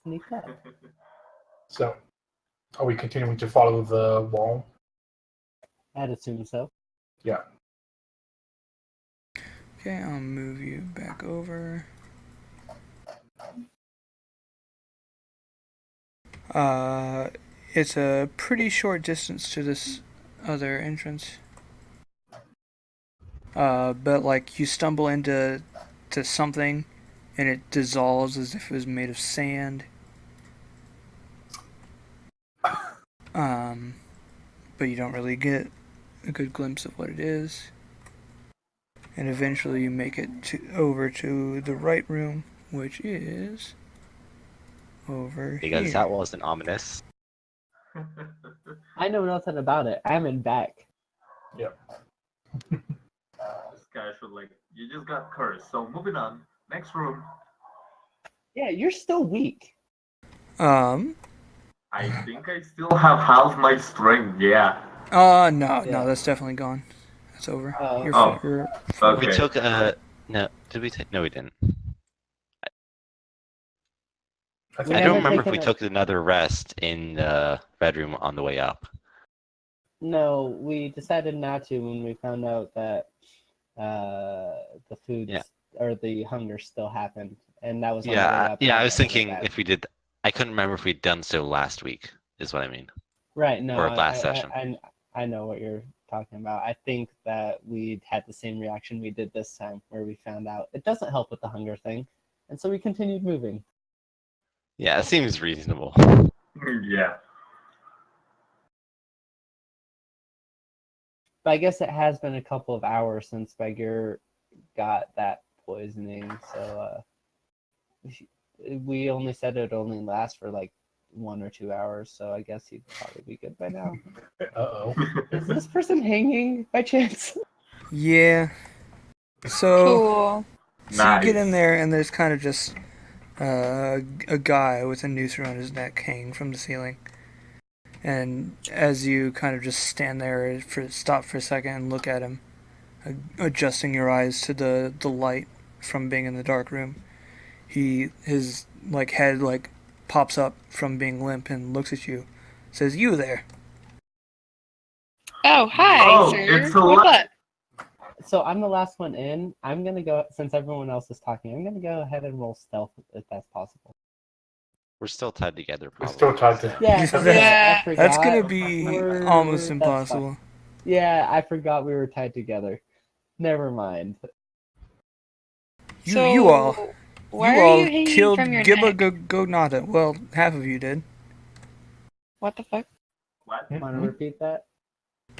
Sneak up. So, are we continuing to follow the wall? I'd assume so. Yeah. Okay, I'll move you back over. It's a pretty short distance to this other entrance. But like you stumble into something, and it dissolves as if it was made of sand. But you don't really get a good glimpse of what it is. And eventually you make it over to the right room, which is over Because here. that wasn't ominous. I know nothing about it. I'm in back. Yep. This guy should like, you just got cursed. So moving on. Next room. Yeah, you're still weak. I think I still have half my strength. Yeah. No, Yeah. that's definitely gone. That's over. Oh. You're Oh. you're Okay. We took no, did we take? No, we didn't. I We think I haven't don't remember if we taken a- took another rest in the bedroom on the way up. No, we decided not to when we found out that the food or the hunger still happened, and that was on the way up. I was thinking if we did. I couldn't remember if we'd done so last week. Is what I mean. Right. No. Or last session. I know what you're talking about. I think that we had the same reaction we did this time, where we found out it doesn't help with the hunger thing, and so we continued moving. Yeah, it seems reasonable. Yeah. But I guess it has been a couple of hours since Bagheer got that poisoning, so we only said it would only last for like 1 or 2 hours, so I guess he'd probably be good by now. Uh-oh. Is this person hanging by chance? Yeah. So, Cool. so you get in there, and there's kind of just a guy with a noose around his neck hanging from the ceiling. And as you kind of just stand there, stop for a second and look at him, adjusting your eyes to the light from being in the dark room, his like head like pops up from being limp and looks at you, says, "You there?" Oh, hi, Oh, sir. it's a What's lot. up? So I'm the last one in. I'm gonna go, since everyone else is talking, I'm gonna go ahead and roll stealth if that's possible. We're still tied together, We're probably. still tied to. Yeah, Yeah. I forgot. That's gonna be almost That's impossible. fine. Yeah, I forgot we were tied together. Never mind. You all why you are all you hanging killed from your Gibba neck? Gognata. Well, half of you did. What the fuck? What? Want to repeat that?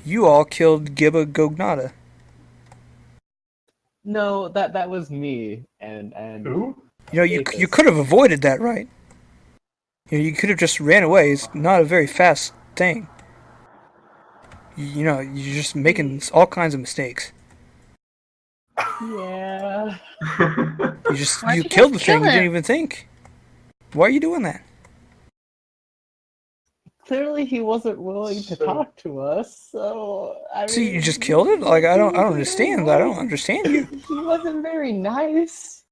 You all killed Gibba Gognata. No, that was me and Who? You know, you Athos. could have avoided that, right? You could have just ran away. It's not a very fast thing. You know, you're just making all kinds of mistakes. Yeah. Why'd You you killed the guys kill thing. You didn't him? even think. Why are you doing that? Clearly, he wasn't willing to So- talk to us. So I mean, So you just killed it? Like I don't he wasn't understand. very I don't nice. understand you. He wasn't very nice.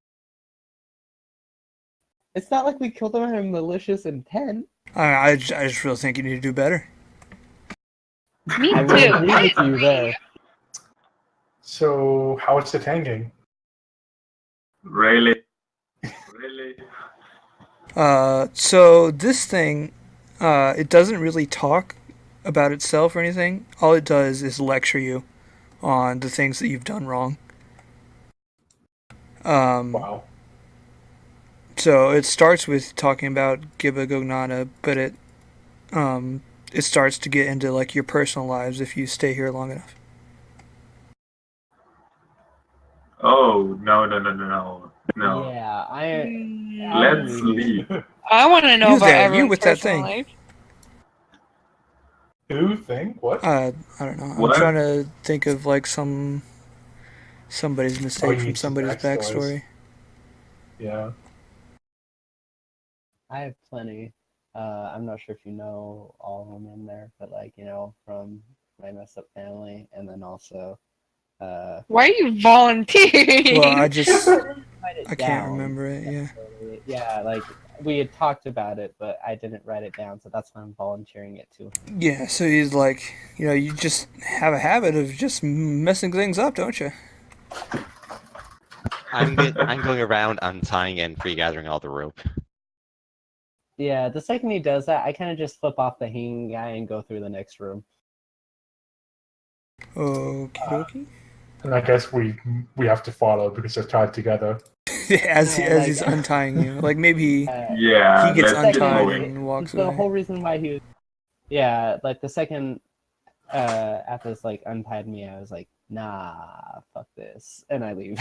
It's not like we killed him with malicious intent. I just really think you need to do better. Me I will too. agree I with you agree. there. So how is it hanging? Really? So this thing, it doesn't really talk about itself or anything. All it does is lecture you on the things that you've done wrong. Wow. So it starts with talking about Gibba Gognata, but it starts to get into like your personal lives if you stay here long enough. Oh, no. Yeah, Let's I'm leaving. leave. I want to know You about there, you everyone's with that personal thing. life. Who? Think? What? I don't know. What? I'm trying to think of like somebody's mistake you from need some somebody's backstories. backstory. Yeah. I have plenty. I'm not sure if you know all of them in there, but like, from my messed up family, and then also Why are you volunteering? Well, I just write it I can't down. remember it. Yeah. Yeah, like we had talked about it, but I didn't write it down, so that's why I'm volunteering it to him. Yeah. So he's like, you just have a habit of just messing things up, don't you? I'm going around untying and regathering all the rope. Yeah, the second he does that, I kind of just flip off the hanging guy and go through the next room. Okie dokie. And I guess we have to follow because they're tied together. as Yeah, he's like- untying you, like maybe Yeah, he gets let's get untied going. and walks the away. whole reason why he was, yeah, like the second Athos like untied me, I was like, nah, fuck this, and I leave.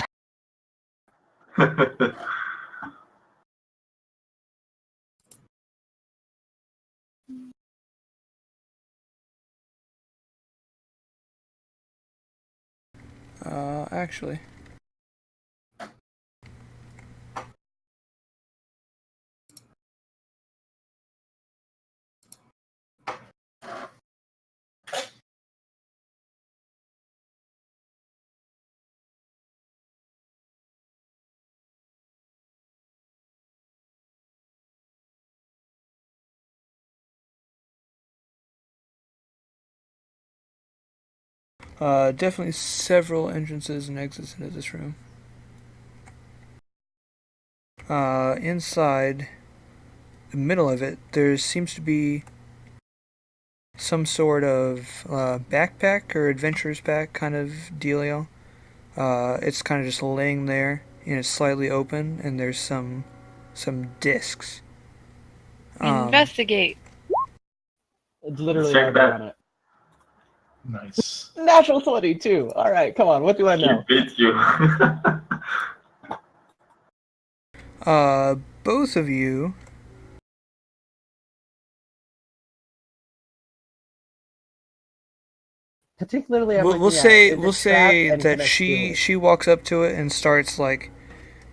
Actually. Definitely several entrances and exits into this room. Inside the middle of it, there seems to be some sort of backpack or adventurer's pack kind of dealio. It's kind of just laying there, and it's slightly open, and there's some discs. Investigate. It's literally Check already that. on it. Nice. Natural 22. All right, come on. What do I He know? beat you. Both of you. Particularly, I'm We'll looking say at, is we'll it say trapped and that can I steal it? she walks up to it and starts like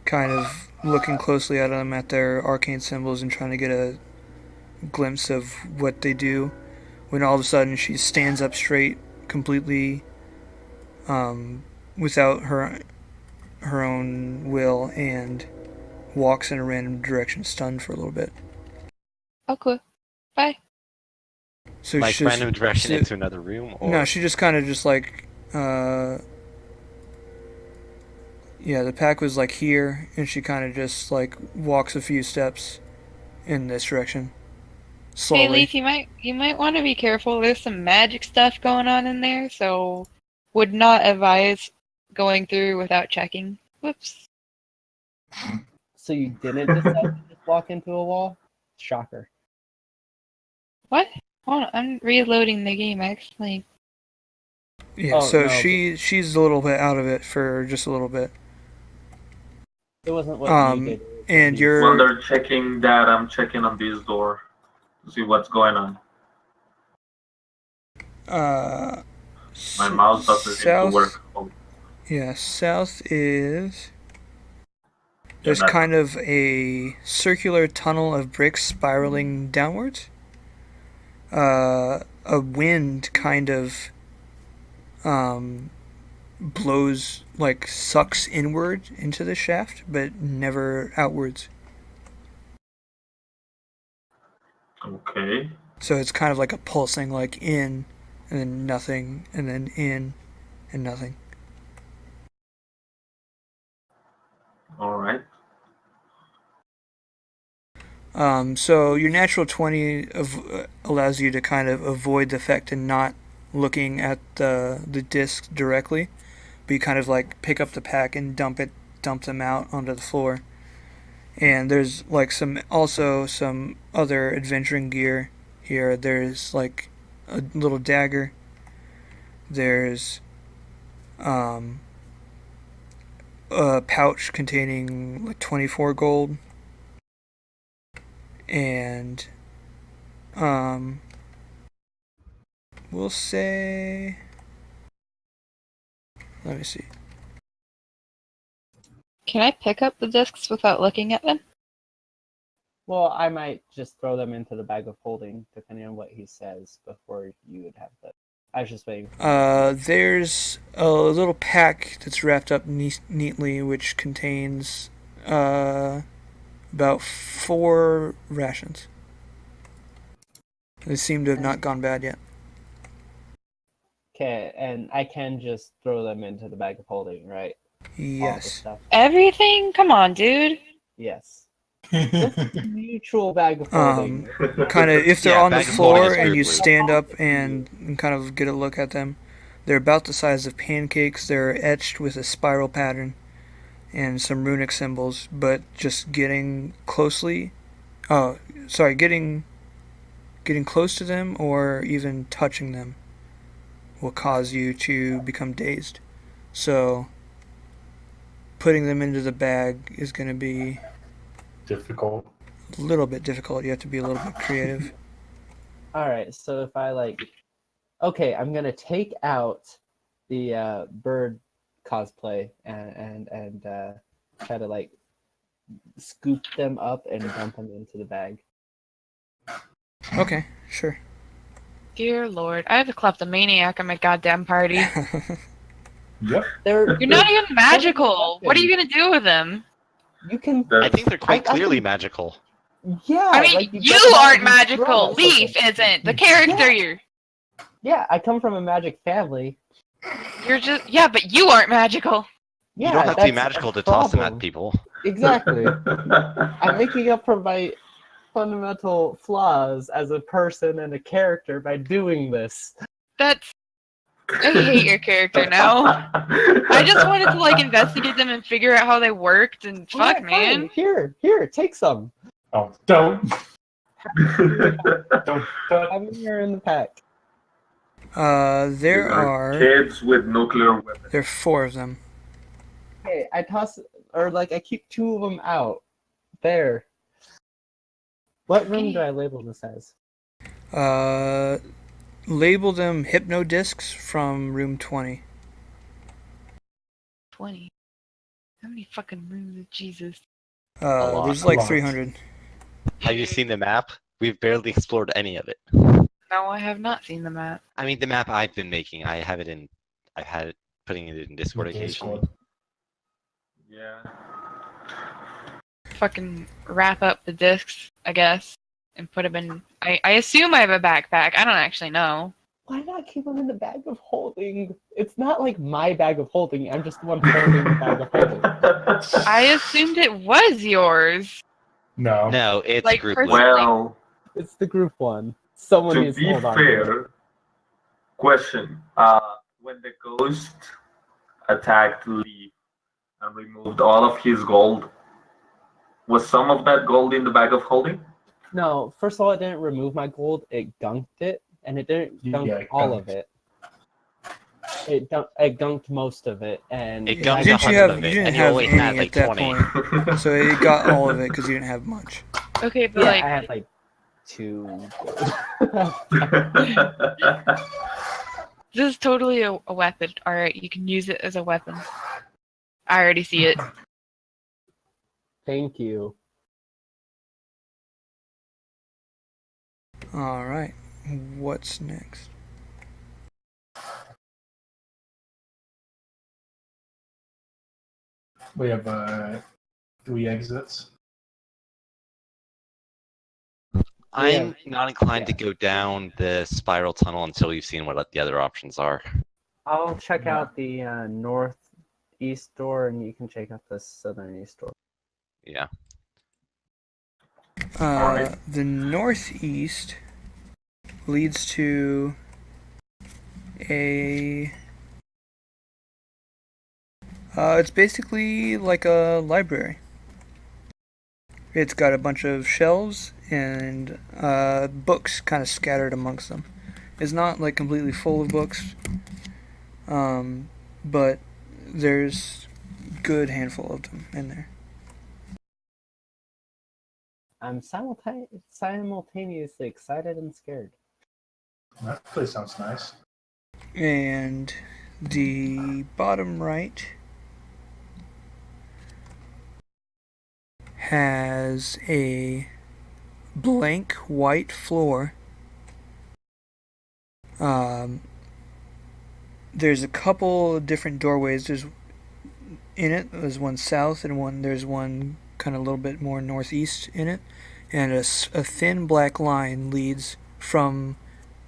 kind of looking closely at them at their arcane symbols and trying to get a glimpse of what they do. when all of a sudden she stands up straight, completely, without her own will, and walks in a random direction, stunned for a little bit. Oh, cool. Bye. So like she's random direction into another room, or no, she just kind of just like yeah, the pack was like here, and she kind of just like walks a few steps in this direction. Slowly. Hey, Leaf, you might want to be careful. There's some magic stuff going on in there, so would not advise going through without checking. Whoops. So you didn't decide to just walk into a wall? Shocker. What? Hold on, I'm reloading the game, actually. Yeah, Oh, so no. she's a little bit out of it for just a little bit. It wasn't what you did. And you're While they're checking that, I'm checking on this door to see what's going on. My mouse doesn't seem to work. Oh, yeah, south is there's kind of a circular tunnel of bricks spiraling downwards. A wind kind of blows, like sucks inward into the shaft, but never outwards. okay. So it's kind of like a pulsing, like in, and then nothing, and then in, and nothing. All right. So your natural 20 allows you to kind of avoid the effect and not looking at the disc directly, but you kind of like pick up the pack and dump them out onto the floor. And there's like some other adventuring gear here. There's like a little dagger. There's a pouch containing like 24 gold. And we'll say, let me see. Can I pick up the discs without looking at them? Well, I might just throw them into the bag of holding, depending on what he says, before you would have the... I was just waiting. There's a little pack that's wrapped up neatly, which contains about 4 rations. They seem to have not gone bad yet. Okay, and I can just throw them into the bag of holding, right? Yes. Everything? Come on, dude. Yes. Mutual bag of holding. Kind of, if they're Yeah, on the bag of holding floor is and you weirdly. stand up and kind of get a look at them, they're about the size of pancakes. They're etched with a spiral pattern and some runic symbols, but just getting close to them or even touching them will cause you to become dazed. So putting them into the bag is going to be Difficult. a little bit difficult. You have to be a little bit creative. Alright, so if I okay, I'm gonna take out the bird cosplay and try to scoop them up and dump them into the bag. Okay, sure. Dear Lord, I have a kleptomaniac at my goddamn party. Yep. You're not even magical. What are you gonna do with them? You can. I think they're quite I clearly can- magical. Yeah. I mean, you aren't magical. Leaf isn't. The character Yeah, I come from a magic family. you're just but you aren't magical. Yeah, You don't have to be that's magical a to toss them problem. at people. Exactly. I'm making up for my fundamental flaws as a person and a character by doing this. I hate your character now. I just wanted to investigate them and figure out how they worked and fuck, Yeah, man. fine. Here, take some. Oh, don't. Don't. Have them here in the pack. There are kids with nuclear weapons. there are 4 of them. Okay, I toss I keep 2 of them out. There. What room do I label this as? Label them hypno discs from room 20. 20. How many fucking rooms? Jesus. There's A like lot. 300. Have you seen the map? We've barely explored any of it. No, I have not seen the map. I mean, the map I've been making, I've had it putting it in Discord occasionally. Yeah. Fucking wrap up the discs, I guess, and put them in. I assume I have a backpack. I don't actually know. Why not keep them in the bag of holding? It's not like my bag of holding. I'm just the one holding the bag of holding. I assumed it was yours. No. No, it's Like, group personally- link. Well, It's the group one. Someone to needs to be hold on to it. fair, question. When the ghost attacked Lee and removed all of his gold, was some of that gold in the bag of holding? No, first of all, it didn't remove my gold. It gunked it, and it didn't gunk Yeah, it all gunked. of it. It gunked most of it, and It I- gunked Didn't you 100 have? of You it, didn't and you have only any had like at that 20. point, so it got all of it because you didn't have much. Okay, but Yeah, like, I had like 2 gold. this is totally a weapon. All right, you can use it as a weapon. I already see it. Thank you. All right, what's next? We have 3 exits. I'm not inclined to go down the spiral tunnel until we've seen what the other options are. I'll check Yeah. out the northeast door, and you can check out the southern east door. Yeah. Alright. The northeast leads to a. It's basically like a library. It's got a bunch of shelves and books kind of scattered amongst them. It's not like completely full of books, but there's a good handful of them in there. I'm simultaneously excited and scared. That place sounds nice. And the bottom right has a blank white floor. There's a couple different doorways. There's one south and there's one kind of a little bit more northeast in it, and a thin black line leads from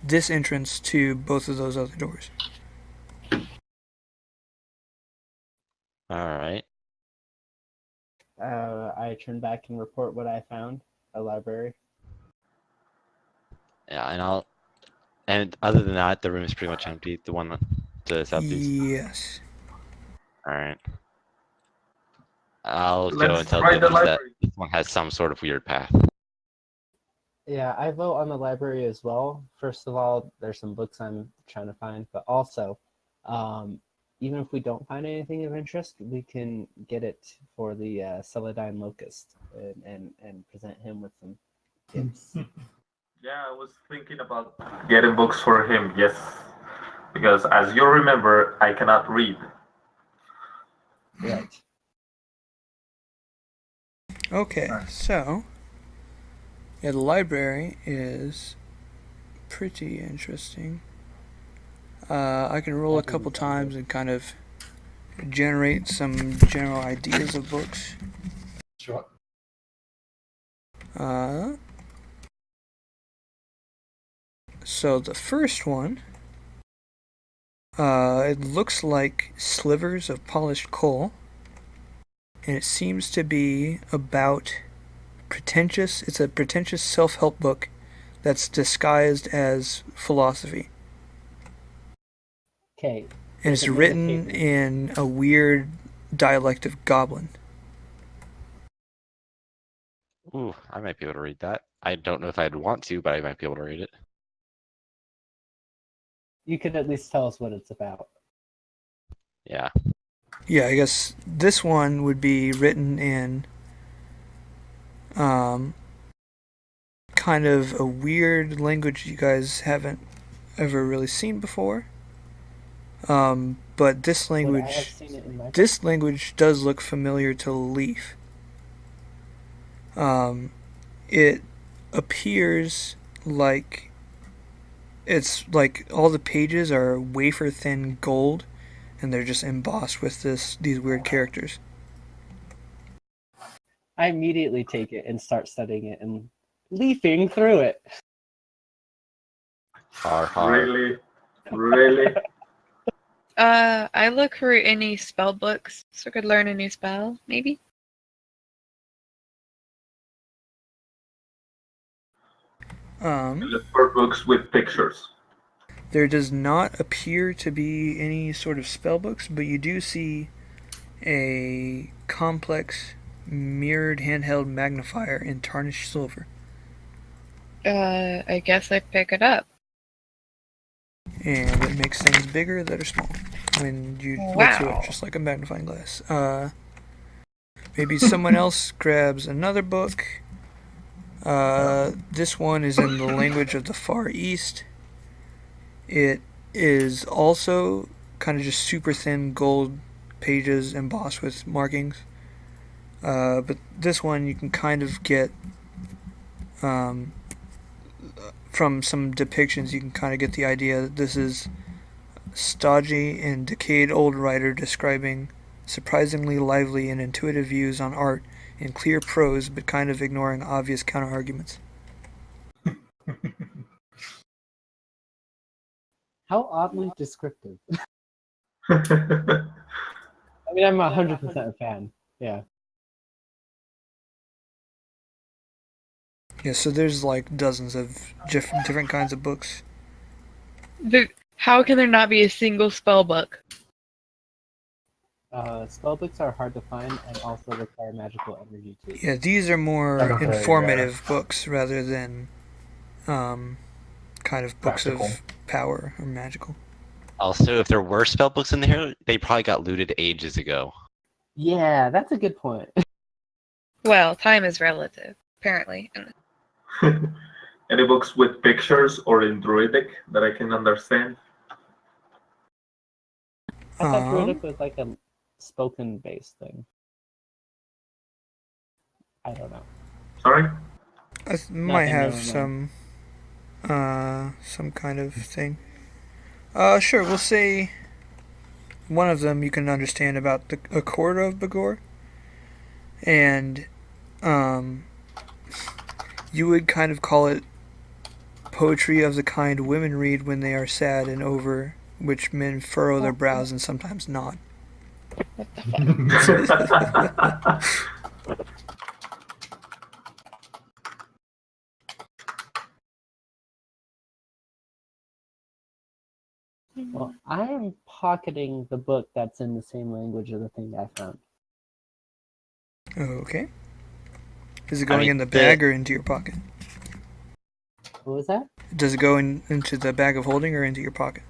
this entrance to both of those other doors. All right. I turn back and report what I found. A library. Yeah, and other than that, the room is pretty much empty. The one to the southeast. Yes. All right. I'll go Let's and tell try the Dibs that library. this one has some sort of weird path. Yeah, I vote on the library as well. First of all, there's some books I'm trying to find, but also, even if we don't find anything of interest, we can get it for the Celadine Locust and present him with some tips. Yeah, I was thinking about getting books for him, yes. Because as you remember, I cannot read. Right. Okay, so yeah, the library is pretty interesting. I can roll a couple times and kind of generate some general ideas of books. Sure. So the first one, it looks like slivers of polished coal, and it seems to be about it's a pretentious self-help book that's disguised as philosophy. Okay. And it's written in a weird dialect of goblin. Ooh, I might be able to read that. I don't know if I'd want to, but I might be able to read it. You can at least tell us what it's about. Yeah. Yeah, I guess this one would be written in kind of a weird language you guys haven't ever really seen before. But this Would I have language seen it in my does look familiar to Leaf. It appears like It's like all the pages are wafer thin gold, and they're just embossed with these weird characters. I immediately take it and start studying it and leafing through it. Really? Really? I look for any spell books so I could learn a new spell, maybe. Look for books with pictures. There does not appear to be any sort of spell books, but you do see a complex mirrored handheld magnifier in tarnished silver. I guess I pick it up. And it makes things bigger that are small when you look through it, just like a magnifying glass. Maybe someone else grabs another book. This one is in the language of the Far East. It is also kind of just super thin gold pages embossed with markings. But this one you can kind of get, from some depictions, you can kind of get the idea that this is a stodgy and decayed old writer describing surprisingly lively and intuitive views on art in clear prose, but kind of ignoring obvious counter-arguments. How oddly descriptive. I mean, I'm 100% a fan. Yeah. Yeah, so there's like dozens of different kinds of books. How can there not be a single spell book? Spell books are hard to find and also require magical energy too. Yeah, these are more informative books rather than kind of books Practical. of power or magical. Also, if there were spell books in here, they probably got looted ages ago. Yeah, that's a good point. Well, time is relative, apparently. Any books with pictures or in Druidic that I can understand? I thought Druidic was like a spoken-based thing. I don't know. Sorry? I might have never some kind of thing. Sure, we'll say one of them you can understand about a quarter of Bagor, and you would kind of call it poetry of the kind women read when they are sad and over which men furrow their brows and sometimes nod. Well, I am pocketing the book that's in the same language of the thing I found. Okay. Is it going in the bag or into your pocket? What was that? Does it go into the bag of holding or into your pocket?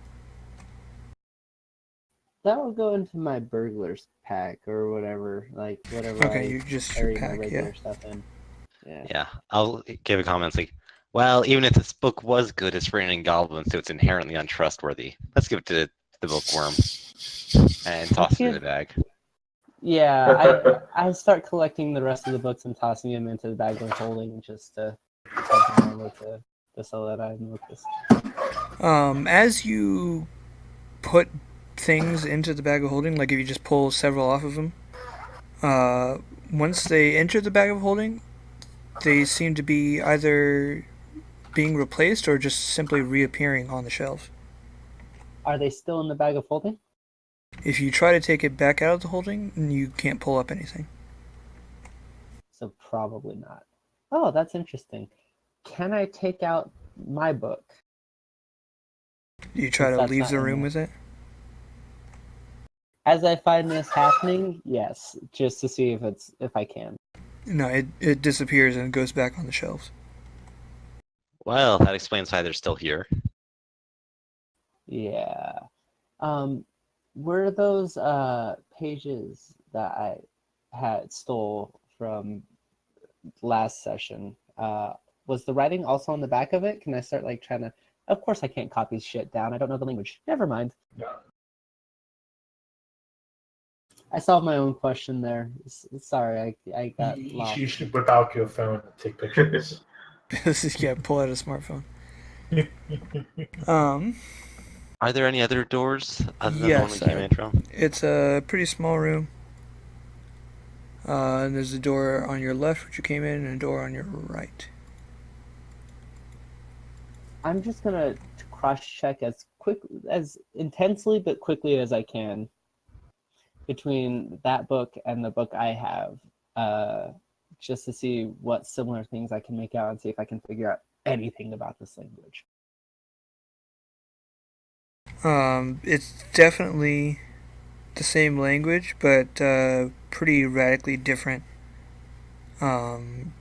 That will go into my burglar's pack or whatever, like whatever. Okay, I you just carry your pack, my regular yeah. stuff in. Yeah. Yeah, I'll give a comment like, well, even if this book was good, it's written in Goblin, so it's inherently untrustworthy. Let's give it to the bookworm and toss it in the bag. Yeah, I start collecting the rest of the books and tossing them into the bag of holding just to help them over to sell that item with this. As you put things into the bag of holding, like if you just pull several off of them, once they enter the bag of holding, they seem to be either being replaced or just simply reappearing on the shelves. Are they still in the bag of holding? If you try to take it back out of the holding, you can't pull up anything. So probably not. Oh, that's interesting. Can I take out my book? You try to leave the room with it? As I find this happening, yes, just to see if I can. No, it disappears and goes back on the shelves. Well, that explains why they're still here. Yeah. Were those pages that I stole from last session, was the writing also on the back of it? Can I start like trying to... Of course I can't copy shit down. I don't know the language. Never mind. Yeah. I solved my own question there. Sorry, I got lost. You should whip out your phone and take pictures. Yeah, pull out a smartphone. Are there any other doors other than Yes, the one we came in from? It's a pretty small room. And there's a door on your left, which you came in, and a door on your right. I'm just gonna cross-check as intensely but quickly as I can between that book and the book I have, just to see what similar things I can make out and see if I can figure out anything about this language. It's definitely the same language, but pretty radically different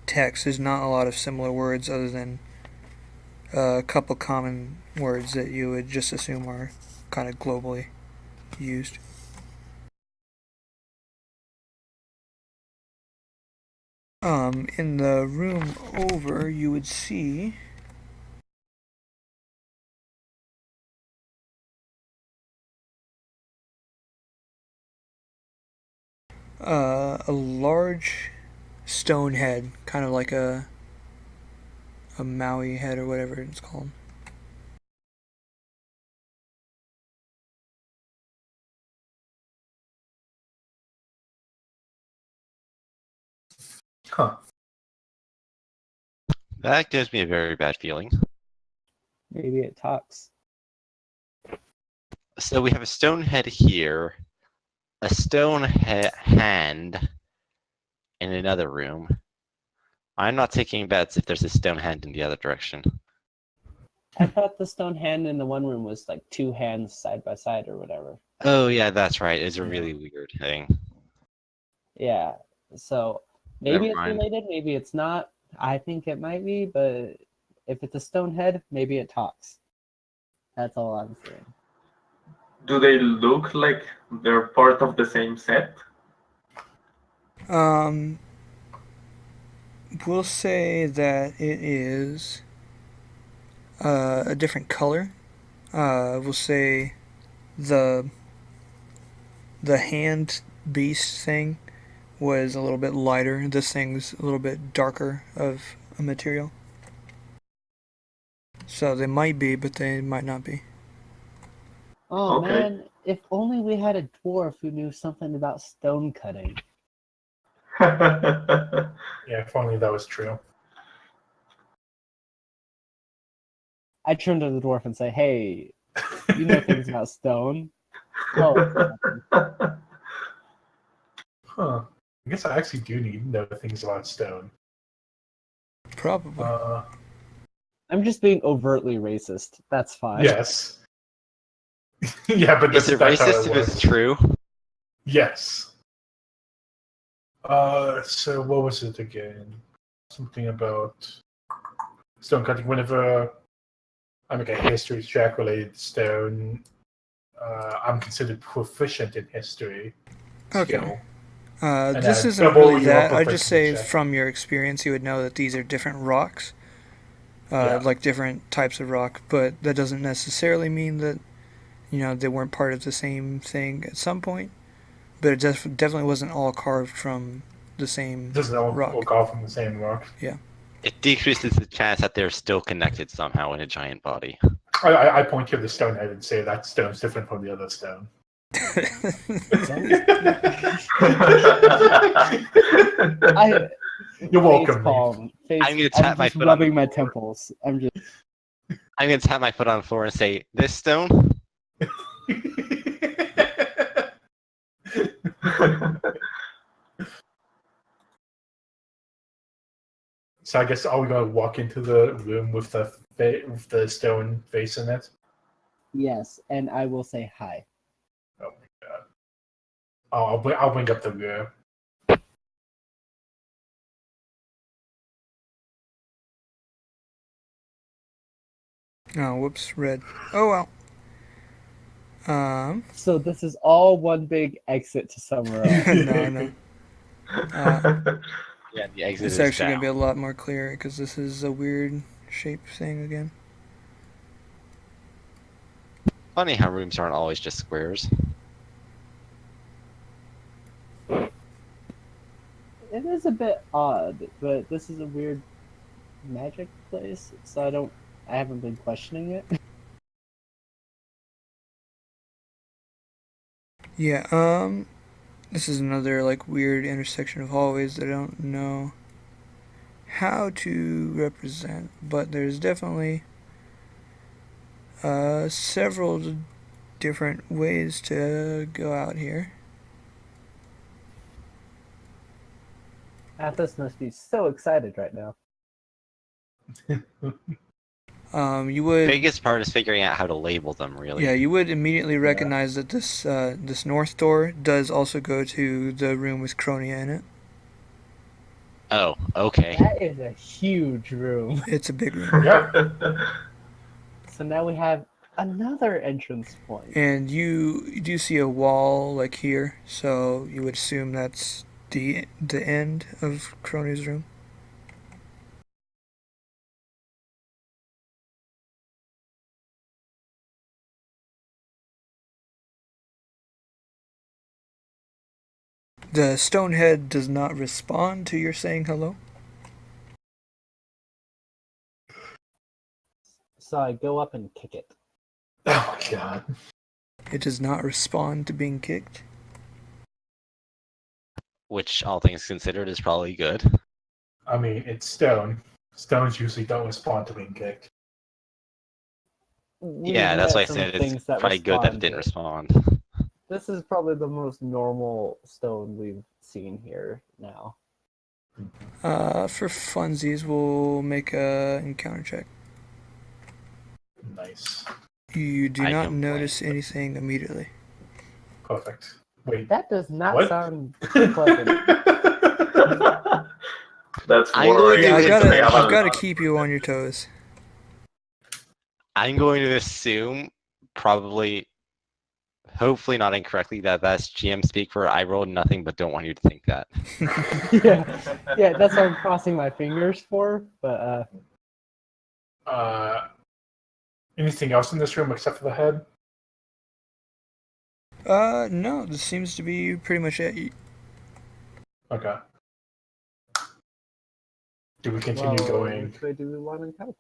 text. There's not a lot of similar words other than a couple common words that you would just assume are kind of globally used. In the room over, you would see a large stone head, kind of like a Maui head or whatever it's called. Huh. That gives me a very bad feeling. Maybe it talks. So we have a stone head here, a stone hand in another room. I'm not taking bets if there's a stone hand in the other direction. I thought the stone hand in the one room was like two hands side by side or whatever. Oh yeah, that's right. It's a really weird thing. Yeah, so maybe Never it's mind. related, maybe it's not. I think it might be, but if it's a stone head, maybe it talks. That's all I'm saying. Do they look like they're part of the same set? We'll say that it is a different color. We'll say the hand beast thing was a little bit lighter. This thing's a little bit darker of a material. So they might be, but they might not be. Oh Okay. man, if only we had a dwarf who knew something about stone cutting. Yeah, if only that was true. I turn to the dwarf and say, "Hey, you know things about stone." Oh, Huh. I guess I actually do need to know things about stone. Probably. I'm just being overtly racist. That's fine. Yes. Yeah, but Is it that's how racist it if works. it's true? Yes. So what was it again? Something about stone cutting. Whenever I make a history check related to stone, I'm considered proficient in history. Okay. Skill. This isn't double really your that. I'd just say proficiency check. from your experience, you would know that these are different rocks, Yeah. like different types of rock. But that doesn't necessarily mean that they weren't part of the same thing at some point. But it definitely wasn't all carved from the same Doesn't all rock. carved from the same rock. Yeah. It decreases the chance that they're still connected somehow in a giant body. I point to the stone head and say that stone's different from the other stone. You're welcome. Palm, I'm gonna tap my just foot on the rubbing my floor. temples. I'm gonna tap my foot on the floor and say, "This stone." So I guess are we gonna walk into the room with the stone face in it? Yes, and I will say hi. Oh my god! I'll bring up the rear. Oh, whoops, red. Oh well. So this is all one big exit to somewhere else. No. Yeah, the exit It's is actually down. gonna be a lot more clear because this is a weird shape thing again. Funny how rooms aren't always just squares. It is a bit odd, but this is a weird magic place, so I don't I haven't been questioning it. Yeah, this is another like weird intersection of hallways that I don't know how to represent, but there's definitely several different ways to go out here. Athos must be so excited right now. You would Biggest part is figuring out how to label them, really. Yeah, you would immediately recognize that this north door does also go to the room with Cronia in it. Oh, okay. That is a huge room. It's a big room. Yeah. So now we have another entrance point. And you do see a wall like here, so you would assume that's the end of Cronia's room. The stonehead does not respond to your saying hello. So I go up and kick it. Oh my god. It does not respond to being kicked. Which, all things considered, is probably good. I mean, it's stone. Stones usually don't respond to being kicked. Yeah, that's why I said it's probably good that it didn't respond. This is probably the most normal stone we've seen here now. For funsies, we'll make a encounter check. Nice. You do I not don't notice blame. anything immediately. Perfect. Wait. That does not What? sound pleasant. That's I'm worrying. going Yeah, to I've got to keep you on your toes. I'm going to assume, probably, hopefully not incorrectly, that that's GM speak for I rolled nothing but don't want you to think that. yeah, that's what I'm crossing my fingers for. But Anything else in this room except for the head? No, this seems to be pretty much it. Okay. Do we continue going? Which way do we want to go?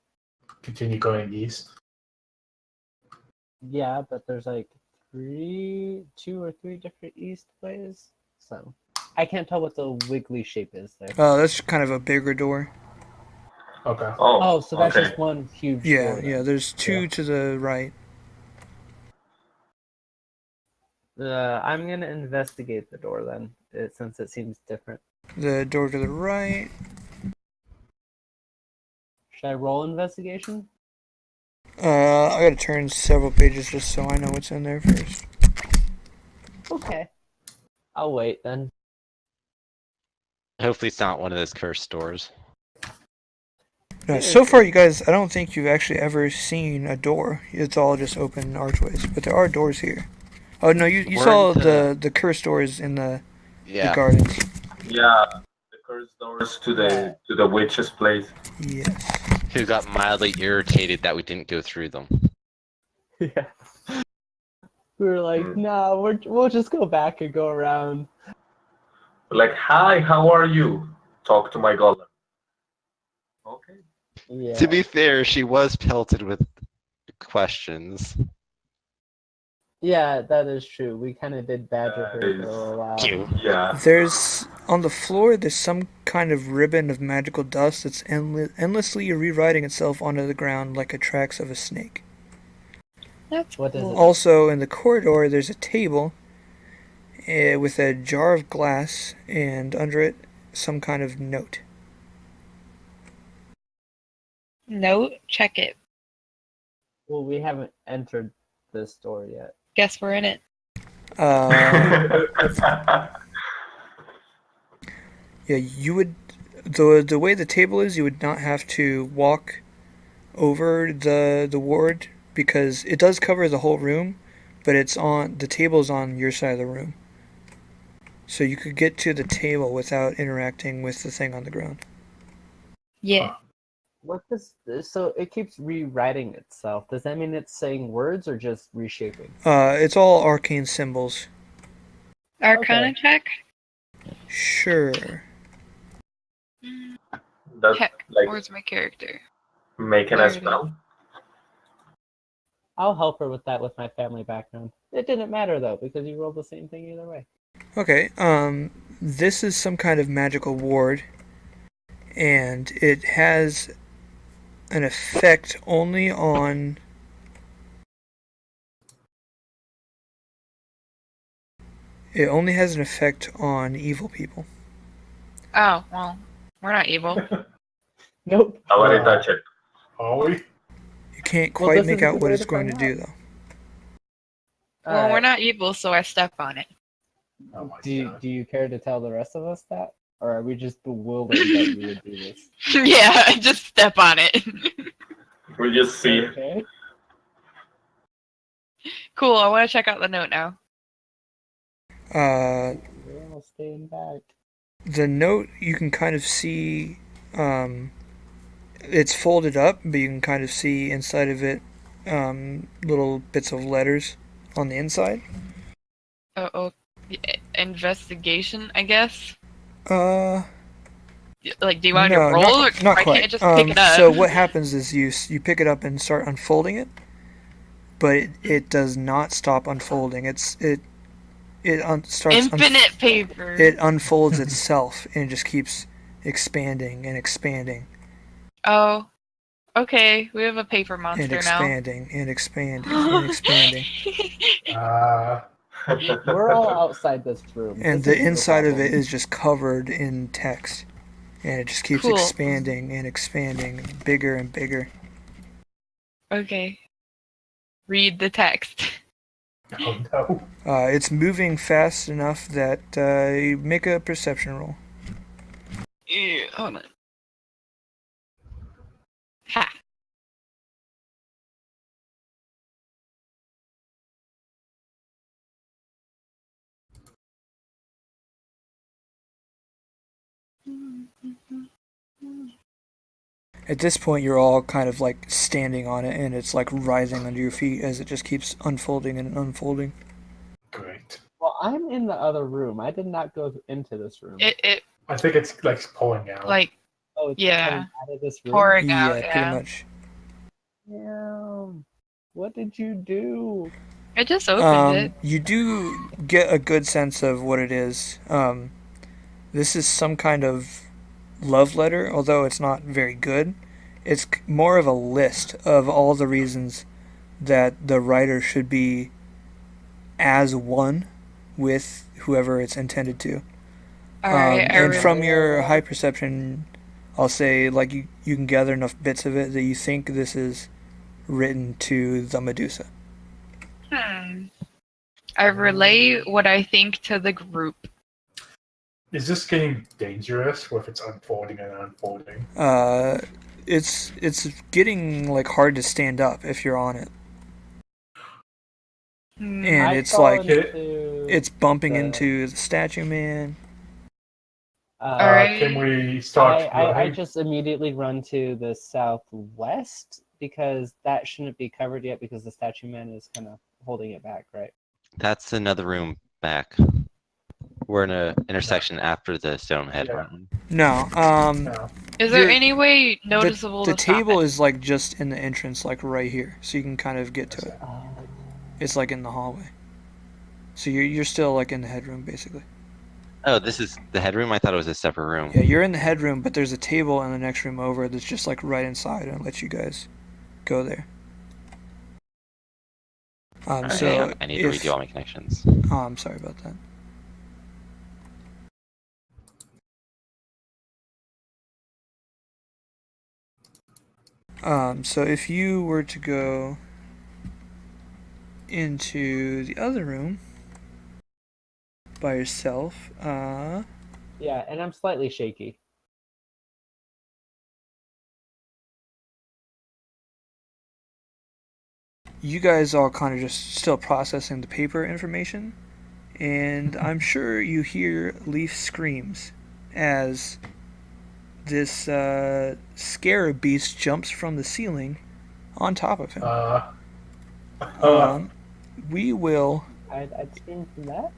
Continue going east. Yeah, but there's like two or three different east ways. So I can't tell what the wiggly shape is there. Oh, that's kind of a bigger door. Okay. Oh, so that's okay. just one huge Yeah, door. yeah. There's two to the right. I'm gonna investigate the door then, since it seems different. The door to the right. Should I roll investigation? I gotta turn several pages just so I know what's in there first. Okay. I'll wait then. Hopefully it's not one of those cursed doors. No, so far, you guys, I don't think you've actually ever seen a door. It's all just open archways, but there are doors here. Oh no, you saw the cursed doors in the gardens. Yeah, the cursed doors to the witch's place. Yes. Who got mildly irritated that we didn't go through them. Yeah. We were like, nah, we'll just go back and go around. Like, hi, how are you? Talk to my golem. Okay. Yeah. To be fair, she was pelted with questions. Yeah, that is true. We kind of did badger her That for a while. Cute. Yeah. There's on the floor. There's some kind of ribbon of magical dust that's endlessly rewriting itself onto the ground like the tracks of a snake. That's What is cool. it? Also, in the corridor, there's a table with a jar of glass, and under it, some kind of note. Note, check it. Well, we haven't entered this door yet. Guess we're in it. Yeah, you would. The way the table is, you would not have to walk over the ward because it does cover the whole room, but the table's on your side of the room. So you could get to the table without interacting with the thing on the ground. Yeah. What does so it keeps rewriting itself? Does that mean it's saying words or just reshaping? It's all arcane symbols. Arcana Okay. check? Sure. That's Heck, like where's my character? making There a it is. spell. I'll help her with that with my family background. It didn't matter though because you rolled the same thing either way. Okay. This is some kind of magical ward, and it has an effect only on. It only has an effect on evil people. Oh, well, we're not evil. Nope. I want to touch it. Are we? You can't Well, quite this make is a out good what way it's to going to find do, out. though. Well, we're Alright. not evil, so I step on it. Oh my Do god. you care to tell the rest of us that? Or are we just bewildered that you would do this? Yeah, I just step on it. We just see. Okay. Cool, I want to check out the note now. Uh, We're all staying back. the note, you can kind of see, it's folded up, but you can kind of see inside of it, little bits of letters on the inside. Oh, investigation, I guess? Like, do you want me to No, roll, or not I quite. can't just pick it up? So what happens is you pick it up and start unfolding it, but it does not stop unfolding. It starts Infinite paper. it unfolds itself and just keeps expanding and expanding Oh, okay, we have a paper and monster now. expanding and expanding and expanding. We're all outside this room. And This the is no inside of it problem. is just covered in text, and it just keeps Cool. expanding and expanding, bigger and bigger. Okay. Read the text. Oh no. It's moving fast enough that you make a perception roll. Ew, hold on. Ha. At this point, you're all kind of like standing on it, and it's like rising under your feet as it just keeps unfolding and unfolding. Great. Well, I'm in the other room. I did not go into this room. It I think it's like pulling out. like Oh, it's yeah. coming out of this room. pouring out. Pretty Yeah. much. Damn. What did you do? I just opened it. You do get a good sense of what it is. This is some kind of love letter, although it's not very good. It's more of a list of all the reasons that the writer should be as one with whoever it's intended to. All right. And from your high perception, I'll say like you can gather enough bits of it that you think this is written to the Medusa. I relay what I think to the group. Is this getting dangerous if it's unfolding and unfolding? It's getting like hard to stand up if you're on it, and it's like it's bumping into the statue man. Alright. Can we start I running? just immediately run to the southwest because that shouldn't be covered yet because the statue man is kind of holding it back, right? That's another room back. We're in a intersection after the Stonehead Yeah. room. No, No. Is there You're- any way noticeable the to stop table it? is like just in the entrance, like right here, so you can kind of get to it. It's like in the hallway, so you're still like in the headroom basically. Oh, this is the headroom? I thought it was a separate room. Yeah, you're in the headroom, but there's a table in the next room over that's just like right inside, and let you guys go there. Alright, So I need to if- redo all my connections. Oh, I'm sorry about that. So if you were to go into the other room by yourself, Yeah, and I'm slightly shaky. you guys all kind of just still processing the paper information, and I'm sure you hear Leaf screams as this scarab beast jumps from the ceiling on top of him. We will. I'd scream from that.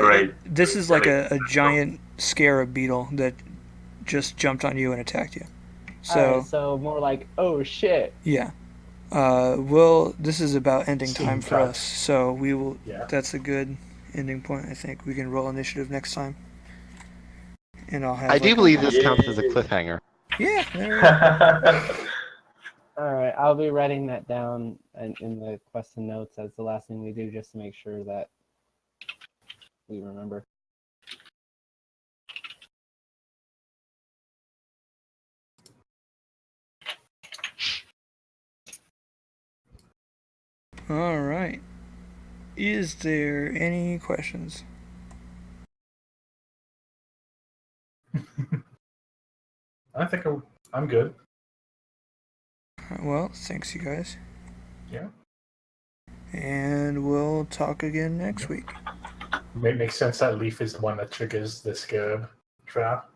Great. This is like a giant scarab beetle that just jumped on you and attacked you. So Alright, so more like, oh shit. yeah, Well, this is about ending time for cut. us, so we will. Yeah. That's a good ending point. I think we can roll initiative next time, and I'll have. I do like, believe this Yeah. counts as a cliffhanger. Yeah. There we go. All right, I'll be writing that down in the question notes as the last thing we do, just to make sure that we remember. All right. Is there any questions? I think I'm good. Well, thanks, you guys. Yeah. And we'll talk again next week. It makes sense that Leaf is the one that triggers the scarab trap.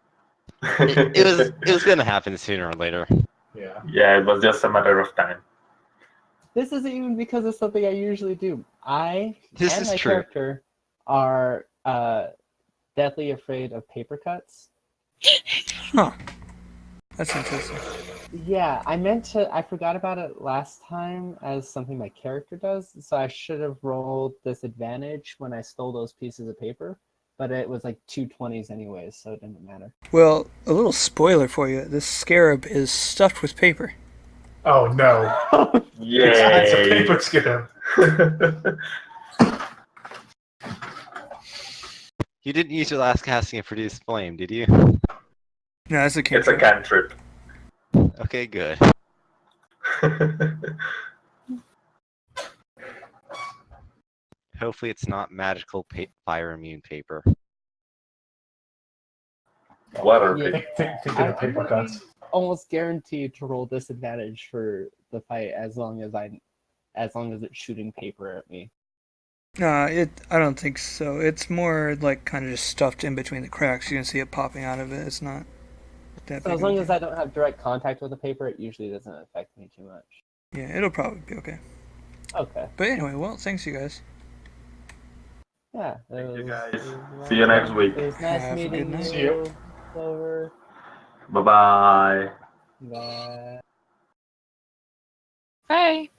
It was gonna happen sooner or later. Yeah. Yeah, it was just a matter of time. This isn't even because of something I usually do. This and is my true. character are deathly afraid of paper cuts. Huh. That's interesting. Yeah, I forgot about it last time as something my character does, so I should have rolled disadvantage when I stole those pieces of paper, but it was like 2 20s anyways, so it didn't matter. Well, a little spoiler for you. This scarab is stuffed with paper. Oh no. It's a Yay! paper scarab. You didn't use your last casting of Produce Flame, did you? No, that's a It's a cantrip. cantrip. Okay, good. Hopefully it's not magical fire immune paper. Water Yeah. paper. Think of the paper I'm cuts. almost guaranteed to roll disadvantage for the fight as long as it's shooting paper at me. I don't think so. It's more like kind of just stuffed in between the cracks. You can see it popping out of it. It's not that So big as of a long deal. as I don't have direct contact with the paper, it usually doesn't affect me too much. Yeah, it'll probably be okay. Okay. But anyway, well, thanks, you guys. Yeah. Thank you, guys. It was See you next week. It was nice Have a good meeting night. See you. you, Clover. Bye-bye. Bye. Bye.